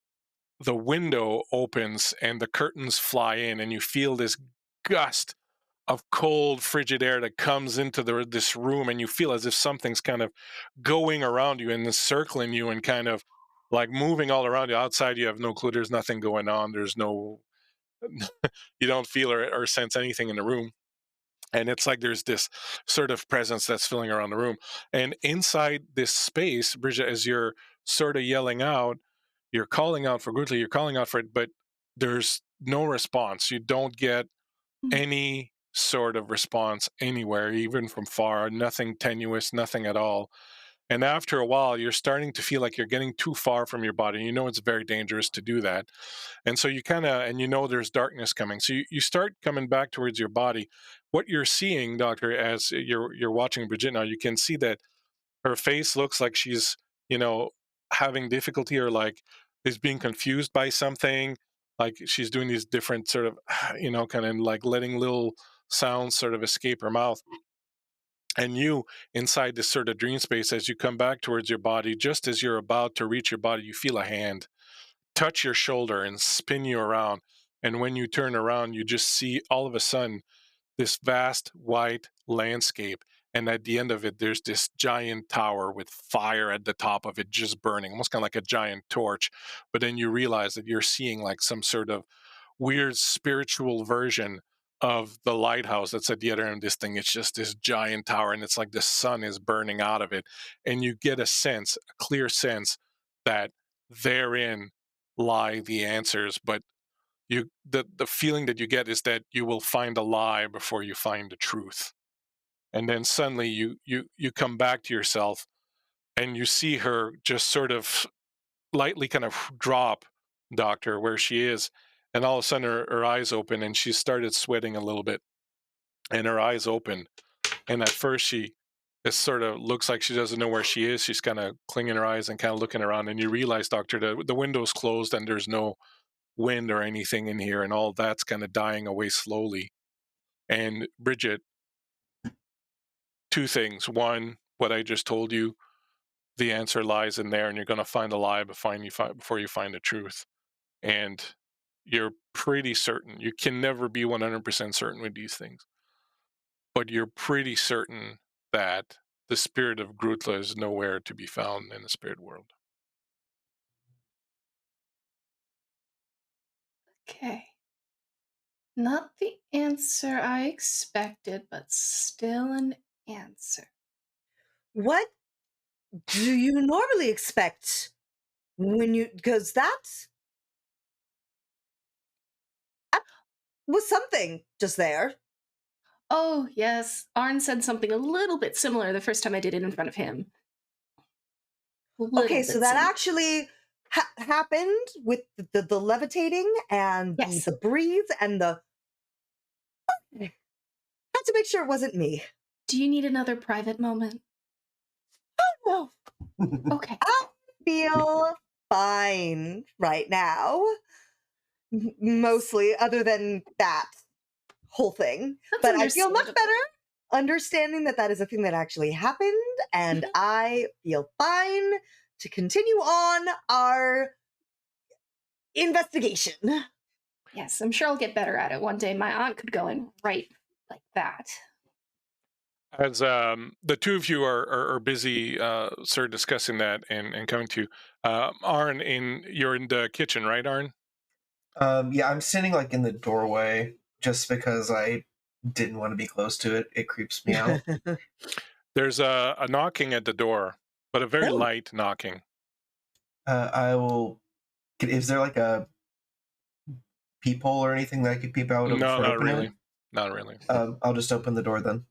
the window opens and the curtains fly in, and you feel this gust of cold, frigid air that comes into this room, and you feel as if something's kind of going around you and circling you and kind of like moving all around you. Outside, you have no clue. There's nothing going on. There's no, you don't feel or sense anything in the room. And it's like there's this sort of presence that's filling around the room. And inside this space, Bridget, as you're sort of yelling out, you're calling out for Gutli, you're calling out for it, but there's no response. You don't get any sort of response anywhere, even from far, nothing tenuous, nothing at all. And after a while, you're starting to feel like you're getting too far from your body. You know it's very dangerous to do that. And so you kind of, and you know there's darkness coming. So you start coming back towards your body. What you're seeing, doctor, as you're watching Bridget now, you can see that her face looks like she's, you know, having difficulty or like is being confused by something. Like she's doing these different sort of, you know, kind of like letting little sounds sort of escape her mouth. And you, inside this sort of dream space, as you come back towards your body, just as you're about to reach your body, you feel a hand touch your shoulder and spin you around. And when you turn around, you just see all of a sudden this vast white landscape. And at the end of it, there's this giant tower with fire at the top of it just burning, almost kind of like a giant torch. But then you realize that you're seeing like some sort of weird spiritual version of the lighthouse that's at the other end of this thing. It's just this giant tower, and it's like the sun is burning out of it. And you get a sense, a clear sense, that therein lie the answers. But the feeling that you get is that you will find a lie before you find the truth. And then suddenly you come back to yourself, and you see her just sort of lightly kind of drop, doctor, where she is. And all of a sudden her eyes open, and she started sweating a little bit, and her eyes open. And at first it sort of looks like she doesn't know where she is. She's kind of clinging her eyes and kind of looking around, and you realize, doctor, the window's closed and there's no wind or anything in here, and all that's kind of dying away slowly. And Bridget, two things. One, what I just told you, the answer lies in there, and you're going to find a lie before you find the truth. And you're pretty certain. You can never be 100% certain with these things, but you're pretty certain that the spirit of Grutla is nowhere to be found in the spirit world. Okay. Not the answer I expected, but still an answer. What do you normally expect when you, because that was something just there. Oh, yes. Arn said something a little bit similar the first time I did it in front of him. Okay, so that actually happened with the levitating and Yes. the breeze and the. Had to make sure it wasn't me. Do you need another private moment? Oh no. Okay. I feel fine right now. Mostly, other than that whole thing. That's But I feel much understandable. better understanding that that is a thing that actually happened, and I feel fine to continue on our investigation. Yes, I'm sure I'll get better at it one day. My aunt could go and write like that. As the two of you are busy, sort of discussing that and coming to Arn, you're in the kitchen, right, Arn? Yeah, I'm standing like in the doorway just because I didn't want to be close to it. It creeps me out. There's a knocking at the door, but a very Oh. light knocking. I will. Is there like a peephole or anything that I could peep out of No, for not opening really. it? Not really. I'll just open the door then.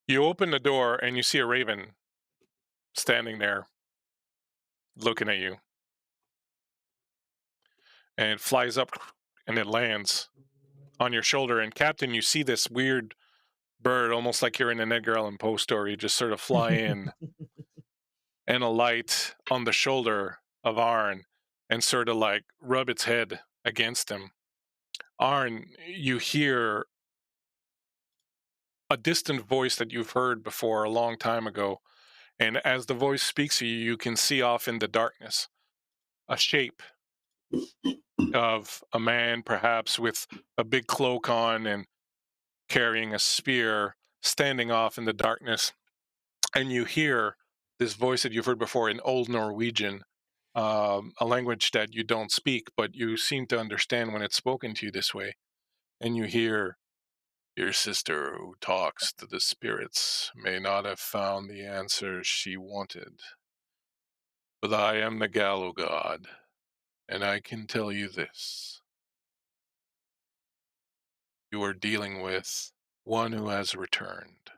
You open the door and you see a raven standing there looking at you. And it flies up and it lands on your shoulder. And Captain, you see this weird bird, almost like you're in an Edgar Allan Poe story, just sort of fly in and alight on the shoulder of Arn and sort of like rub its head against him. Arn, you hear a distant voice that you've heard before a long time ago. And as the voice speaks to you, you can see off in the darkness a shape of a man, perhaps with a big cloak on and carrying a spear, standing off in the darkness. And you hear this voice that you've heard before in Old Norwegian, a language that you don't speak, but you seem to understand when it's spoken to you this way. And you hear, your sister who talks to the spirits may not have found the answers she wanted, but I am the Gallow God, and I can tell you this. You are dealing with one who has returned,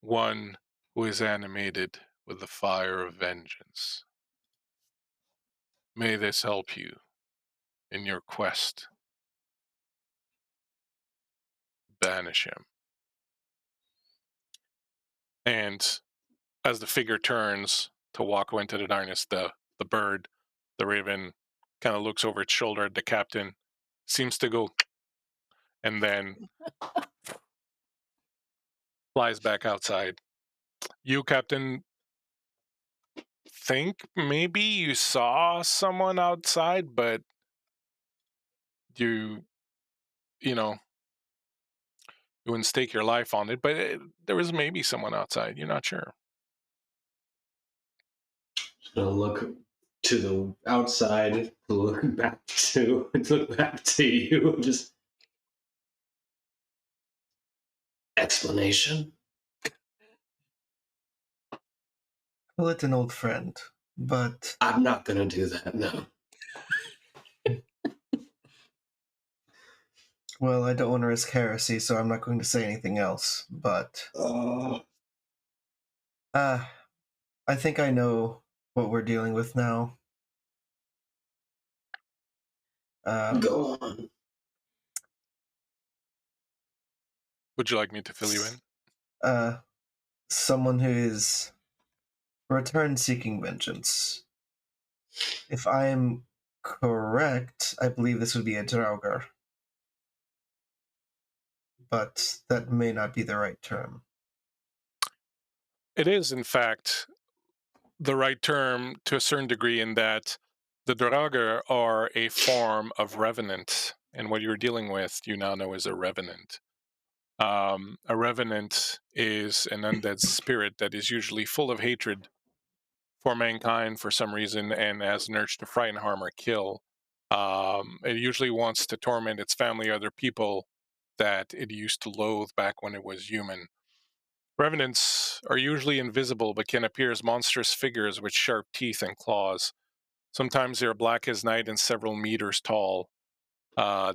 one who is animated with the fire of vengeance. May this help you in your quest. Banish him. And as the figure turns to walk away into the darkness, the bird, the raven, kind of looks over its shoulder at the captain, seems to go, and then flies back outside. You, Captain, think maybe you saw someone outside, but you know, you wouldn't stake your life on it, but there was maybe someone outside. You're not sure. Gonna look to the outside, look back to you. Just explanation. Well, it's an old friend, but I'm not gonna do that. No. well, I don't want to risk heresy, so I'm not going to say anything else. But I think I know what we're dealing with now. Go on. Would you like me to fill you in? Someone who is return-seeking vengeance. If I am correct, I believe this would be a Draugr. But that may not be the right term. It is, in fact, the right term to a certain degree in that the Draugr are a form of revenant, and what you're dealing with, you now know, is a revenant. A revenant is an undead spirit that is usually full of hatred for mankind for some reason and has an urge to frighten, harm, or kill. It usually wants to torment its family or other people that it used to loathe back when it was human. Revenants are usually invisible but can appear as monstrous figures with sharp teeth and claws. Sometimes they're black as night and several meters tall.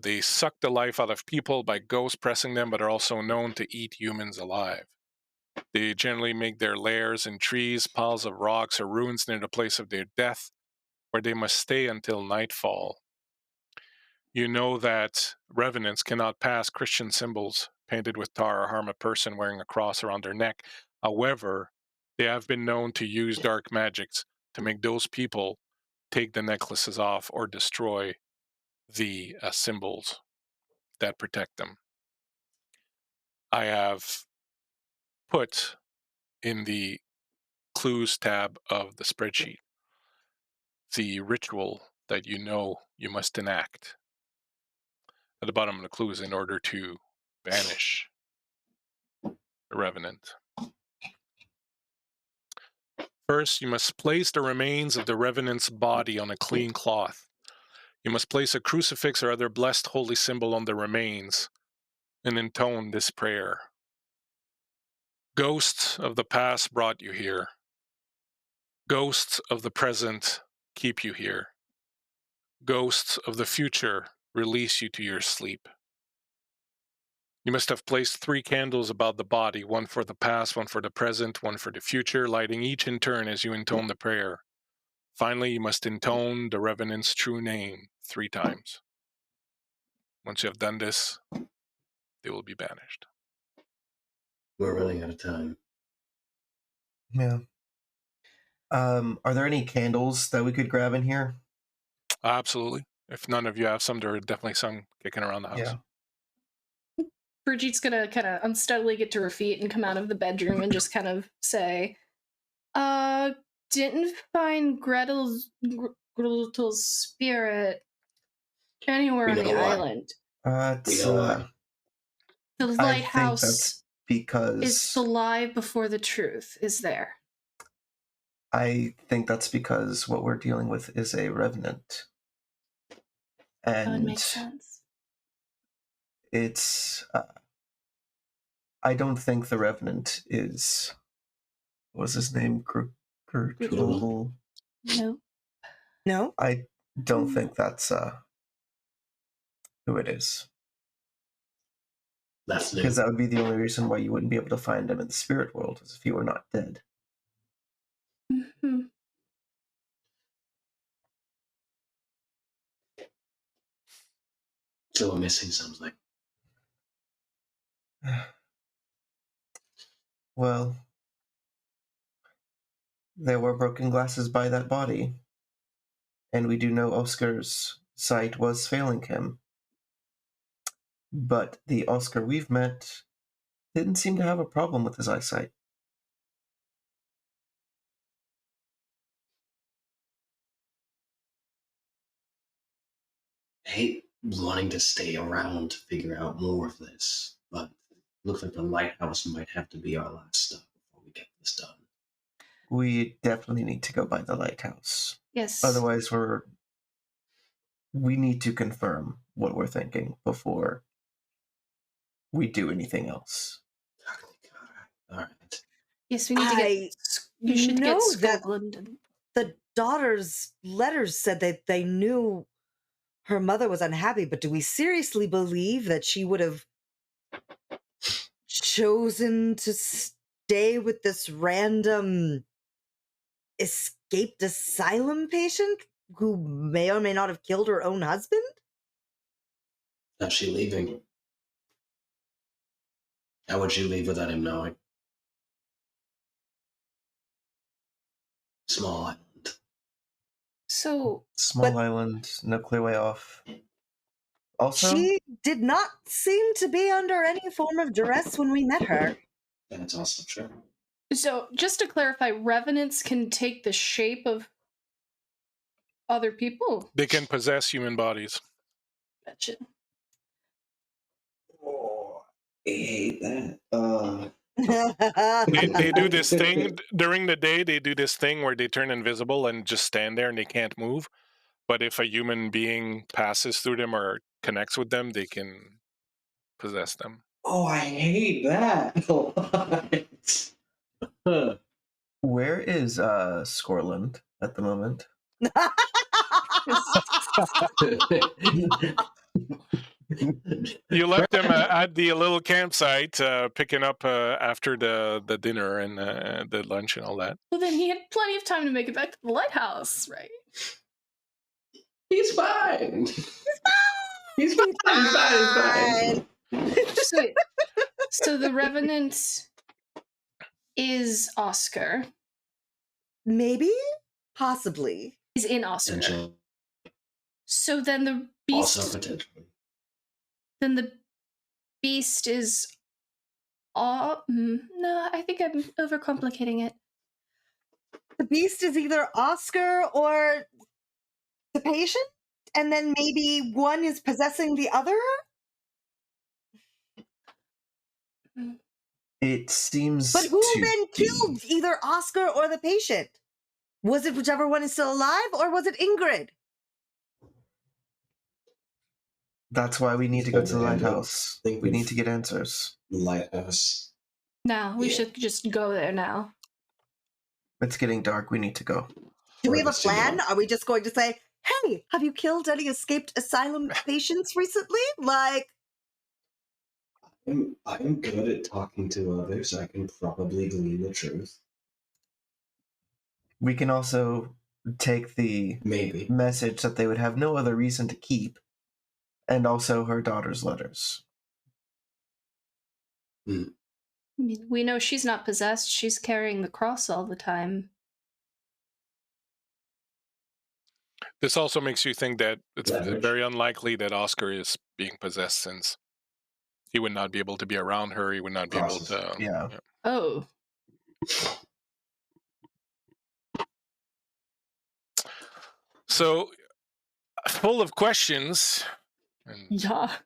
They suck the life out of people by ghost pressing them, but are also known to eat humans alive. They generally make their lairs in trees, piles of rocks, or ruins near the place of their death, where they must stay until nightfall. You know that revenants cannot pass Christian symbols painted with tar or harm a person wearing a cross around their neck. However, they have been known to use dark magics to make those people take the necklaces off or destroy the symbols that protect them. I have put in the clues tab of the spreadsheet the ritual that you know you must enact at the bottom of the clues in order to banish the revenant. First, you must place the remains of the revenant's body on a clean cloth. You must place a crucifix or other blessed holy symbol on the remains and intone this prayer. Ghosts of the past brought you here. Ghosts of the present keep you here. Ghosts of the future release you to your sleep. You must have placed 3 candles about the body, one for the past, one for the present, one for the future, lighting each in turn as you intone the prayer. Finally, you must intone the revenant's true name 3 times. Once you have done this, they will be banished. We're running out of time. Yeah. Are there any candles that we could grab in here? Absolutely. If none of you have some, there are definitely some kicking around the house. Yeah. Brigitte's gonna kind of unsteadily get to her feet and come out of the bedroom and just kind of say, didn't find Gretel's spirit anywhere on the island. It's, The I think lighthouse that's because is the lie before the truth is there. I think that's because what we're dealing with is a revenant. That would And make sense. it's I don't think the revenant is, what was his name? Gruttle. No. No? I don't think that's who it is. That's new. Because that would be the only reason why you wouldn't be able to find him in the spirit world, is if he were not dead. Mm-hmm. So we're missing something. Well, there were broken glasses by that body, and we do know Oscar's sight was failing him. But the Oscar we've met didn't seem to have a problem with his eyesight. I hate wanting to stay around to figure out more of this, but it looks like the lighthouse might have to be our last stop before we get this done. We definitely need to go by the lighthouse. Yes. Otherwise, we need to confirm what we're thinking before we do anything else. All right. Yes, we need to get. You should get know that Scotland. the daughter's letters said that they knew her mother was unhappy, but do we seriously believe that she would have chosen to stay with this random escaped asylum patient who may or may not have killed her own husband? How's she leaving? How would you leave without him knowing? Small island. So Small island, no clear way off. Also, She did not seem to be under any form of duress when we met her. That's also true. So, just to clarify, revenants can take the shape of other people. They can possess human bodies. Gotcha. Oh, I hate that. They do this thing during the day. They do this thing where they turn invisible and just stand there and they can't move. But if a human being passes through them or connects with them, they can possess them. Oh, I hate that. Huh. where is Scorland at the moment? You left them at the little campsite, picking up after the dinner and the lunch and all that. Well, then he had plenty of time to make it back to the lighthouse, right? He's fine. He's fine. So the revenant is Oscar. Maybe? Possibly. Is in Oscar. Potential. So then the beast. Also potentially. Then the beast is. No, I think I'm overcomplicating it. The beast is either Oscar or the patient, and then maybe one is possessing the other? It seems But who to then be. killed either Oscar or the patient? Was it whichever one is still alive, or was it Ingrid? That's why we need to go to the lighthouse. I think We need to get answers. Lighthouse. No, we should just go there now. It's getting dark. We need to go. Do we have a It's too plan? dark. Are we just going to say, hey, have you killed any escaped asylum patients recently? Like, I'm good at talking to others. I can probably glean the truth. We can also take the Maybe. message that they would have no other reason to keep, and also her daughter's letters. I mean, we know she's not possessed. She's carrying the cross all the time. This also makes you think that it's Leverage. very unlikely that Oscar is being possessed, since he would not be able to be around her. He would not be able Crosses. to. Yeah. Oh. So, full of questions and Yeah.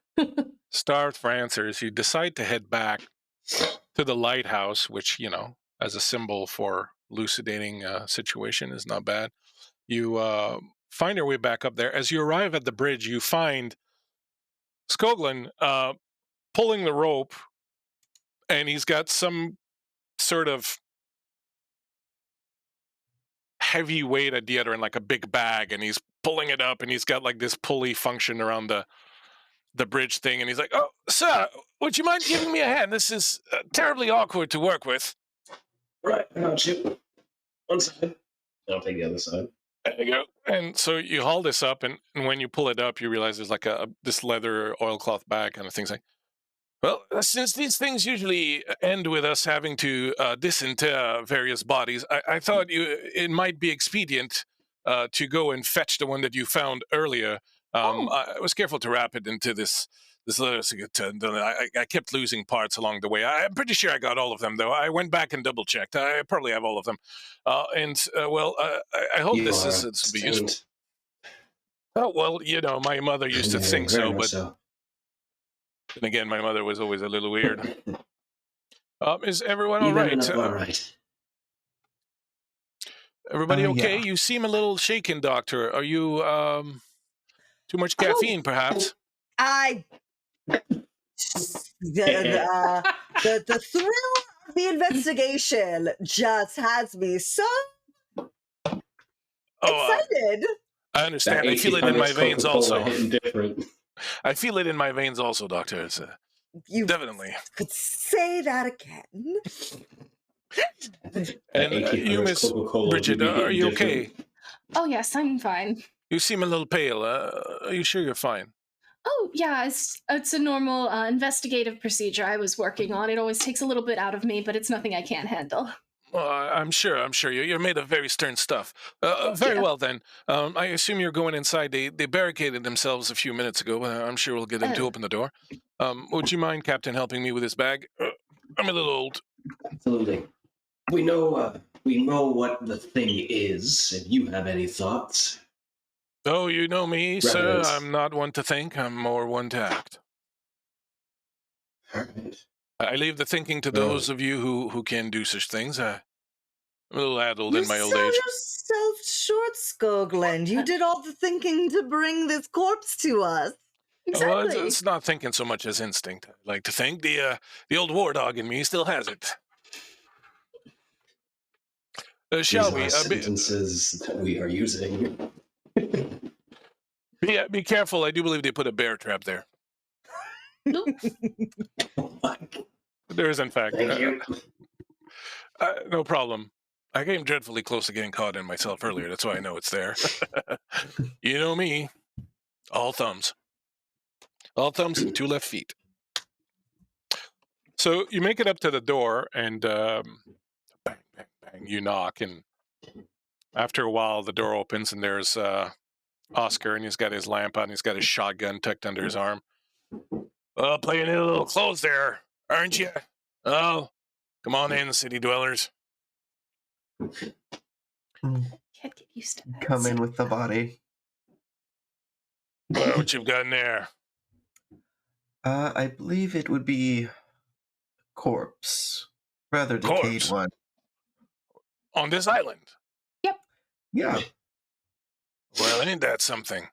starved for answers, you decide to head back to the lighthouse, which, as a symbol for elucidating a situation is not bad. You find your way back up there. As you arrive at the bridge, you find Skoglin pulling the rope, and he's got some sort of heavy weight at the other end, like a big bag, and he's pulling it up, and he's got like this pulley function around the bridge thing, and he's like, "Oh, sir, would you mind giving me a hand? This is terribly awkward to work with." Right, I got you. One side. I'll take the other side. There you go. And so you haul this up, and when you pull it up, you realize there's like this leather oilcloth bag kind of thing's like, well, since these things usually end with us having to disinter various bodies, I thought it might be expedient to go and fetch the one that you found earlier. I was careful to wrap it into this leather. I kept losing parts along the way. I'm pretty sure I got all of them, though. I went back and double checked. I probably have all of them. I hope this will be useful. Oh, well, my mother used to think so, but and again, my mother was always a little weird. Is everyone all right? All right. Everybody okay? Yeah. You seem a little shaken, Doctor. Are you too much caffeine, perhaps? The thrill of the investigation just has me so excited. I understand. I feel it in my veins also. Different. I feel it in my veins also, Doctor. It's You definitely. could say that again. And you, Miss Bridget, are you okay? Oh, yes, I'm fine. You seem a little pale. Are you sure you're fine? Oh, yeah, it's a normal investigative procedure I was working on. It always takes a little bit out of me, but it's nothing I can't handle. Well, I'm sure. You're made of very stern stuff. Very well, then. I assume you're going inside. They barricaded themselves a few minutes ago. I'm sure we'll get them to open the door. Would you mind, Captain, helping me with this bag? I'm a little old. Absolutely. We know what the thing is. If you have any thoughts. Oh, you know me, sir. I'm not one to think. I'm more one to act. All right. I leave the thinking to those of you who can do such things. I'm a little addled in my old age. You sell yourself short, Skoglin. You did all the thinking to bring this corpse to us. Exactly. Well, it's not thinking so much as instinct. I like to think the old war dog in me still has it. Shall we? Sentences that we are using. Be careful. I do believe they put a bear trap there. Nope. There is, in fact. Thank you. No problem. I came dreadfully close to getting caught in myself earlier. That's why I know it's there. You know me. All thumbs. All thumbs and 2 left feet. So you make it up to the door, and bang, bang, bang. You knock, and after a while, the door opens, and there's Oscar, and he's got his lamp on. He's got his shotgun tucked under his arm. Well, playing it a little close there, aren't you? Oh, come on in, city dwellers. Can't get used to that. Come in with the body. What you've got in there? I believe it would be corpse. Rather decayed Corpse? one. On this island? Yeah. Well, ain't that something?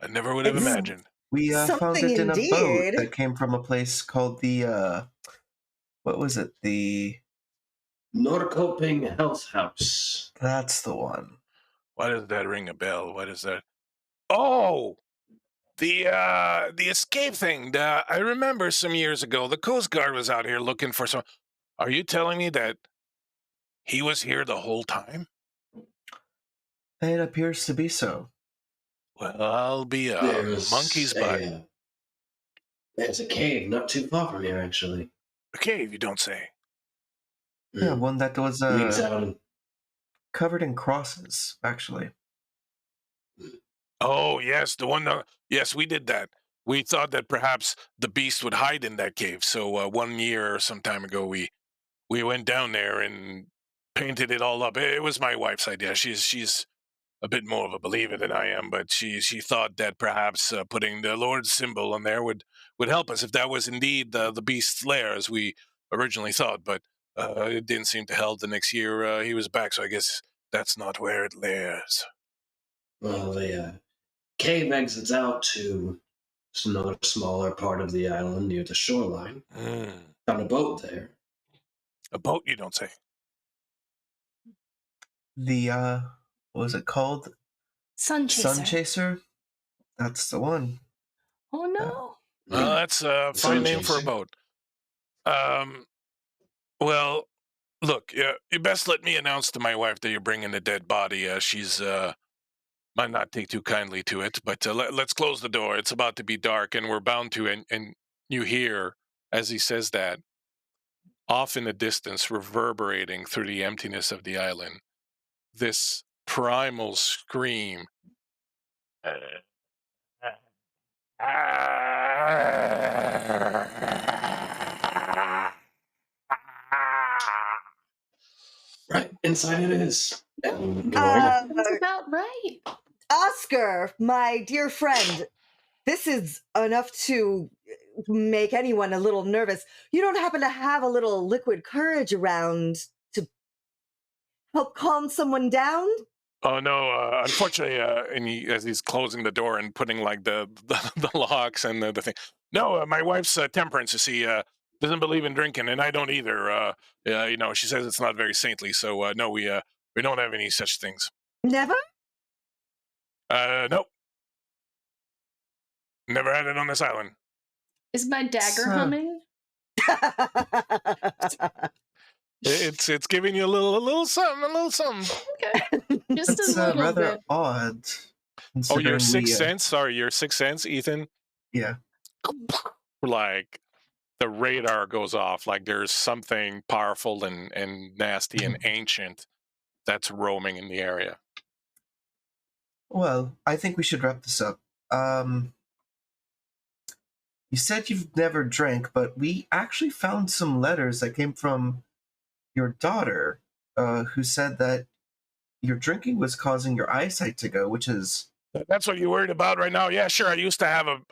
I never would have It's imagined. We found something it in a boat indeed. that came from a place called the, what was it? Norrköping Health House. That's the one. Why does that ring a bell? What is that? Oh! The escape thing. I remember some years ago, the Coast Guard was out here looking for some... Are you telling me that he was here the whole time? It appears to be so. Well, I'll be a monkey's butt. There's a cave not too far from here, actually. A cave, you don't say? Yeah, one that was Leads out. covered in crosses, actually. Oh, yes, the one... yes, we did that. We thought that perhaps the beast would hide in that cave. So 1 year or some time ago, we went down there and painted it all up. It was my wife's idea. She's a bit more of a believer than I am, but she thought that perhaps putting the Lord's symbol on there would help us if that was indeed the beast's lair, as we originally thought. But it didn't seem to help. The next year he was back, so I guess that's not where it lairs. Well, the cave exits out to another smaller part of the island near the shoreline. Found a boat there. A boat, you don't say? The, what was it called? Sun Chaser. Sun Chaser? That's the one. Oh no. Well, that's a fine name for a boat. Well, look, you best let me announce to my wife that you're bringing the dead body. She's might not take too kindly to it, but let's close the door. It's about to be dark, and we're bound to. And you hear, as he says that, off in the distance, reverberating through the emptiness of the island, this primal scream. Right, inside it is. That's about right. Oscar, my dear friend, this is enough to make anyone a little nervous. You don't happen to have a little liquid courage around to help calm someone down? Oh no! Unfortunately, and as he's closing the door and putting like the locks and the thing. No, my wife's temperance. You see, doesn't believe in drinking, and I don't either. She says it's not very saintly. So no, we don't have any such things. Never? Nope. Never had it on this island. Is my dagger humming? It's giving you a little something. Okay. Just That's a little rather bit. odd. Oh, your considering sixth sense? Sorry, your sixth sense, Ethan? Yeah. Like, the radar goes off. Like, there's something powerful and nasty and ancient that's roaming in the area. Well, I think we should wrap this up. You said you've never drank, but we actually found some letters that came from your daughter, who said that your drinking was causing your eyesight to go, which is... That's what you're worried about right now? Yeah, sure. I used to have a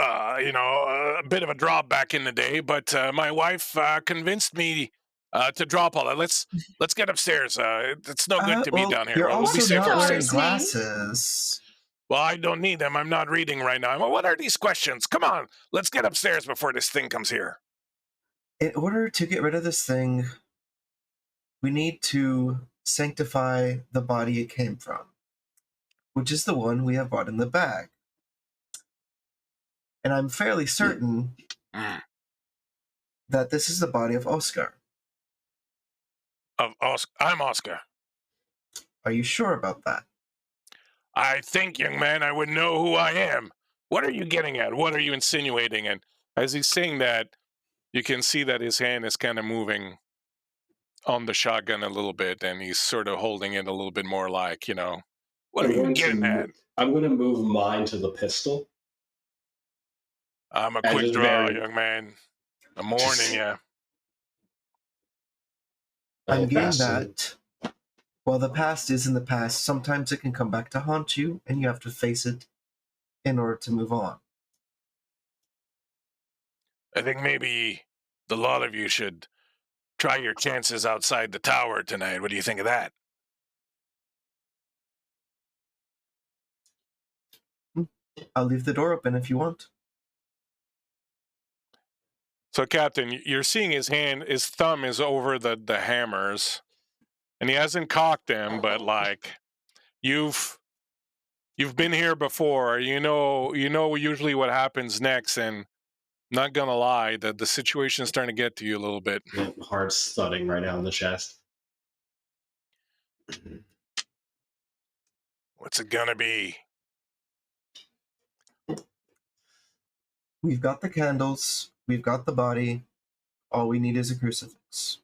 bit of a drop back in the day, but my wife convinced me to drop all that. Let's get upstairs. It's no good to be down here. You're We'll be also safe not wearing upstairs. glasses. Well, I don't need them. I'm not reading right now. What are these questions? Come on, let's get upstairs before this thing comes here. In order to get rid of this thing, we need to sanctify the body it came from, which is the one we have brought in the bag. And I'm fairly certain that this is the body of Oscar. I'm Oscar. Are you sure about that? I think, young man, I would know who I am. What are you getting at? What are you insinuating? And as he's saying that, you can see that his hand is kind of moving on the shotgun a little bit, and he's sort of holding it a little bit more like, what are you getting at? I'm going to move mine to the pistol. I'm a quick draw, young man. I'm warning you. I'm getting that. While the past is in the past, sometimes it can come back to haunt you, and you have to face it in order to move on. I think maybe the lot of you should try your chances outside the tower tonight. What do you think of that? I'll leave the door open if you want. So, Captain, you're seeing his thumb is over the hammers, and he hasn't cocked them, but like you've been here before. You know usually what happens next, and not gonna lie, the situation's starting to get to you a little bit. Yeah, hard thudding right now in the chest. What's it gonna be? We've got the candles. We've got the body. All we need is a crucifix.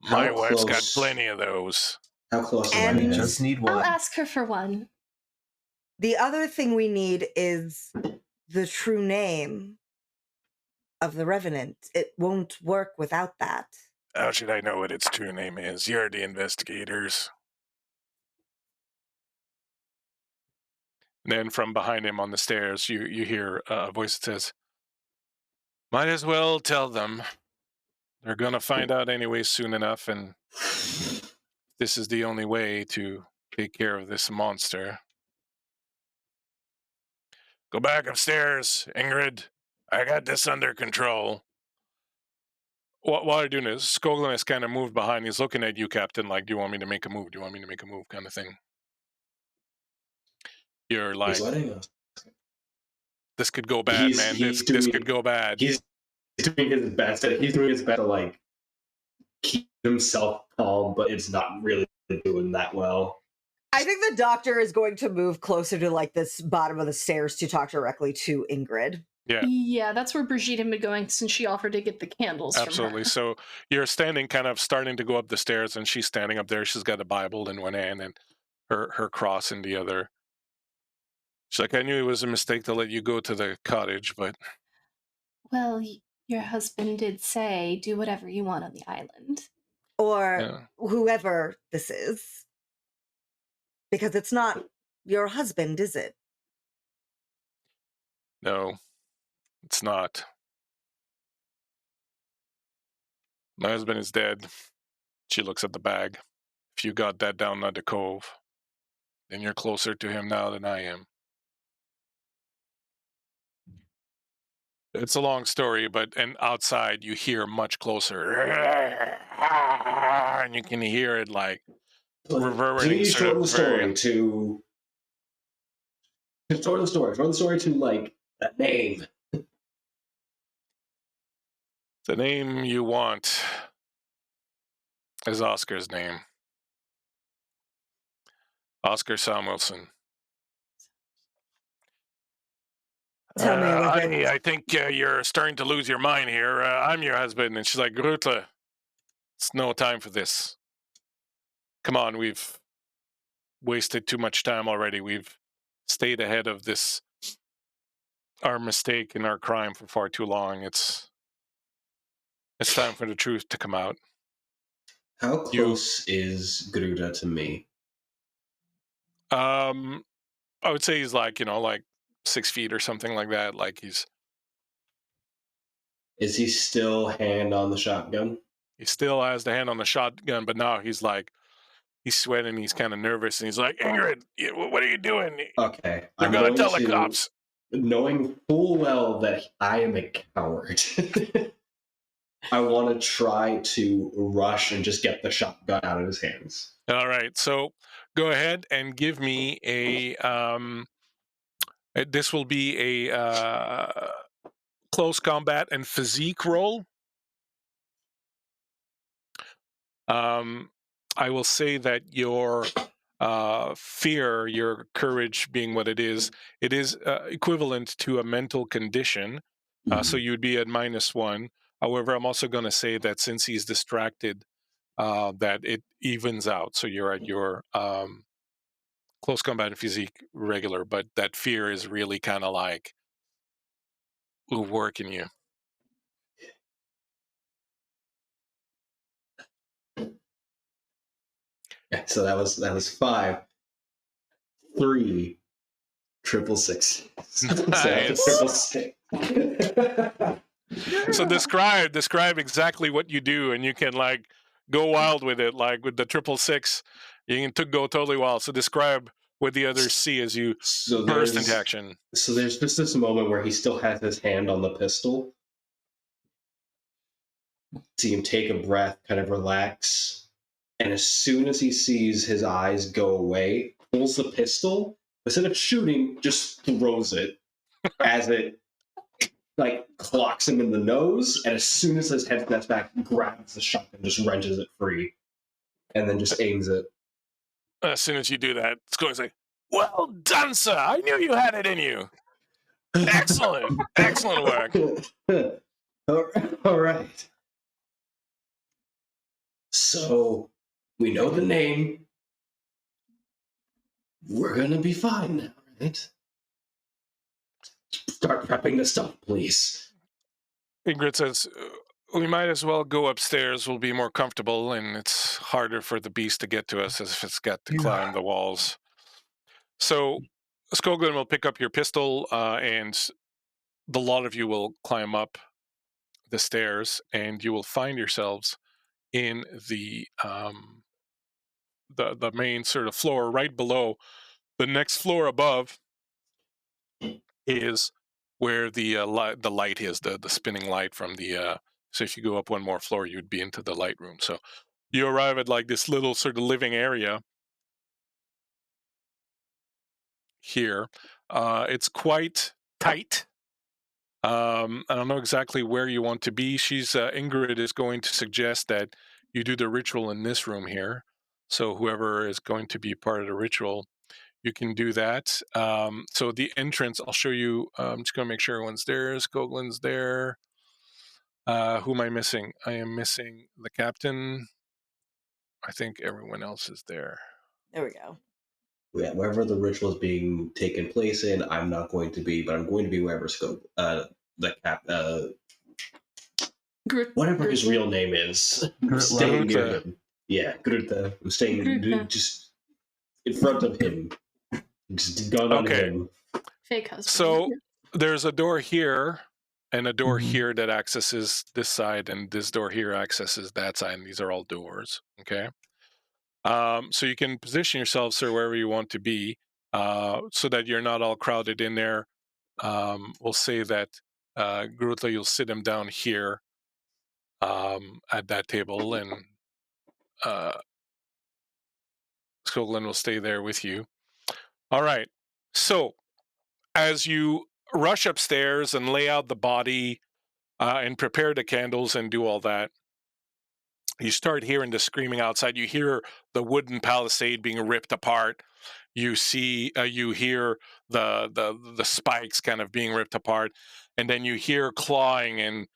My How wife's got close- plenty of those. How close am I And- to We him? just need I'll one. ask her for one. The other thing we need is the true name of the Revenant. It won't work without that. How should I know what its true name is? You're the investigators. And then from behind him on the stairs, you hear a voice that says, "Might as well tell them. They're gonna find out anyway soon enough, and this is the only way to take care of this monster. Go back upstairs, Ingrid. I got this under control." While you're doing this, Skoglin has kind of moved behind. He's looking at you, Captain, like, do you want me to make a move? Do you want me to make a move kind of thing? You're like, He's letting us. this could go bad, He's- man. he's This doing- could go bad. He's doing his best. He's doing his best to like keep himself calm, but it's not really doing that well. I think the doctor is going to move closer to like this bottom of the stairs to talk directly to Ingrid. Yeah, that's where Brigitte had been going since she offered to get the candles Absolutely. from her. So you're standing, kind of starting to go up the stairs, and she's standing up there. She's got a Bible in one hand and her cross in the other. She's like, I knew it was a mistake to let you go to the cottage, but Well, your husband did say, do whatever you want on the island. Or yeah. whoever this is. Because it's not your husband, is it? No, it's not. My husband is dead. She looks at the bag. If you got that down at the cove, then you're closer to him now than I am. It's a long story, and outside you hear much closer. And you can hear it like reverberating. Please sort shorten of the story very- to. Shorten the story. Shorten the story to like a name. The name you want is Oscar's name. Oscar Samuelson. Tell me what it- I think you're starting to lose your mind here. I'm your husband. And she's like, Grutle, it's no time for this. Come on, we've wasted too much time already. We've stayed ahead of this, our mistake and our crime for far too long. It's time for the truth to come out. How close is Gruda to me? I would say he's like, like 6 feet or something like that. Like Is he still hand on the shotgun? he still has the hand on the shotgun, but now he's sweating. He's kind of nervous, and he's like, Ingrid, what are you doing? Okay. They're gonna tell the cops. Knowing full well that I am a coward, I want to try to rush and just get the shotgun out of his hands. All right, so go ahead and give me a. This will be a close combat and physique roll. I will say that your fear, your courage being what it is equivalent to a mental condition. So you'd be at -1. However, I'm also going to say that since he's distracted, that it evens out. So you're at your close combat and physique regular, but that fear is really kind of like working you. Yeah, so that was 5, 3, triple six. Nice. Triple six. So describe exactly what you do, and you can like go wild with it, like with the 666. You can go totally wild. So describe what the others see as you burst into action. So there's just this moment where he still has his hand on the pistol. See him take a breath, kind of relax, and as soon as he sees his eyes go away, pulls the pistol. Instead of shooting, just throws it as it like clocks him in the nose, and as soon as his head snaps back, grabs the shotgun, just wrenches it free, and then just aims it. As soon as you do that, it's going to say, "Well done, sir! I knew you had it in you. Excellent, excellent work." All right. So we know the name. We're gonna be fine now, right? Start prepping the stuff, please. Ingrid says, "We might as well go upstairs. We'll be more comfortable, and it's harder for the beast to get to us as if it's got to climb the walls." So Skoglin will pick up your pistol, and the lot of you will climb up the stairs, and you will find yourselves in the main sort of floor right below. The next floor above is where the light is, the spinning light from the. So if you go up one more floor, you'd be into the light room. So you arrive at like this little sort of living area here. It's quite tight. I don't know exactly where you want to be. Ingrid is going to suggest that you do the ritual in this room here. So whoever is going to be part of the ritual, you can do that. So the entrance, I'll show you. I'm just going to make sure everyone's there. Skoglin's there. Who am I missing? I am missing the captain. I think everyone else is there. There we go. Yeah, wherever the ritual is being taken place in, I'm not going to be, but I'm going to be wherever whatever his real name is. Staying near him. Yeah, Grutta. I'm staying just in front of him. Just gun on him. Fake husband. So there's a door here and a door here that accesses this side, and this door here accesses that side, and these are all doors. Okay. So you can position yourself, sir, wherever you want to be, so that you're not all crowded in there. We'll say that Grutla, you'll sit him down here at that table, and Skoglin will stay there with you. All right. So as you rush upstairs and lay out the body and prepare the candles and do all that, you start hearing the screaming outside. You hear the wooden palisade being ripped apart. You hear the spikes kind of being ripped apart, and then you hear clawing and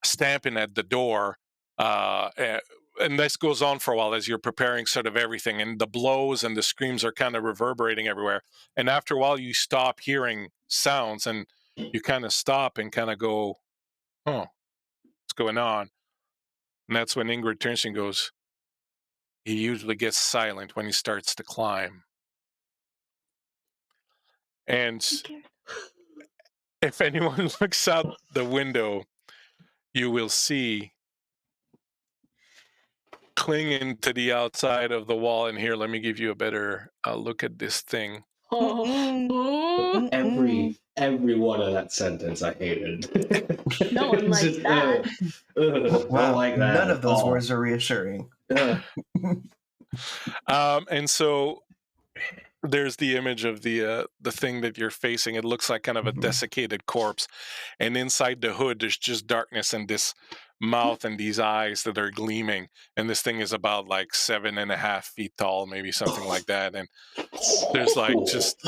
stamping at the door. And this goes on for a while as you're preparing sort of everything, and the blows and the screams are kind of reverberating everywhere. And after a while, you stop hearing sounds, and you kind of stop and kind of go, "Oh, what's going on?" And that's when Ingrid turns and goes, "He usually gets silent when he starts to climb." And if anyone looks out the window, you will see clinging to the outside of the wall. And here, let me give you a better look at this thing. Every one of that sentence I hated. No one likes that. Wow, like that none of those all. words are reassuring. And so there's the image of the thing that you're facing. It looks like kind of a desiccated corpse, and inside the hood there's just darkness and this mouth and these eyes that are gleaming, and this thing is about like 7.5 feet tall, maybe something like that, and there's like just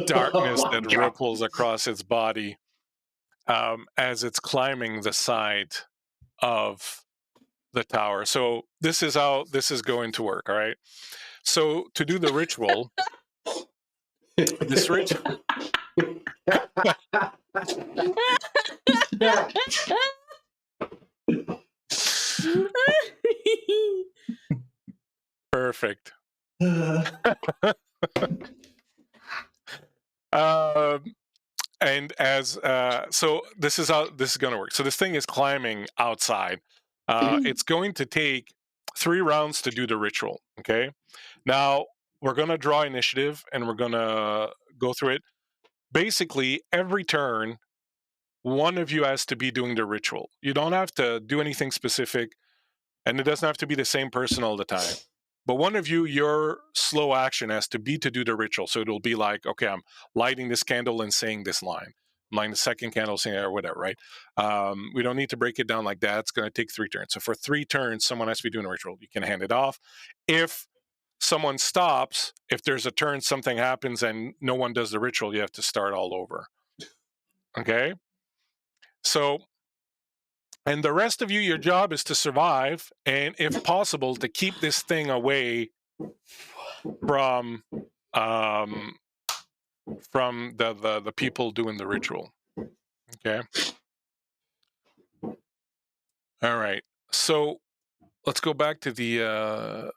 darkness that ripples across its body as it's climbing the side of the tower. So this is how this is going to work. All right, so to do the ritual, this ritual perfect. And So this is how this is going to work. So this thing is climbing outside. It's going to take 3 rounds to do the ritual. Okay. Now we're going to draw initiative and we're going to go through it. Basically, every turn, one of you has to be doing the ritual. You don't have to do anything specific, and it doesn't have to be the same person all the time. But one of you, your slow action has to be to do the ritual. So it'll be like, okay, I'm lighting this candle and saying this line. I'm lighting the second candle, saying or whatever, right? We don't need to break it down like that. It's going to take 3 turns. So for 3 turns, someone has to be doing a ritual. You can hand it off. If someone stops, if there's a turn, something happens and no one does the ritual, you have to start all over. Okay? So, and the rest of you, your job is to survive, and if possible, to keep this thing away from the people doing the ritual. Okay. All right. So let's go back to the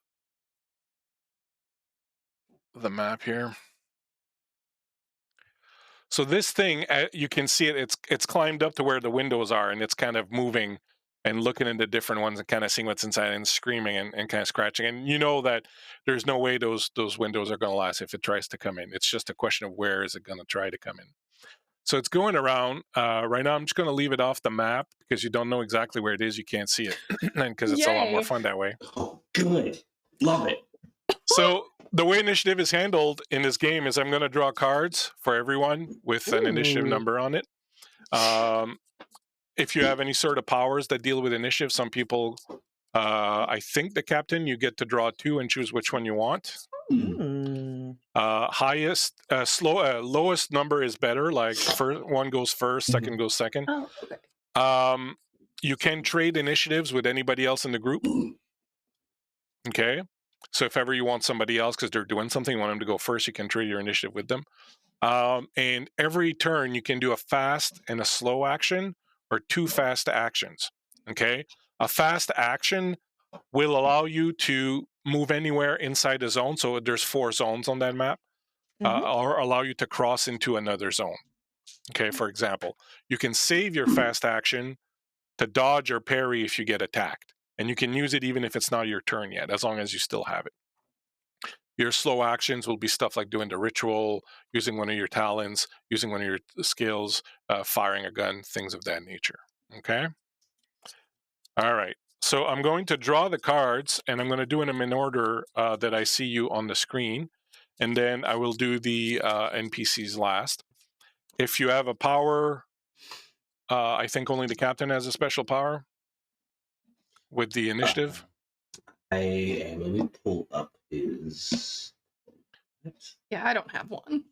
map here. So this thing, you can see it. It's climbed up to where the windows are, and it's kind of moving and looking into different ones and kind of seeing what's inside and screaming and kind of scratching. And you know that there's no way those windows are going to last if it tries to come in. It's just a question of where is it going to try to come in. So it's going around. Right now, I'm just going to leave it off the map because you don't know exactly where it is. You can't see it, and because it's a lot more Yay. fun that way. Oh, good. Love it. So the way initiative is handled in this game is I'm going to draw cards for everyone with an initiative Ooh. number on it. If you have any sort of powers that deal with initiative, some people, I think the captain, you get to draw 2 and choose which one you want. Lowest number is better. Like one goes first, second goes second. Oh, okay. You can trade initiatives with anybody else in the group. Okay. So if ever you want somebody else because they're doing something, you want them to go first, you can trade your initiative with them. And every turn you can do a fast and a slow action or 2 fast actions. Okay. A fast action will allow you to move anywhere inside a zone. So there's 4 zones on that map, or allow you to cross into another zone. Okay. For example, you can save your fast action to dodge or parry if you get attacked. And you can use it even if it's not your turn yet, as long as you still have it. Your slow actions will be stuff like doing the ritual, using one of your talents, using one of your skills, firing a gun, things of that nature. Okay? All right. So I'm going to draw the cards, and I'm going to do them in order that I see you on the screen. And then I will do the NPCs last. If you have a power, I think only the captain has a special power with the initiative. Let me pull up his. Yeah, I don't have one.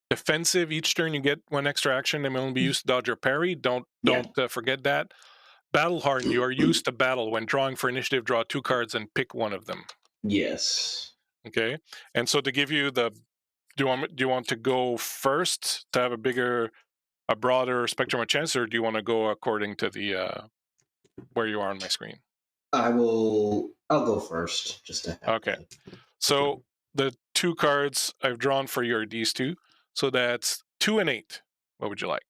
Defensive, each turn you get 1 extra action and will only be used to dodge or parry. Don't forget that. Battle hardened, you are used to battle. When drawing for initiative, draw 2 cards and pick one of them. Yes. Okay. And so to give you the, do you want to go first to have a broader spectrum of chance, or do you want to go according to the where you are on my screen? I'll go first just to have. Okay. So the 2 cards I've drawn for you are these 2. So that's 2 and 8. What would you like?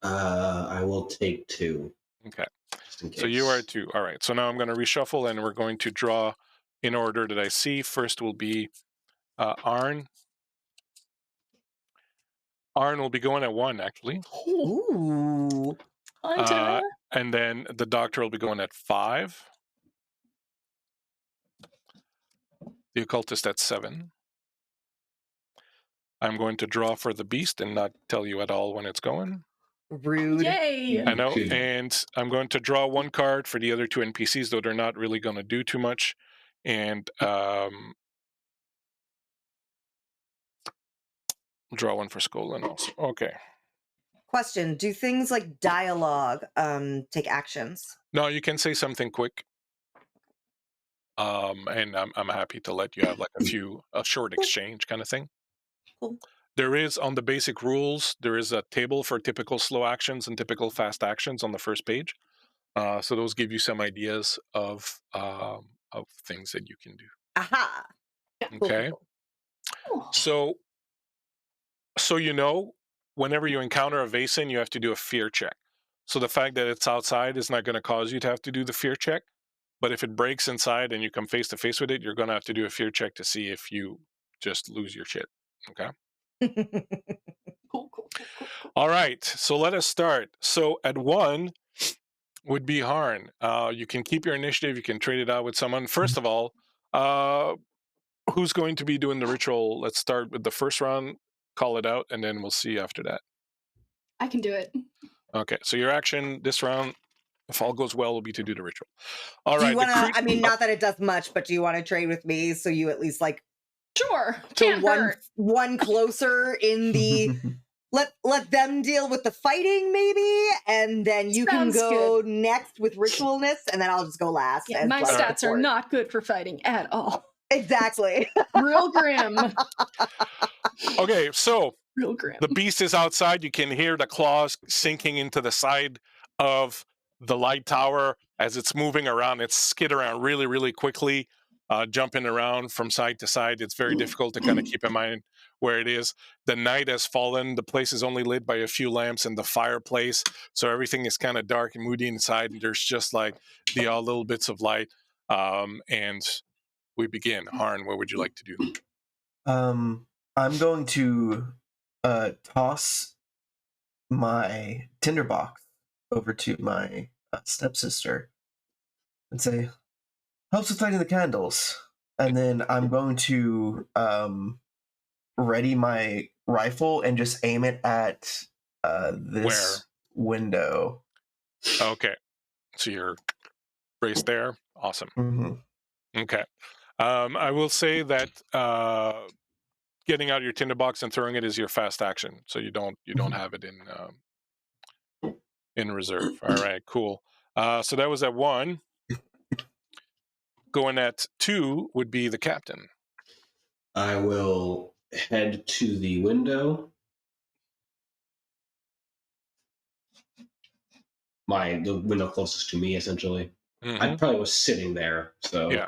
I will take 2. Okay. Just in case. So you are 2. All right. So now I'm going to reshuffle and we're going to draw in order that I see. First will be Arn. Arn will be going at 1, actually. Ooh. Hunter. And then the doctor will be going at 5. The occultist at 7. I'm going to draw for the beast and not tell you at all when it's going. Rude. Yay! I know. And I'm going to draw 1 card for the other 2 NPCs, though they're not really going to do too much. And draw 1 for Skolin also. Okay. Question: do things like dialogue take actions? No, you can say something quick. And I'm happy to let you have like a short exchange kind of thing. Cool. There is, on the basic rules, there is a table for typical slow actions and typical fast actions on the first page. So those give you some ideas of things that you can do. Aha. Okay. Cool. So you know, whenever you encounter a Vaesen, you have to do a fear check. So the fact that it's outside is not going to cause you to have to do the fear check. But if it breaks inside and you come face to face with it, you're going to have to do a fear check to see if you just lose your shit. Okay. Cool. All right. So let us start. So at 1 would be Harn. You can keep your initiative. You can trade it out with someone. First of all, who's going to be doing the ritual? Let's start with the first round, call it out, and then we'll see after that. I can do it. Okay. So your action this round, if all goes well, will be to do the ritual. All Do right. you want to? I mean, not that it does much, but do you want to trade with me so you at least like Sure. so Can't hurt. one closer in the let them deal with the fighting maybe, and then you Sounds can go next with ritualness, and then I'll just go last. Yeah, as my like stats are support. not good for fighting at all. Exactly. Real grim. Okay. So Real grim. the beast is outside. You can hear the claws sinking into the side of the light tower as it's moving around. It's skid around really, really quickly, jumping around from side to side. It's very difficult to kind of keep in mind where it is. The night has fallen. The place is only lit by a few lamps and the fireplace. So everything is kind of dark and moody inside. And there's just like the little bits of light. And we begin. Harn, what would you like to do? I'm going to toss my tinderbox over to my stepsister and say, helps with lighting the candles. And then I'm going to ready my rifle and just aim it at this window. Okay. So you're braced there. Awesome. Mm-hmm. Okay. I will say that getting out your tinderbox and throwing it is your fast action, so you don't have it in reserve. All right, cool. So that was at 1. Going at 2 would be the captain. I will head to the window. The window closest to me, essentially. Mm-hmm. I probably was sitting there, so yeah.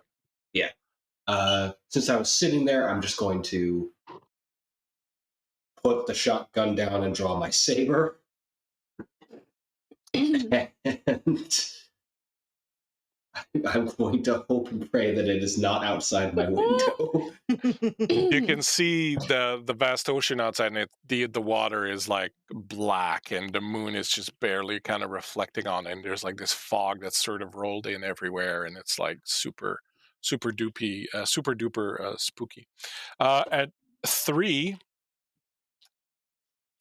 Since I was sitting there, I'm just going to put the shotgun down and draw my saber. And I'm going to hope and pray that it is not outside my window. You can see the vast ocean outside, and the water is like black, and the moon is just barely kind of reflecting on it. And there's like this fog that's sort of rolled in everywhere, and it's like super duper spooky. At 3,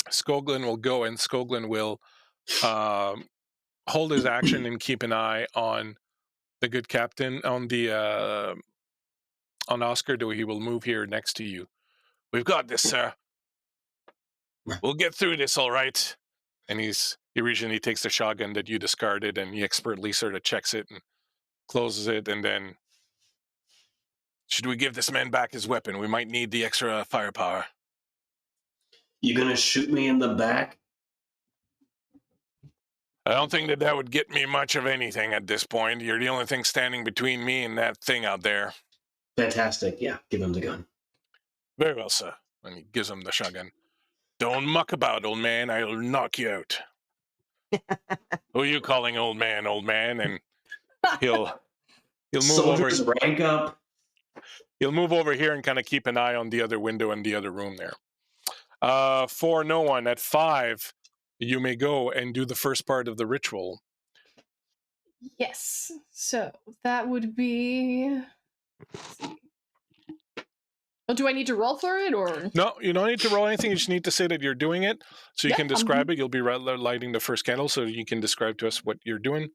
Skoglin will go, and Skoglin will hold his action and keep an eye on the good captain, on Oscar. He will move here next to you. We've got this, sir. We'll get through this, all right. And he originally takes the shotgun that you discarded, and he expertly sort of checks it and closes it, and then, should we give this man back his weapon? We might need the extra firepower. You gonna shoot me in the back? I don't think that would get me much of anything at this point. You're the only thing standing between me and that thing out there. Fantastic. Yeah, give him the gun. Very well, sir. And he gives him the shotgun. Don't muck about, old man. I'll knock you out. Who are you calling old man? And he'll move Soldiers over. Rank up. He'll move over here and kind of keep an eye on the other window in the other room there. For no one, at 5, you may go and do the first part of the ritual. Yes. So that would be. Oh, do I need to roll for it, or No, you don't need to roll anything. You just need to say that you're doing it, so you can describe it. You'll be lighting the first candle, so you can describe to us what you're doing.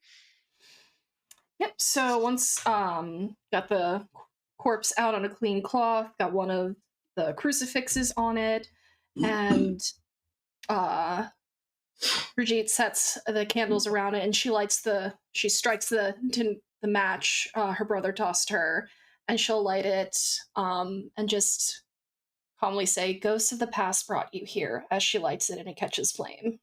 Yep. So once got the corpse out on a clean cloth, got one of the crucifixes on it, and Brigitte sets the candles around it, and she strikes the match her brother tossed her, and she'll light it and just calmly say, "Ghosts of the past brought you here," as she lights it and it catches flame.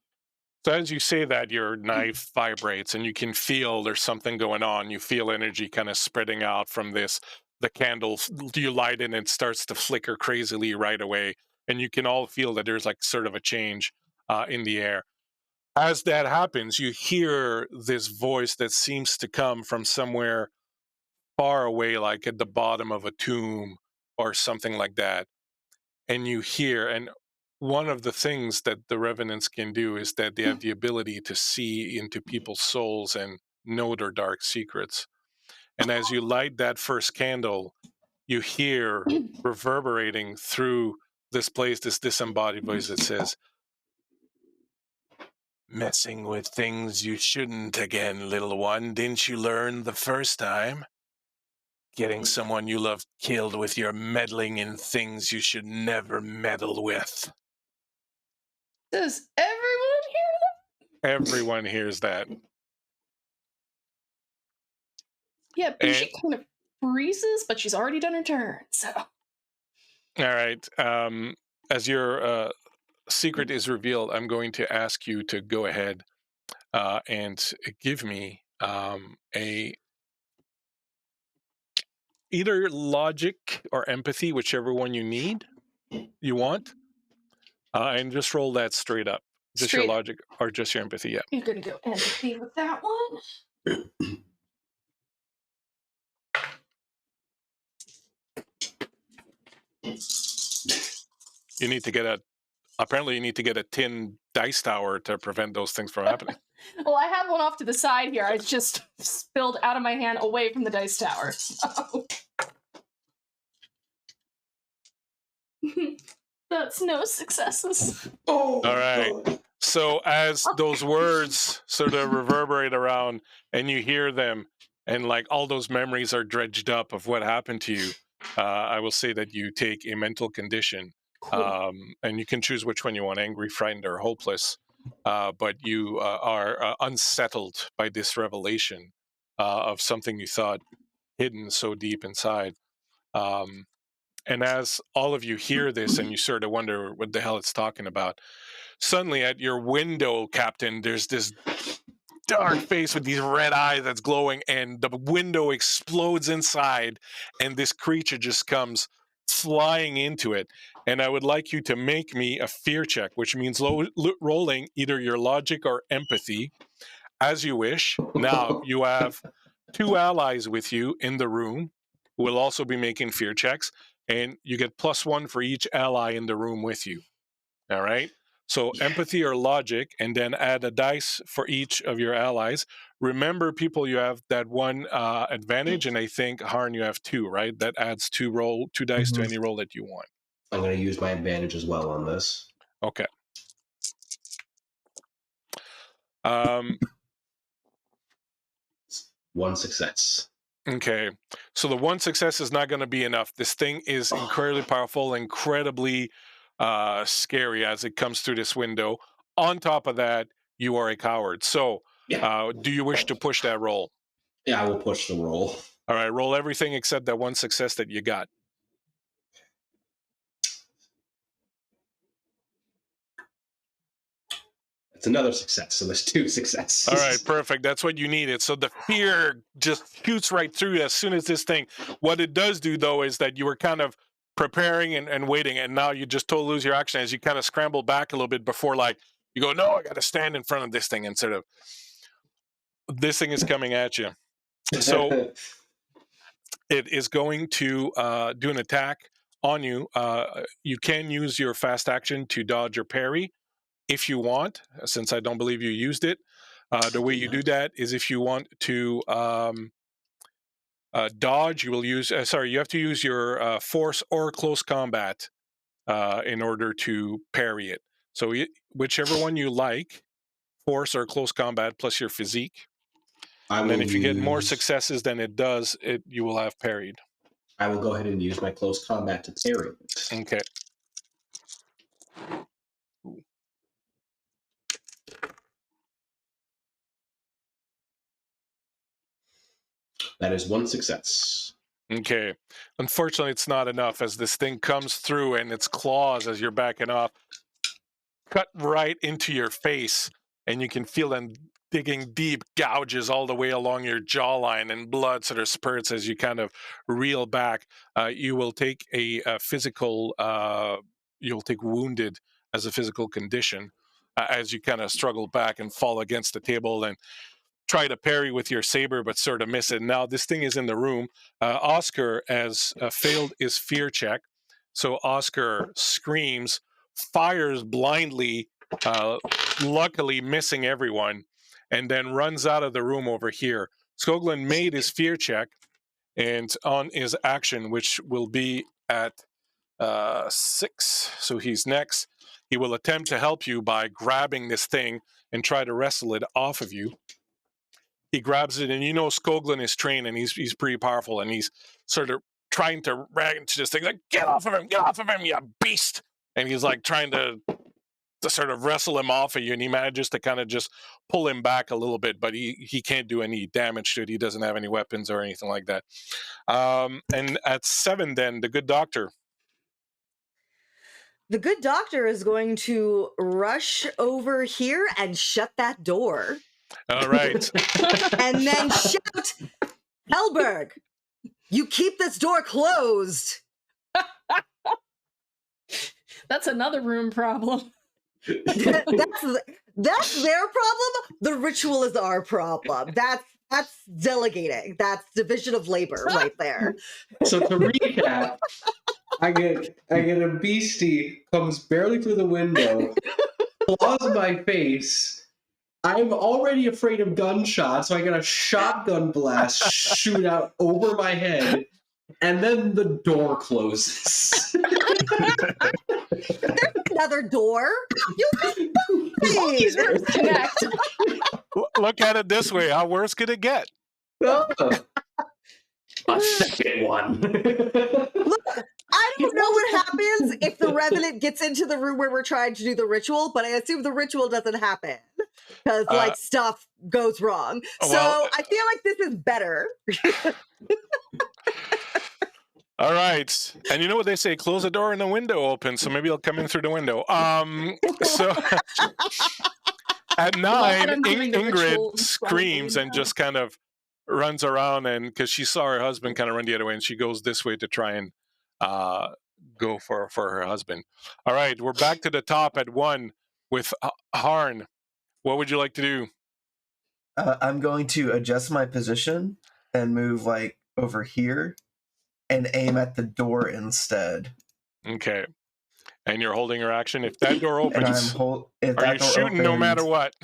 So as you say that, your knife vibrates, and you can feel there's something going on. You feel energy kind of spreading out from this. The candle, you light it, and it starts to flicker crazily right away. And you can all feel that there's like sort of a change in the air. As that happens, you hear this voice that seems to come from somewhere far away, like at the bottom of a tomb or something like that. And you hear, and one of the things that the revenants can do is that they have the ability to see into people's souls and know their dark secrets. And as you light that first candle, you hear reverberating through this place, this disembodied voice that says, "Messing with things you shouldn't again, little one. Didn't you learn the first time? Getting someone you love killed with your meddling in things you should never meddle with." Does everyone hear Everyone hears that. Yeah, Bougie kind of freezes, but she's already done her turn, so. All right. As your secret is revealed, I'm going to ask you to go ahead and give me a either logic or empathy, whichever one you want, and just roll that straight up. Just your logic or just your empathy, yeah. You're gonna go empathy with that one. You need to get apparently you need to get a tin dice tower to prevent those things from happening. Well, I have one off to the side here. It's just spilled out of my hand away from the dice tower. So. That's no successes. All right. So as those words sort of reverberate around and you hear them and like all those memories are dredged up of what happened to you, I will say that you take a mental condition. Cool. And you can choose which one you want, angry, frightened, or hopeless. But you are unsettled by this revelation of something you thought hidden so deep inside. And as all of you hear this and you sort of wonder what the hell it's talking about, suddenly at your window, Captain, there's this dark face with these red eyes that's glowing, and the window explodes inside, and this creature just comes flying into it. And I would like you to make me a fear check, which means rolling either your logic or empathy, as you wish. Now, you have 2 allies with you in the room who will also be making fear checks, and you get +1 for each ally in the room with you. All right? So empathy or logic, and then add a dice for each of your allies. Remember, people, you have that 1 advantage, and I think, Harn, you have 2, right? That adds 2 dice to any roll that you want. I'm going to use my advantage as well on this. Okay. 1 success. Okay. So the 1 success is not going to be enough. This thing is incredibly powerful, incredibly scary as it comes through this window. On top of that, you are a coward. So do you wish to push that roll? Yeah, I will push the roll. All right, roll everything except that 1 success that you got. It's another success, so there's 2 successes. All right, perfect. That's what you needed. So the fear just shoots right through you as soon as this thing. What it does do, though, is that you were kind of preparing and waiting, and now you just totally lose your action as you kind of scramble back a little bit before, like, you go, no, I got to stand in front of this thing, and sort of, this thing is coming at you. So it is going to do an attack on you. You can use your fast action to dodge or parry if you want, since I don't believe you used it. The way you do that is if you want to dodge, you will use, you have to use your force or close combat in order to parry it. So whichever one you like, force or close combat plus your physique. And then if you get more successes than it does, you will have parried. I will go ahead and use my close combat to parry it. Okay. That is 1 success. Okay. Unfortunately, it's not enough as this thing comes through and its claws, as you're backing off, cut right into your face, and you can feel them digging deep gouges all the way along your jawline, and blood sort of spurts as you kind of reel back. You will take a physical, you'll take wounded as a physical condition. as you kind of struggle back and fall against the table and try to parry with your saber, but sort of miss it. Now this thing is in the room. Oscar has failed his fear check, so Oscar screams, fires blindly, luckily missing everyone, and then runs out of the room over here. Skoglund made his fear check, and on his action, which will be at 6, so he's next. He will attempt to help you by grabbing this thing and try to wrestle it off of you. He grabs it, and Skoglund is trained, and he's pretty powerful, and he's sort of trying to rag into this thing, like, get off of him, you beast! And he's like trying to sort of wrestle him off of you, and he manages to kind of just pull him back a little bit, but he can't do any damage to it. He doesn't have any weapons or anything like that. And at 7, then, the good doctor. The good doctor is going to rush over here and shut that door. All right. And then shout, Helberg, you keep this door closed. That's another room problem. That's their problem. The ritual is our problem. That's delegating. That's division of labor right there. So to recap, I get a beastie, comes barely through the window, claws my face. I'm already afraid of gunshots, so I get a shotgun blast shoot out over my head, and then the door closes. There's another door. These rooms connect. Look at it this way. How worse could it get? A second one. Look, I don't know what happens if the Revenant gets into the room where we're trying to do the ritual, but I assume the ritual doesn't happen because stuff goes wrong. So I feel like this is better. All right. And you know what they say? Close the door and the window open, so maybe I'll come in through the window. So at 9, Ingrid screams and just kind of runs around, and because she saw her husband kind of run the other way, and she goes this way to try and go for her husband. All right, we're back to the top at 1 with Harn. What would you like to do? I'm going to adjust my position and move like over here and aim at the door instead. Okay. And you're holding your action. If that door opens, are you shooting no matter what?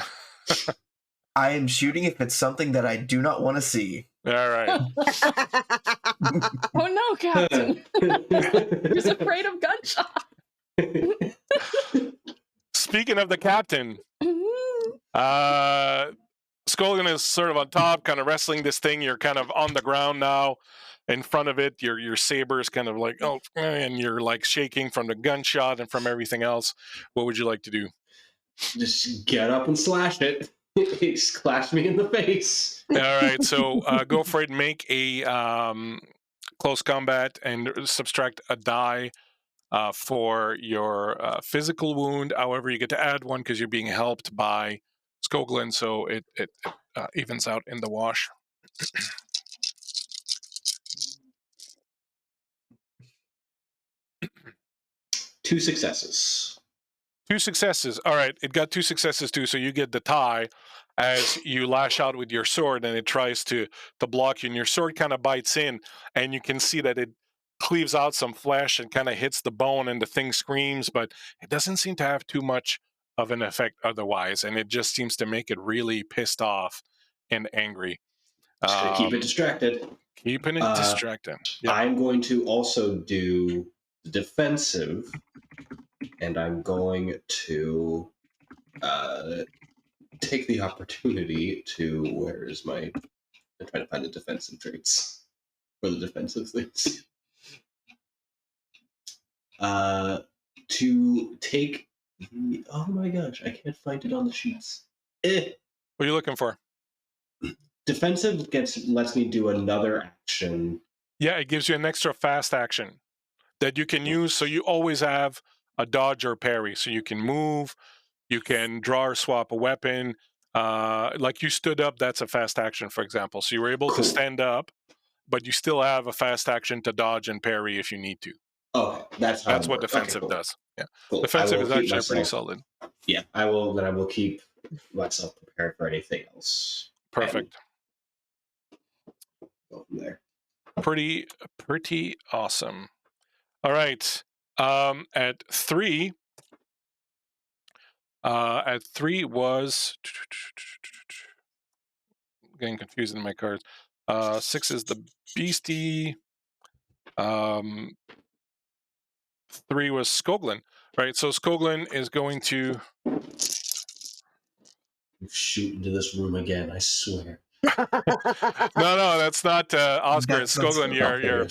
I am shooting if it's something that I do not want to see. All right. Oh no, Captain. He's afraid of gunshots. Speaking of the captain, Skoglund is sort of on top, kind of wrestling this thing. You're kind of on the ground now. In front of it, your saber is kind of like, and you're like shaking from the gunshot and from everything else. What would you like to do? Just get up and slash it. It just clashed me in the face. All right, so go for it. Make a close combat and subtract a die for your physical wound. However, you get to add 1 because you're being helped by Skoglund, so it evens out in the wash. 2 successes. 2 successes. All right, it got 2 successes too, so you get the tie as you lash out with your sword, and it tries to block you, and your sword kind of bites in, and you can see that it cleaves out some flesh and kind of hits the bone, and the thing screams, but it doesn't seem to have too much of an effect otherwise, and it just seems to make it really pissed off and angry. Just gonna keep it distracted. Keeping it distracted. Yep. I'm going to also do the defensive, and I'm going to take the opportunity to, I'm trying to find the defensive traits for the defensive things. To take oh my gosh, I can't find it on the sheets. What are you looking for? Defensive lets me do another action. Yeah, it gives you an extra fast action that you can use, so you always have a dodge or parry, so you can move, you can draw or swap a weapon. Like you stood up, that's a fast action, for example. So you were able to stand up, but you still have a fast action to dodge and parry if you need to. Okay, that's what defensive does. Yeah, cool. Defensive is actually pretty solid. yeah, I will keep myself prepared for anything else. Perfect. Go from there. Pretty awesome. All right. At 3 was getting confused in my cards. 6 is the beastie. 3 was Skoglin. Right. So Skoglin is going to Shoot into this room again, I swear. No, that's not Oscar. It's Skoglin. You're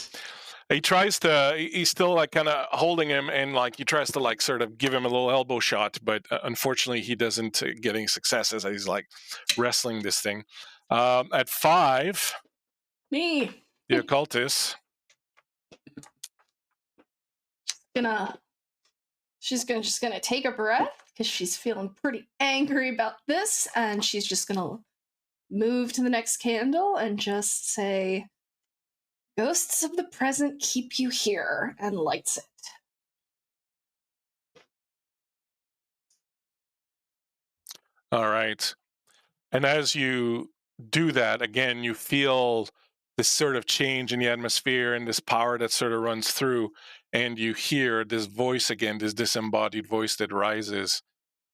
he tries to, he's still like kind of holding him, and like he tries to like sort of give him a little elbow shot, but unfortunately he doesn't get any successes as he's like wrestling this thing. At 5, Me. the occultist. She's just gonna take a breath because she's feeling pretty angry about this, and she's just gonna move to the next candle and just say, "Ghosts of the present keep you here," and lights it. All right. And as you do that, again, you feel this sort of change in the atmosphere and this power that sort of runs through, and you hear this voice again, this disembodied voice that rises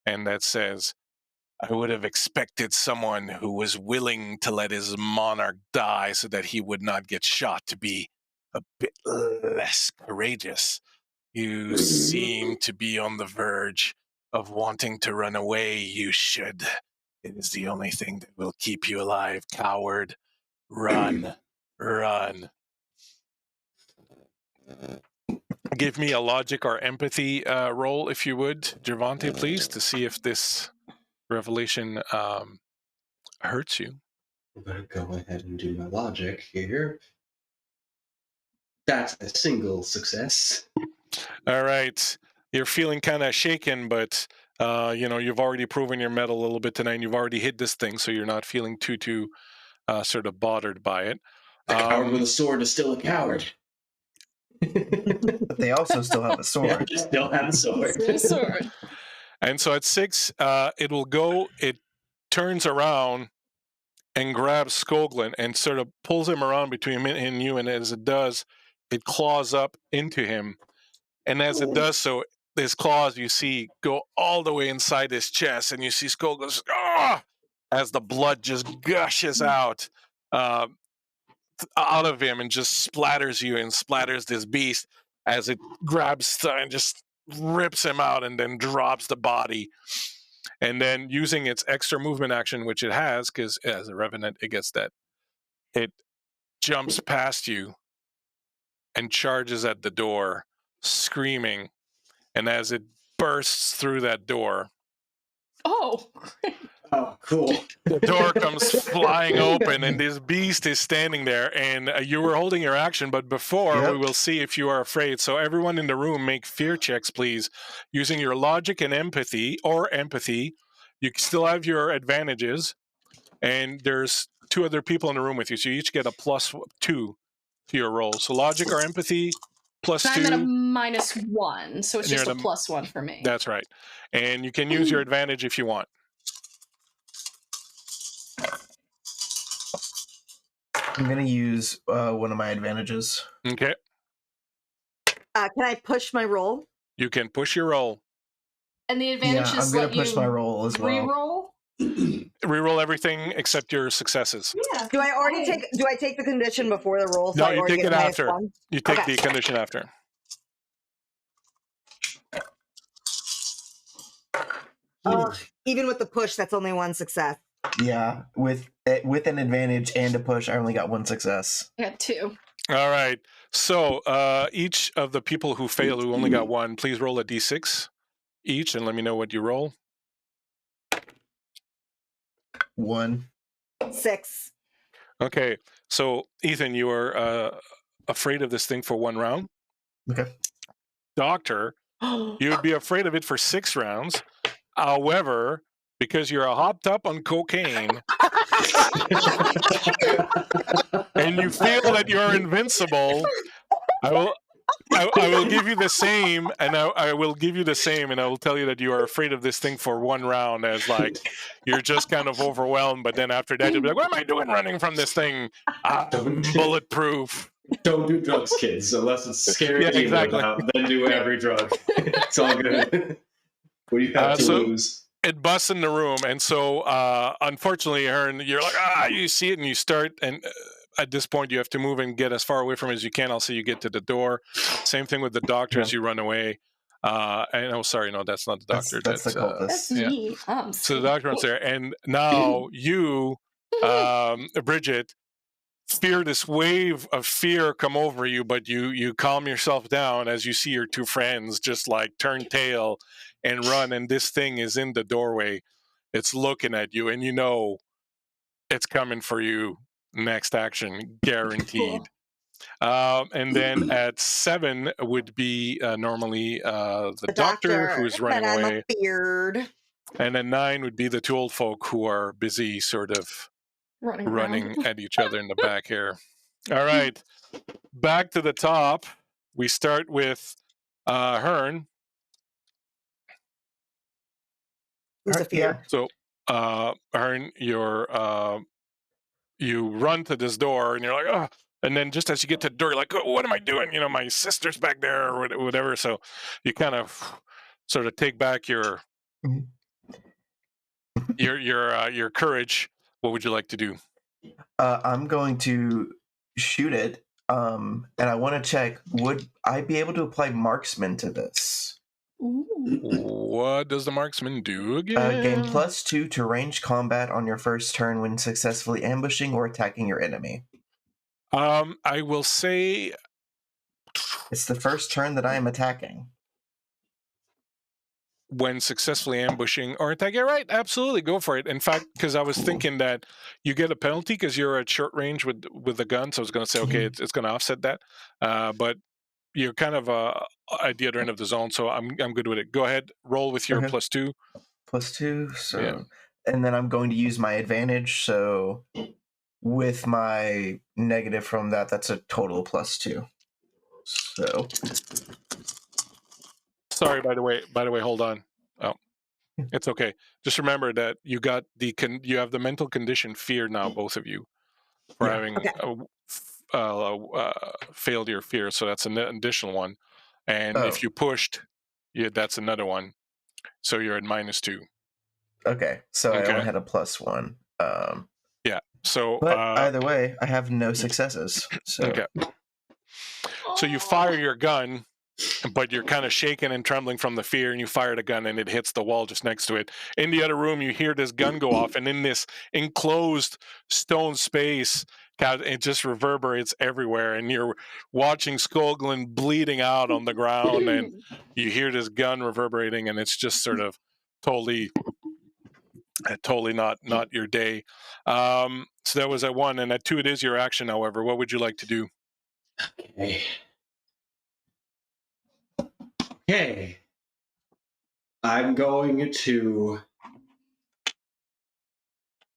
and that says, "I would have expected someone who was willing to let his monarch die so that he would not get shot to be a bit less courageous. You seem to be on the verge of wanting to run away. You should. It is the only thing that will keep you alive, coward. Run. Run." Give me a logic or empathy roll, if you would, Gervonta, please, to see if this revelation hurts you. I'm going to go ahead and do my logic here. That's a single success. All right. You're feeling kind of shaken, but you've already proven your mettle a little bit tonight, and you've already hit this thing, so you're not feeling too sort of bothered by it. A coward with a sword is still a coward. But they also still have a sword. Yeah, still have a sword. And so at 6, it turns around and grabs Skoglin and sort of pulls him around between him and you, and as it does, it claws up into him. And as it does so, his claws, you see, go all the way inside his chest, and you see Skoglin as the blood just gushes out of him and just splatters you and splatters this beast as it grabs and just rips him out and then drops the body. And then using its extra movement action, which it has, because as a revenant, it gets that, it jumps past you and charges at the door, screaming. And as it bursts through that door, oh, cool. The door comes flying open, and this beast is standing there. And you were holding your action, but before we will see if you are afraid. So everyone in the room, make fear checks, please, using your logic and empathy. You still have your advantages, and there's 2 other people in the room with you, so you each get a +2 to your roll. So logic or empathy, +2. I'm at a -1, so it's just a +1 for me. That's right. And you can use your advantage if you want. I'm going to use one of my advantages. Okay. Can I push my roll? You can push your roll. And the advantage is I'm going to push my roll as well. Reroll? Reroll everything except your successes. Yeah. Do I take the condition before the roll? No, you take it after. You take the condition after. Even with the push, that's only 1 success. Yeah, with an advantage and a push, I only got 1 success. I got 2. All right. So each of the people who failed, who only got 1, please roll a d6 each, and let me know what you roll. 1. 6. Okay. So Ethan, you are afraid of this thing for 1 round. Okay. Doctor, you would be afraid of it for 6 rounds. However, because you're hopped up on cocaine and you feel that you're invincible, I will give you the same, and I will give you the same, and I will tell you that you are afraid of this thing for one round, as like you're just kind of overwhelmed. But then after that, you'll be like, "What am I doing running from this thing? I'm bulletproof." Don't do drugs, kids, unless it's scary Yeah, demon exactly. about. Then do every drug. It's all good. What do you have to so- lose? It busts in the room, and so unfortunately, Hearn, you're like, you see it, and you start, and at this point, you have to move and get as far away from it as you can. I'll see you get to the door. Same thing with the doctor as you run away. And oh, sorry, no, that's not the doctor. That's the cultist. That's Yeah. me. So the doctor runs there, and now you, Bridget, fear this wave of fear come over you, but you calm yourself down as you see your two friends just like turn tail and run, and this thing is in the doorway. It's looking at you, and you know it's coming for you. Next action, guaranteed. And then at 7 would be normally the doctor who's running but away. I'm a beard. And then 9 would be the two old folk who are busy sort of running at each other in the back here. All right, back to the top. We start with Hearn. Who's a fear? So Hearn, you run to this door, and you're like, oh. And then just as you get to the door, you're like, oh, what am I doing? You know, my sister's back there or whatever. So you kind of sort of take back your courage. What would you like to do? I'm going to shoot it, and I want to check, would I be able to apply marksman to this? Ooh. What does the marksman do again? Gain +2 to range combat on your first turn when successfully ambushing or attacking your enemy. I will say It's the first turn that I am attacking. when successfully ambushing or attacking. Yeah, right, absolutely, go for it. In fact, because I was thinking that you get a penalty because you're at short range with the gun, so I was going to say, okay, it's going to offset that. But you're kind of at the other end of the zone, so I'm good with it. Go ahead, roll with your +2. +2, so and then I'm going to use my advantage, so with my negative from that, that's a total +2. So sorry, by the way, hold on. Oh, it's okay. Just remember that you got you have the mental condition fear now, both of you, for having failed your fear. So that's an additional one. And if you pushed, that's another one. So you're at -2. Okay, so I only had a +1. Yeah. So, but either way, I have no successes. So. Okay. So you fire your gun, but you're kind of shaking and trembling from the fear, and you fire the gun, and it hits the wall just next to it. In the other room, you hear this gun go off, and in this enclosed stone space, it just reverberates everywhere, and you're watching Skoglund bleeding out on the ground, and you hear this gun reverberating, and it's just sort of totally not your day. So that was at 1, and at 2 it is your action. However, what would you like to do? Okay. I'm going to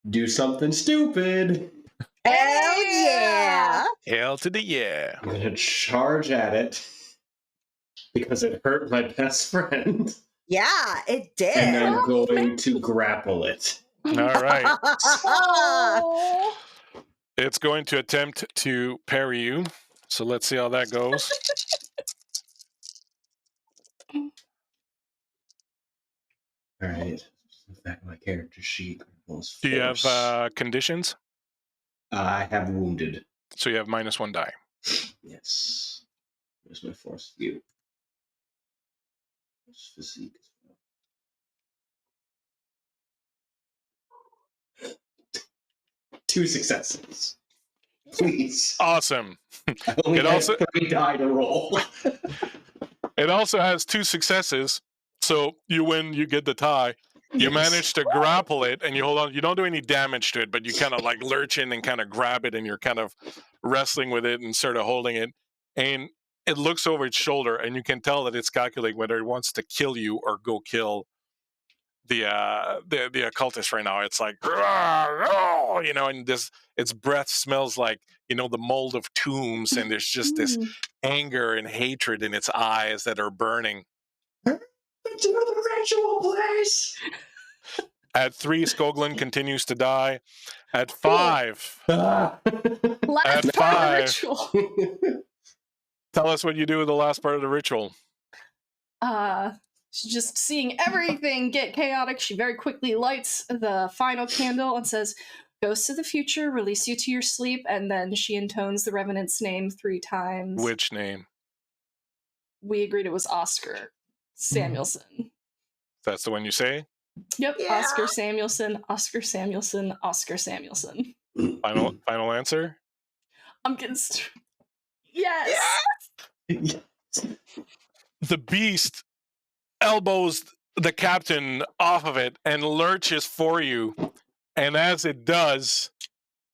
do something stupid. Hell yeah! Hell to the yeah. I'm going to charge at it because it hurt my best friend. Yeah, it did. And I'm going to grapple it. All right. Oh. It's going to attempt to parry you. So let's see how that goes. All right. Back my character sheet. Do you have conditions? I have wounded. So you have -1 die. Yes. Where's my force view? Where's physique? 2 successes. Please. Awesome. I only have 3 die to roll. It also has 2 successes. So you win, you get the tie. You manage to grapple it, and you hold on. You don't do any damage to it, but you kind of like lurch in and kind of grab it, and you're kind of wrestling with it and sort of holding it. And it looks over its shoulder, and you can tell that it's calculating whether it wants to kill you or go kill the occultist right now. It's like, and its breath smells like the mold of tombs, and there's just this anger and hatred in its eyes that are burning. It's another ritual place. At 3, Skoglin continues to die. At 5, Last At part of the 5. ritual. Tell us what you do with the last part of the ritual. Just seeing everything get chaotic, she very quickly lights the final candle and says, "Ghosts of the future, release you to your sleep," and then she intones the Revenant's name 3 times. Which name? We agreed it was Oscar Samuelson. That's the one you say? Yep, Yeah. Oscar Samuelson, Oscar Samuelson, Oscar Samuelson. Final answer? I'm getting... Yes! The beast elbows the captain off of it and lurches for you. And as it does,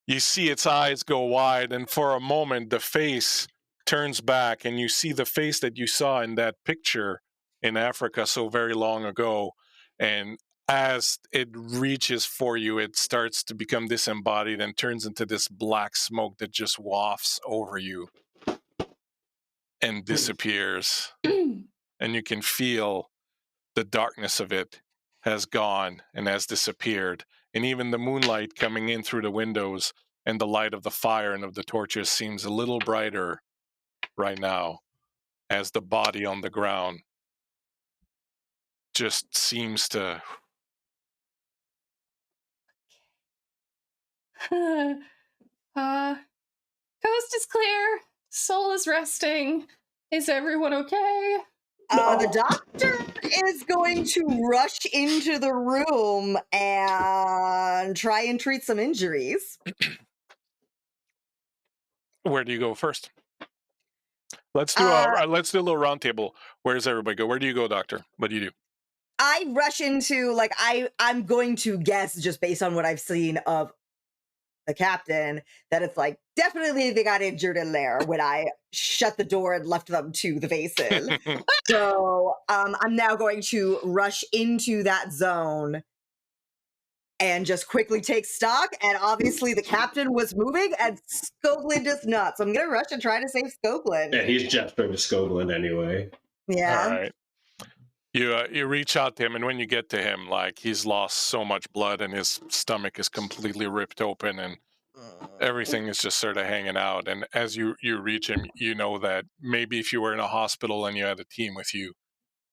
you see its eyes go wide. And for a moment, the face turns back. And you see the face that you saw in that picture in Africa so very long ago. And as it reaches for you, it starts to become disembodied and turns into this black smoke that just wafts over you and disappears. And you can feel the darkness of it has gone and has disappeared. And even the moonlight coming in through the windows and the light of the fire and of the torches seems a little brighter right now, as the body on the ground just seems to... Coast is clear. Soul is resting. Is everyone okay? The doctor is going to rush into the room and try and treat some injuries. Where do you go first? Let's do a little round table. Where does everybody go? Where do you go, doctor? What do you do? I rush into, like, I'm going to guess, just based on what I've seen of the captain, that it's like, definitely they got injured in there when I shut the door and left them to the basin. So I'm now going to rush into that zone and just quickly take stock. And obviously the captain was moving and Skoglin is not. So I'm going to rush and try to save Skoglin. Yeah, he's gesturing to Skoglin anyway. Yeah. All right. You reach out to him, and when you get to him, like, he's lost so much blood and his stomach is completely ripped open and everything is just sort of hanging out. And as you reach him, you know that maybe if you were in a hospital and you had a team with you,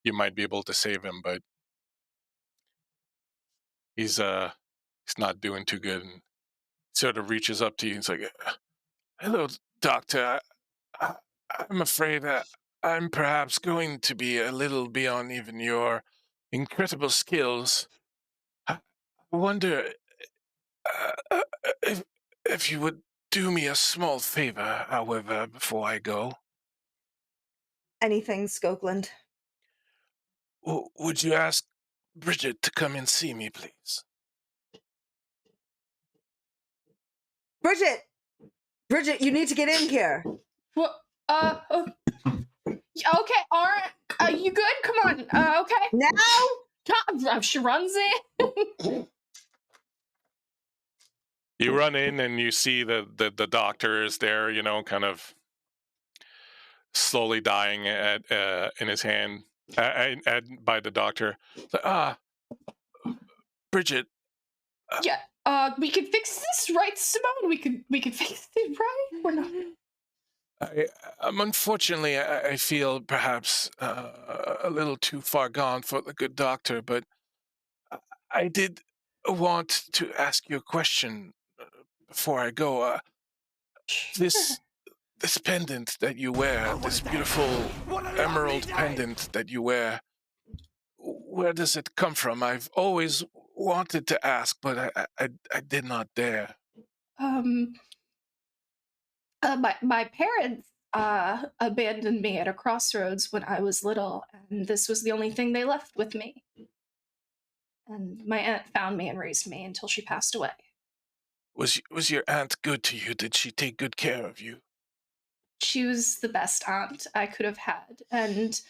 you might be able to save him, but he's not doing too good. And sort of reaches up to you and he's like, "Hello, doctor. I'm afraid I'm perhaps going to be a little beyond even your incredible skills. I wonder if you would do me a small favor, however, before I go. Anything, Skoglin? Would you ask Bridget to come and see me, please?" Bridget, you need to get in here. What? Okay, alright. You good? Come on. Okay. Now? She runs in. You run in and you see the doctor is there, kind of slowly dying in his hand by the doctor. Bridget. Yeah. We can fix this, right, Simone? We can fix it, right? We're not. Unfortunately, I feel perhaps a little too far gone for the good doctor, but I did want to ask you a question before I go. This pendant that you wear, this beautiful emerald pendant that you wear, where does it come from? I've always wanted to ask, but I did not dare. My parents abandoned me at a crossroads when I was little, and this was the only thing they left with me. And my aunt found me and raised me until she passed away. Was your aunt good to you? Did she take good care of you? She was the best aunt I could have had, and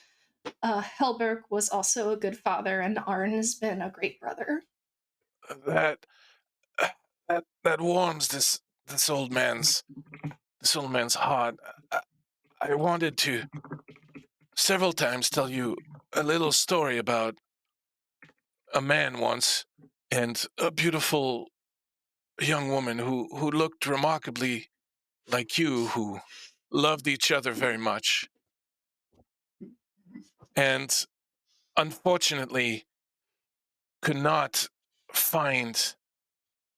Helberg was also a good father, and Arn has been a great brother. That that warms this old man's heart. I wanted to several times tell you a little story about a man once and a beautiful young woman who looked remarkably like you, who loved each other very much, and unfortunately could not find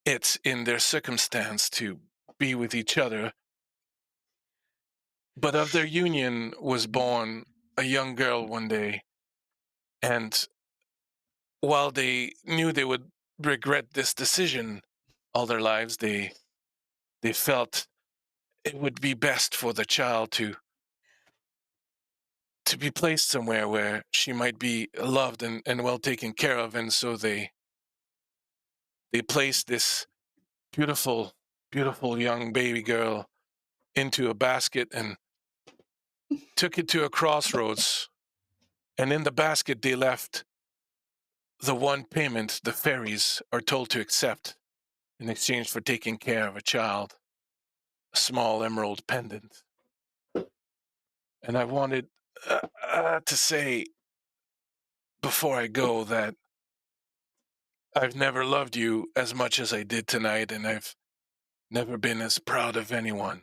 it in their circumstance to be with each other. But of their union was born a young girl one day, and while they knew they would regret this decision all their lives, they felt it would be best for the child to be placed somewhere where she might be loved and well taken care of. And so they placed this beautiful, beautiful young baby girl into a basket and took it to a crossroads. And in the basket, they left the one payment the fairies are told to accept in exchange for taking care of a child, a small emerald pendant. And I wanted to say before I go that I've never loved you as much as I did tonight, and I've never been as proud of anyone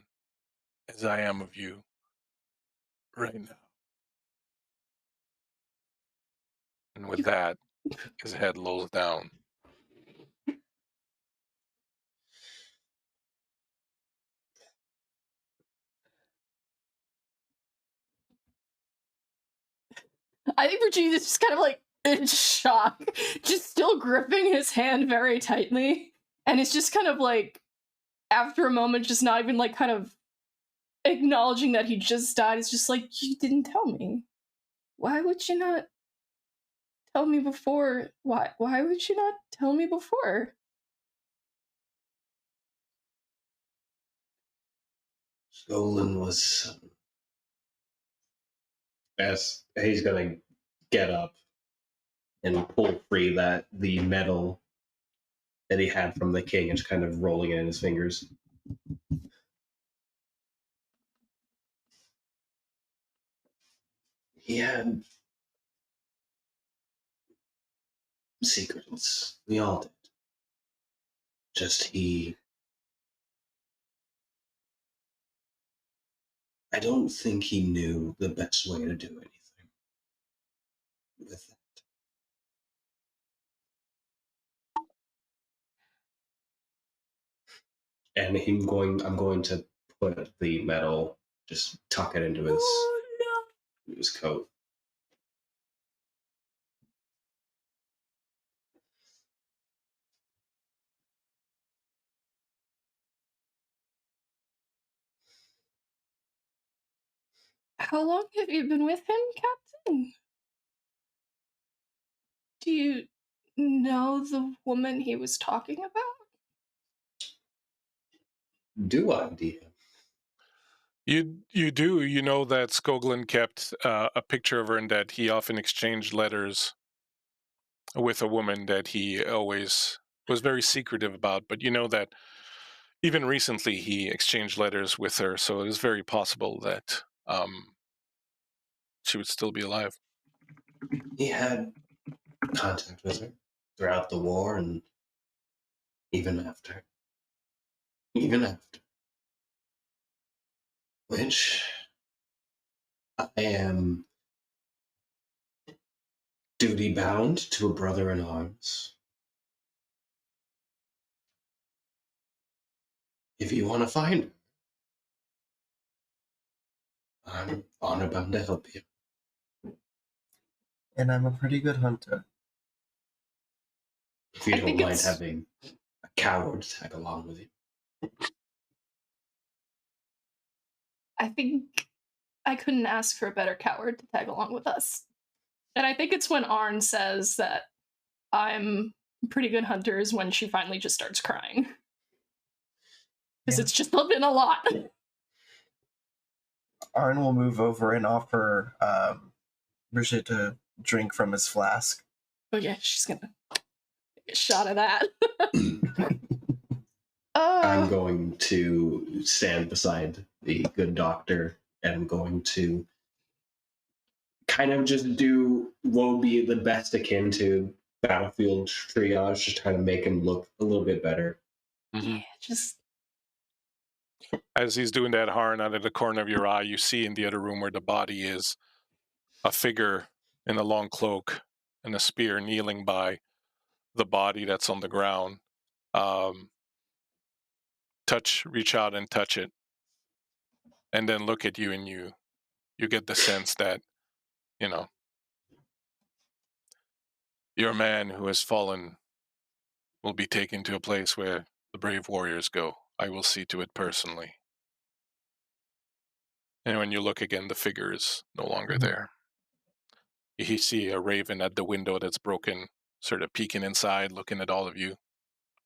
as I am of you right now. And with that, his head lolls down. I think Virginia's just kind of like in shock, just still gripping his hand very tightly. And it's just kind of like, after a moment, just not even like kind of acknowledging that he just died. It's just like, you didn't tell me. Why would you not tell me before? Why would you not tell me before? Golan was, as he's gonna get up and pull free the medal that he had from the king and just kind of rolling it in his fingers. He had secrets. We all did. Just I don't think he knew the best way to do anything with that. And I'm going to put the medal, just tuck it into his coat. How long have you been with him, Captain? Do you know the woman he was talking about? Do I, DM? You do. You know that Skoglin kept a picture of her and that he often exchanged letters with a woman that he always was very secretive about. But you know that even recently he exchanged letters with her, so it is very possible that she would still be alive. He had contact with her throughout the war and even after. Even after. Which I am duty bound to a brother in arms. If you want to find her, I'm honor bound to help you. And I'm a pretty good hunter. If you don't mind having a coward tag along with you. I think I couldn't ask for a better coward to tag along with us. And I think it's when Arn says that I'm pretty good hunters when she finally just starts crying. Because it's just been a lot. Arn will move over and offer Bridget to drink from his flask. Oh yeah, she's gonna take a shot of that. Oh. I'm going to stand beside the good doctor, and I'm going to kind of just do what would be the best akin to battlefield triage, just trying to make him look a little bit better. Yeah, just As he's doing that, Harn, out of the corner of your eye, you see in the other room where the body is a figure in a long cloak and a spear kneeling by the body that's on the ground. Reach out and touch it, and then look at you, and you get the sense that, you know, your man who has fallen will be taken to a place where the brave warriors go. I will see to it personally. And when you look again, the figure is no longer there. You see a raven at the window that's broken, sort of peeking inside, looking at all of you.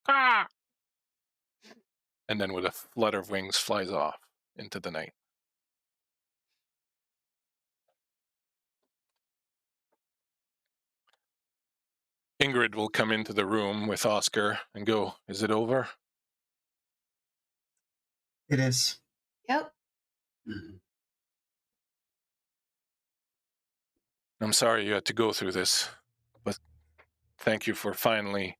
Ah! And then with a flutter of wings, flies off into the night. Ingrid will come into the room with Oscar and go, "Is it over?" It is. Yep. I'm sorry you had to go through this, but thank you for finally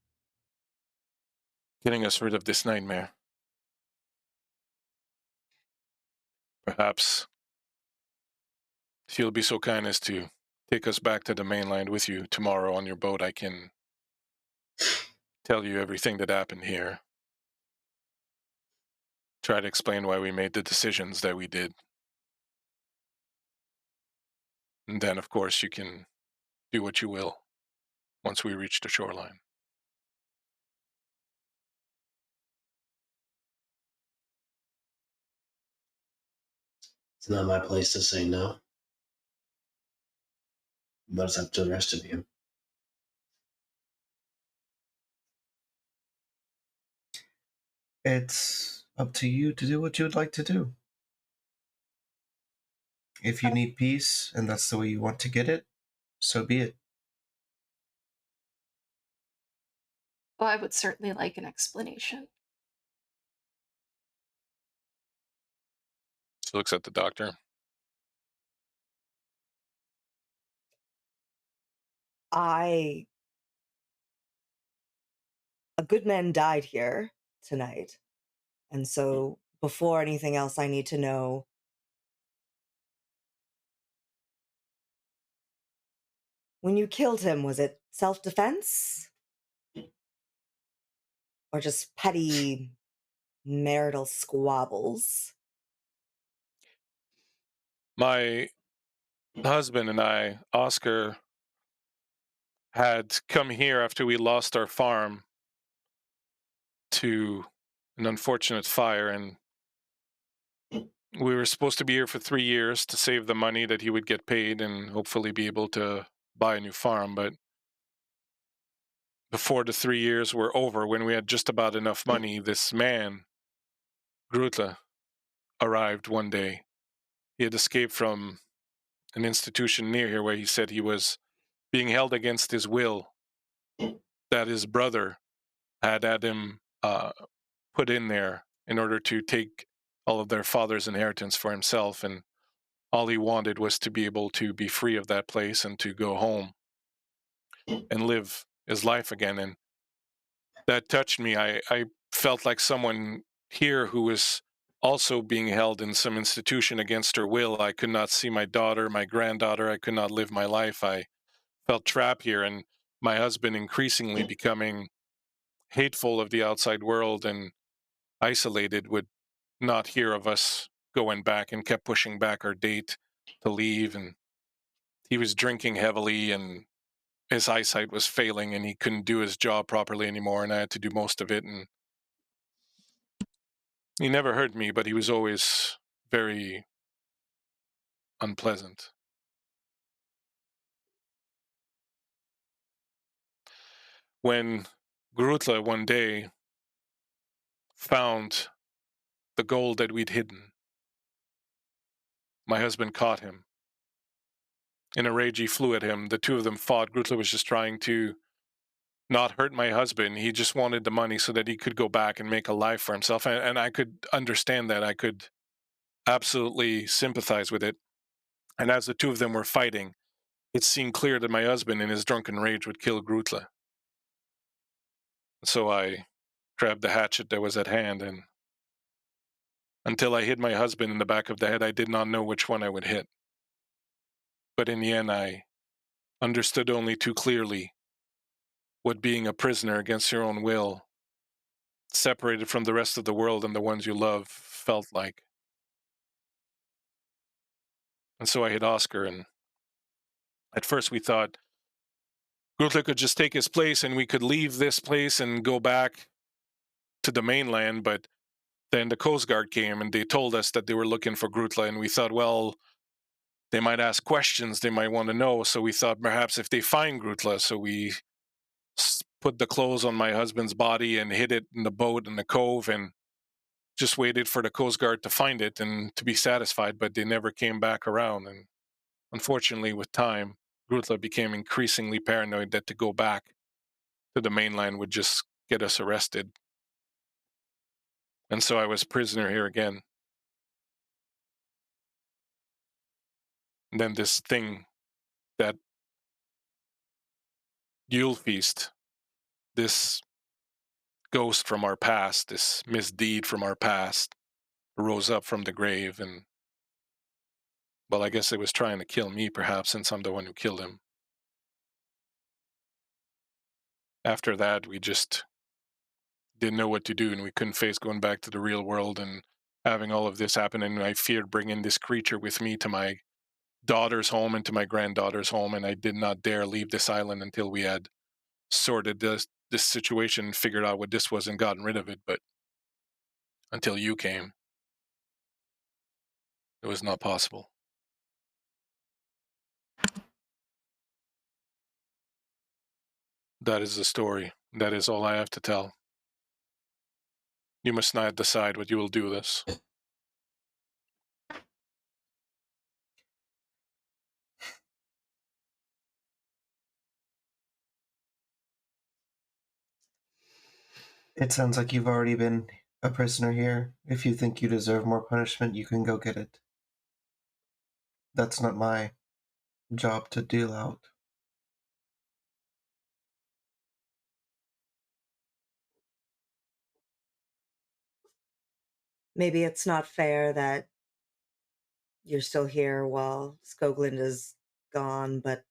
getting us rid of this nightmare. Perhaps, if you'll be so kind as to take us back to the mainland with you tomorrow on your boat, I can tell you everything that happened here. Try to explain why we made the decisions that we did. And then, of course, you can do what you will once we reach the shoreline. It's not my place to say no, but it's up to the rest of you. It's up to you to do what you would like to do. If you need peace and that's the way you want to get it, so be it. well, I would certainly like an explanation. She looks at the doctor. A good man died here tonight. And so before anything else, I need to know, when you killed him, was it self-defense? Or just petty marital squabbles? My husband and I, Oscar, had come here after we lost our farm to an unfortunate fire, and we were supposed to be here for 3 years to save the money that he would get paid and hopefully be able to buy a new farm. But before the 3 years were over, when we had just about enough money, this man, Grutla, arrived one day. He had escaped from an institution near here where he said he was being held against his will, that his brother had him put in there in order to take all of their father's inheritance for himself, and all he wanted was to be able to be free of that place and to go home and live his life again. And that touched me. I felt like someone here who was also being held in some institution against her will. I could not see my daughter, my granddaughter. I could not live my life. I felt trapped here, and my husband increasingly becoming hateful of the outside world and isolated, would not hear of us going back and kept pushing back our date to leave. And he was drinking heavily, and his eyesight was failing, and he couldn't do his job properly anymore, and I had to do most of it. And he never hurt me, but he was always very unpleasant. When Grutla one day found the gold that we'd hidden, my husband caught him In a rage, he flew at him. The two of them fought. Grutla was just trying to not hurt my husband. He just wanted the money so that he could go back and make a life for himself. And I could understand that. I could absolutely sympathize with it. And as the two of them were fighting, it seemed clear that my husband, in his drunken rage, would kill Grutla. So I grabbed the hatchet that was at hand, and until I hit my husband in the back of the head, I did not know which one I would hit. But in the end, I understood only too clearly what being a prisoner against your own will, separated from the rest of the world and the ones you love, felt like. And so I hit Oscar, and at first we thought Grutla could just take his place and we could leave this place and go back to the mainland, but then the Coast Guard came and they told us that they were looking for Grutla, and we thought, well, they might ask questions, they might want to know, so we thought perhaps if they find Grutla, so we put the clothes on my husband's body and hid it in the boat in the cove and just waited for the Coast Guard to find it and to be satisfied, but they never came back around. And unfortunately, with time, Grutla became increasingly paranoid that to go back to the mainland would just get us arrested. And so I was prisoner here again. And then this thing, that Yule feast, this ghost from our past, this misdeed from our past, rose up from the grave, and, well, I guess it was trying to kill me, perhaps, since I'm the one who killed him. After that, we just didn't know what to do, and we couldn't face going back to the real world and having all of this happen, and I feared bringing this creature with me to my daughter's home and to my granddaughter's home, and I did not dare leave this island until we had sorted this situation and figured out what this was and gotten rid of it. But until you came, it was not possible. That is the story. That is all I have to tell. You must not decide what you will do with this. It sounds like you've already been a prisoner here. If you think you deserve more punishment, you can go get it. That's not my job to deal out. Maybe it's not fair that you're still here while Skoglund is gone, but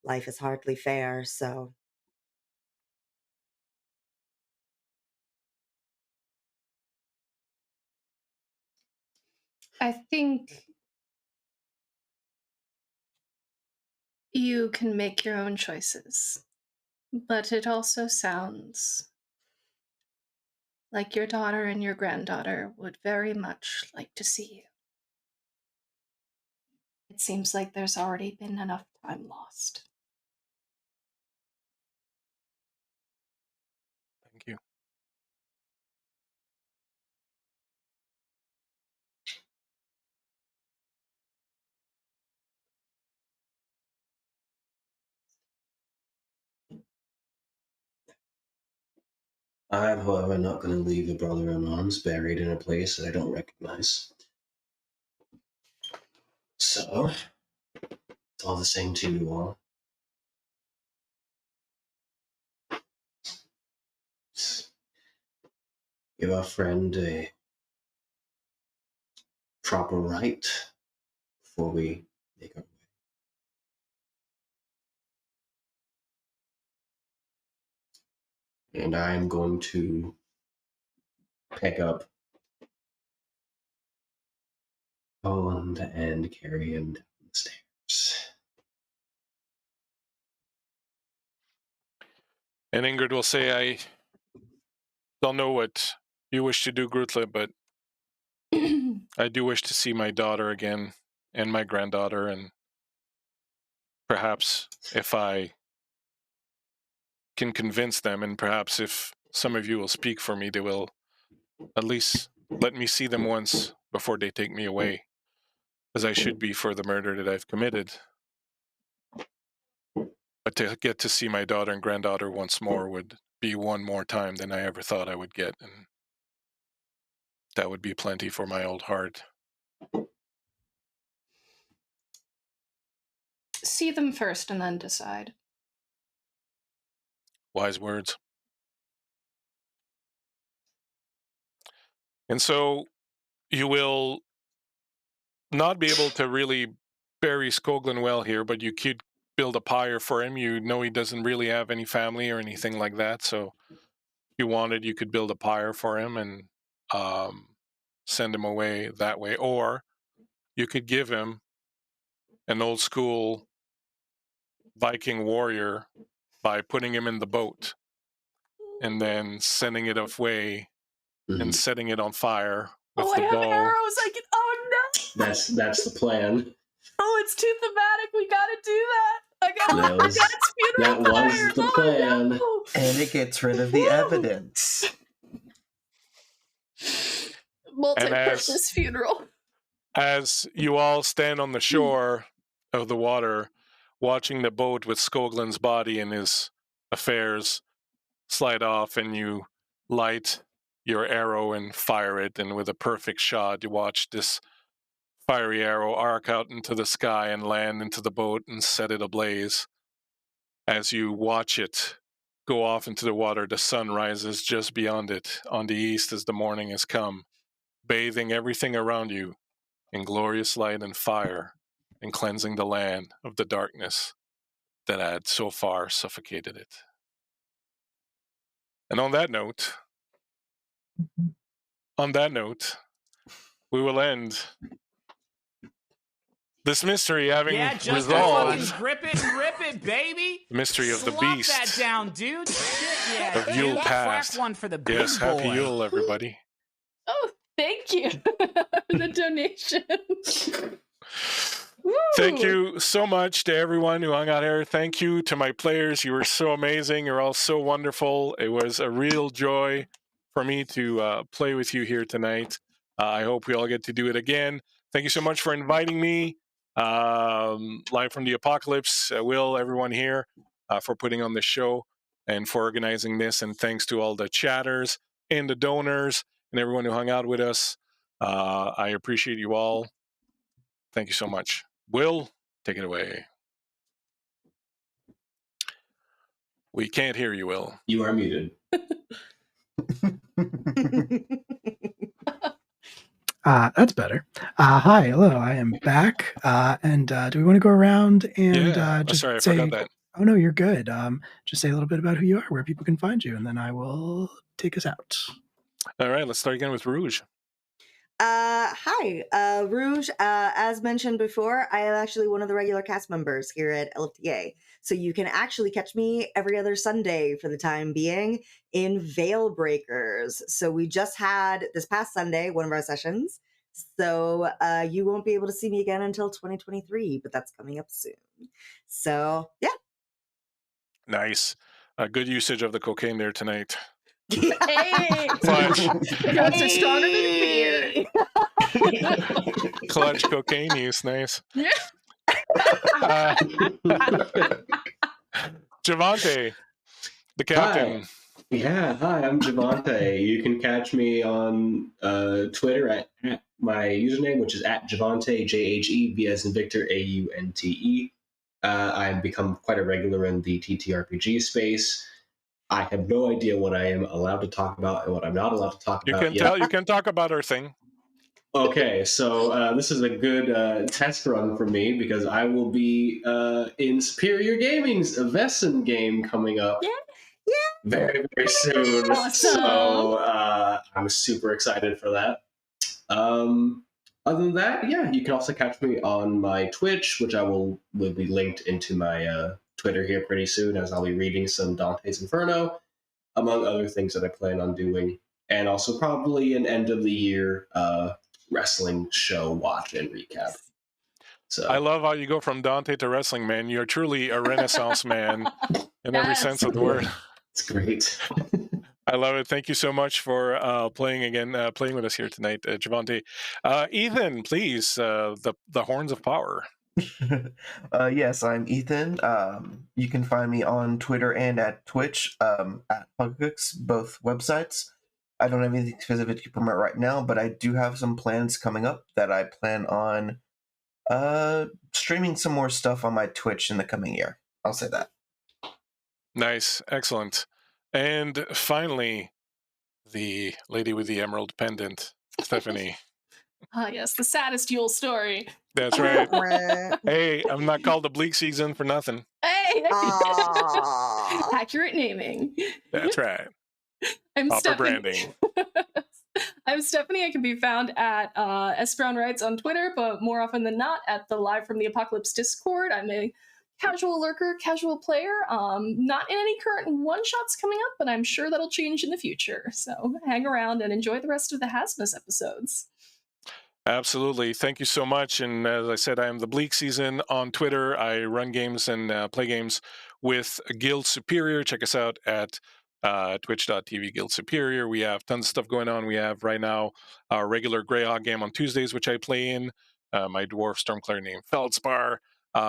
life is hardly fair, so I think you can make your own choices, but it also sounds like your daughter and your granddaughter would very much like to see you. It seems like there's already been enough time lost. Thank you. I am, however, not going to leave a brother in arms buried in a place that I don't recognize. So, it's all the same to you all. Give our friend a proper right before we make our way. And I am going to pick up Poland and carry him down the stairs. And Ingrid will say, I don't know what you wish to do, Grutla, but I do wish to see my daughter again and my granddaughter, and perhaps if I can convince them, and perhaps if some of you will speak for me, they will at least let me see them once before they take me away, as I should be for the murder that I've committed. But to get to see my daughter and granddaughter once more would be one more time than I ever thought I would get, and that would be plenty for my old heart. See them first and then decide. Wise words. And so you will not be able to really bury Skoglin well here, but you could build a pyre for him. You know he doesn't really have any family or anything like that, so if you wanted, you could build a pyre for him and send him away that way. Or you could give him an old school Viking warrior by putting him in the boat and then sending it away and setting it on fire with I the have bow. arrows. I can. Oh no! That's the plan. Oh, it's too thematic. We gotta do that. I gotta That let was- my dad's funeral that was fire. the Oh, plan. no. And it gets rid of the Woo! evidence. Multi-purpose funeral. As you all stand on the shore of the water, watching the boat with Skoglin's body and his affairs slide off, and you light your arrow and fire it, and with a perfect shot, you watch this fiery arrow arc out into the sky and land into the boat and set it ablaze. As you watch it go off into the water, the sun rises just beyond it on the east as the morning has come, bathing everything around you in glorious light and fire, and cleansing the land of the darkness that had so far suffocated it. And on that note, we will end this mystery having just resolved fucking grip it and rip it, baby. the mystery of the Slop beast that down, dude. Shit, yeah. of Yule dude. past. Crack one for the big Yes, happy boy. Yule, everybody. Oh, thank you for the donation. Woo! Thank you so much to everyone who hung out here. Thank you to my players. You were so amazing. You're all so wonderful. It was a real joy for me to play with you here tonight. I hope we all get to do it again. Thank you so much for inviting me live from the apocalypse. Will, everyone here, for putting on this show and for organizing this. And thanks to all the chatters and the donors and everyone who hung out with us. I appreciate you all. Thank you so much. Will, take it away. We can't hear you, Will. You are muted. That's better. Hi, hello. I am back. And do we want to go around and just sorry, I say? forgot that. Oh no, you're good. Just say a little bit about who you are, where people can find you, and then I will take us out. All right, let's start again with Rouge. Hi, Rouge. As mentioned before, I am actually one of the regular cast members here at LFTA. So you can actually catch me every other Sunday for the time being in Veil Breakers. So we just had this past Sunday, one of our sessions. So you won't be able to see me again until 2023, but that's coming up soon. So yeah. Nice. Good usage of the cocaine there tonight. Hey! Clutch. Drugs are stronger than beer. Clutch cocaine use, nice. Yeah. Javante, the captain. Hi. Yeah, hi, I'm Javante. You can catch me on Twitter at my username, which is at Javante, JHE, as in Victor, AUNTE. I've become quite a regular in the TTRPG space. I have no idea what I am allowed to talk about and what I'm not allowed to talk You about can yet. tell. You can talk about our thing. Okay, so this is a good test run for me because I will be in Superior Gaming's Vessen game coming up very, very soon. Awesome. So I'm super excited for that. Other than that, yeah, you can also catch me on my Twitch, which will be linked into my Twitter here pretty soon, as I'll be reading some Dante's Inferno, among other things that I plan on doing, and also probably an end of the year wrestling show watch and recap. So I love how you go from Dante to wrestling, man. You're truly a Renaissance man in every Yes. sense of the word. it's great. I love it. Thank you so much for playing with us here tonight, Javante. Ethan, please, the horns of power. Yes, I'm Ethan. You can find me on Twitter and at Twitch at Hugcooks, both websites. I don't have anything specific to promote right now, but I do have some plans coming up that I plan on streaming some more stuff on my Twitch in the coming year. I'll say that. Nice, excellent. And finally, the lady with the emerald pendant, Stephanie. Ah, yes, the saddest Yule story. That's right. Right. Hey, I'm not called the bleak season for nothing. Hey! Aw. Accurate naming. That's right. I'm Proper Stephanie. branding. I'm Stephanie. I can be found at SBrownWrites on Twitter, but more often than not at the Live from the Apocalypse Discord. I'm a casual lurker, casual player. Not in any current one-shots coming up, but I'm sure that'll change in the future. So hang around and enjoy the rest of the Haz-mas episodes. Absolutely. Thank you so much. And as I said, I am the Bleak Season on Twitter. I run games and play games with Guild Superior. Check us out at twitch.tv Guild Superior. We have tons of stuff going on. We have right now our regular Greyhawk game on Tuesdays, which I play in. My Dwarf Stormclare named Feldspar.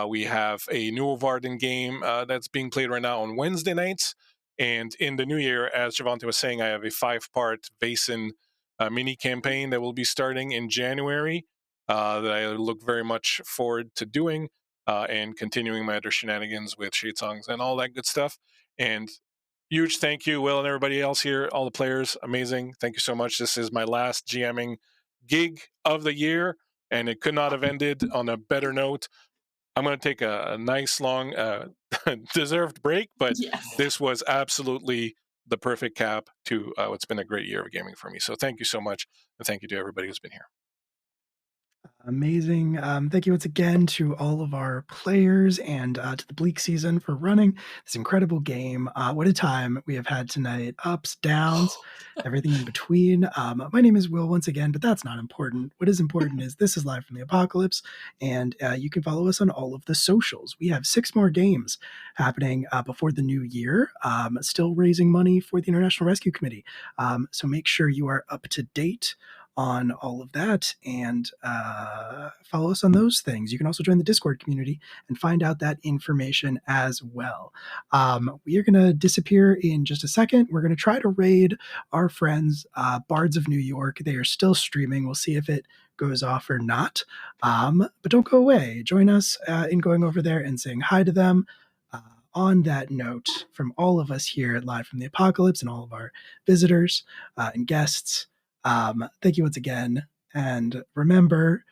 We have a new Varden game that's being played right now on Wednesday nights. And in the new year, as Javante was saying, I have a 5-part Vaesen mini campaign that will be starting in January that I look very much forward to doing and continuing my other shenanigans with Shade Songs and all that good stuff. And huge thank you, Will, and everybody else here, all the players. Amazing. Thank you so much. This is my last GMing gig of the year, and it could not have ended on a better note. I'm going to take a nice, long, deserved break, but Yes. this was absolutely the perfect cap to what's been a great year of gaming for me. So thank you so much, and thank you to everybody who's been here. Amazing. Thank you once again to all of our players and to the Bleak Season for running this incredible game. What a time we have had tonight. Ups, downs, everything in between. My name is Will once again, but that's not important. What is important is this is Live from the Apocalypse, and you can follow us on all of the socials. We have 6 more games happening before the new year, still raising money for the International Rescue Committee. So make sure you are up to date on all of that and follow us on those things. You can also join the Discord community and find out that information as well. We are going to disappear in just a second. We're going to try to raid our friends, Bards of New York. They are still streaming. We'll see if it goes off or not. But don't go away. Join us in going over there and saying hi to them. On that note, from all of us here at Live from the Apocalypse and all of our visitors and guests, thank you once again. And remember,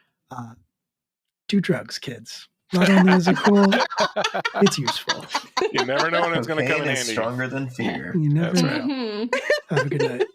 do drugs, kids. Not only is it cool, it's useful. You never know when it's going to come in Cocaine is handy. stronger than fear. You never That's know. right. Mhm. Have a good night.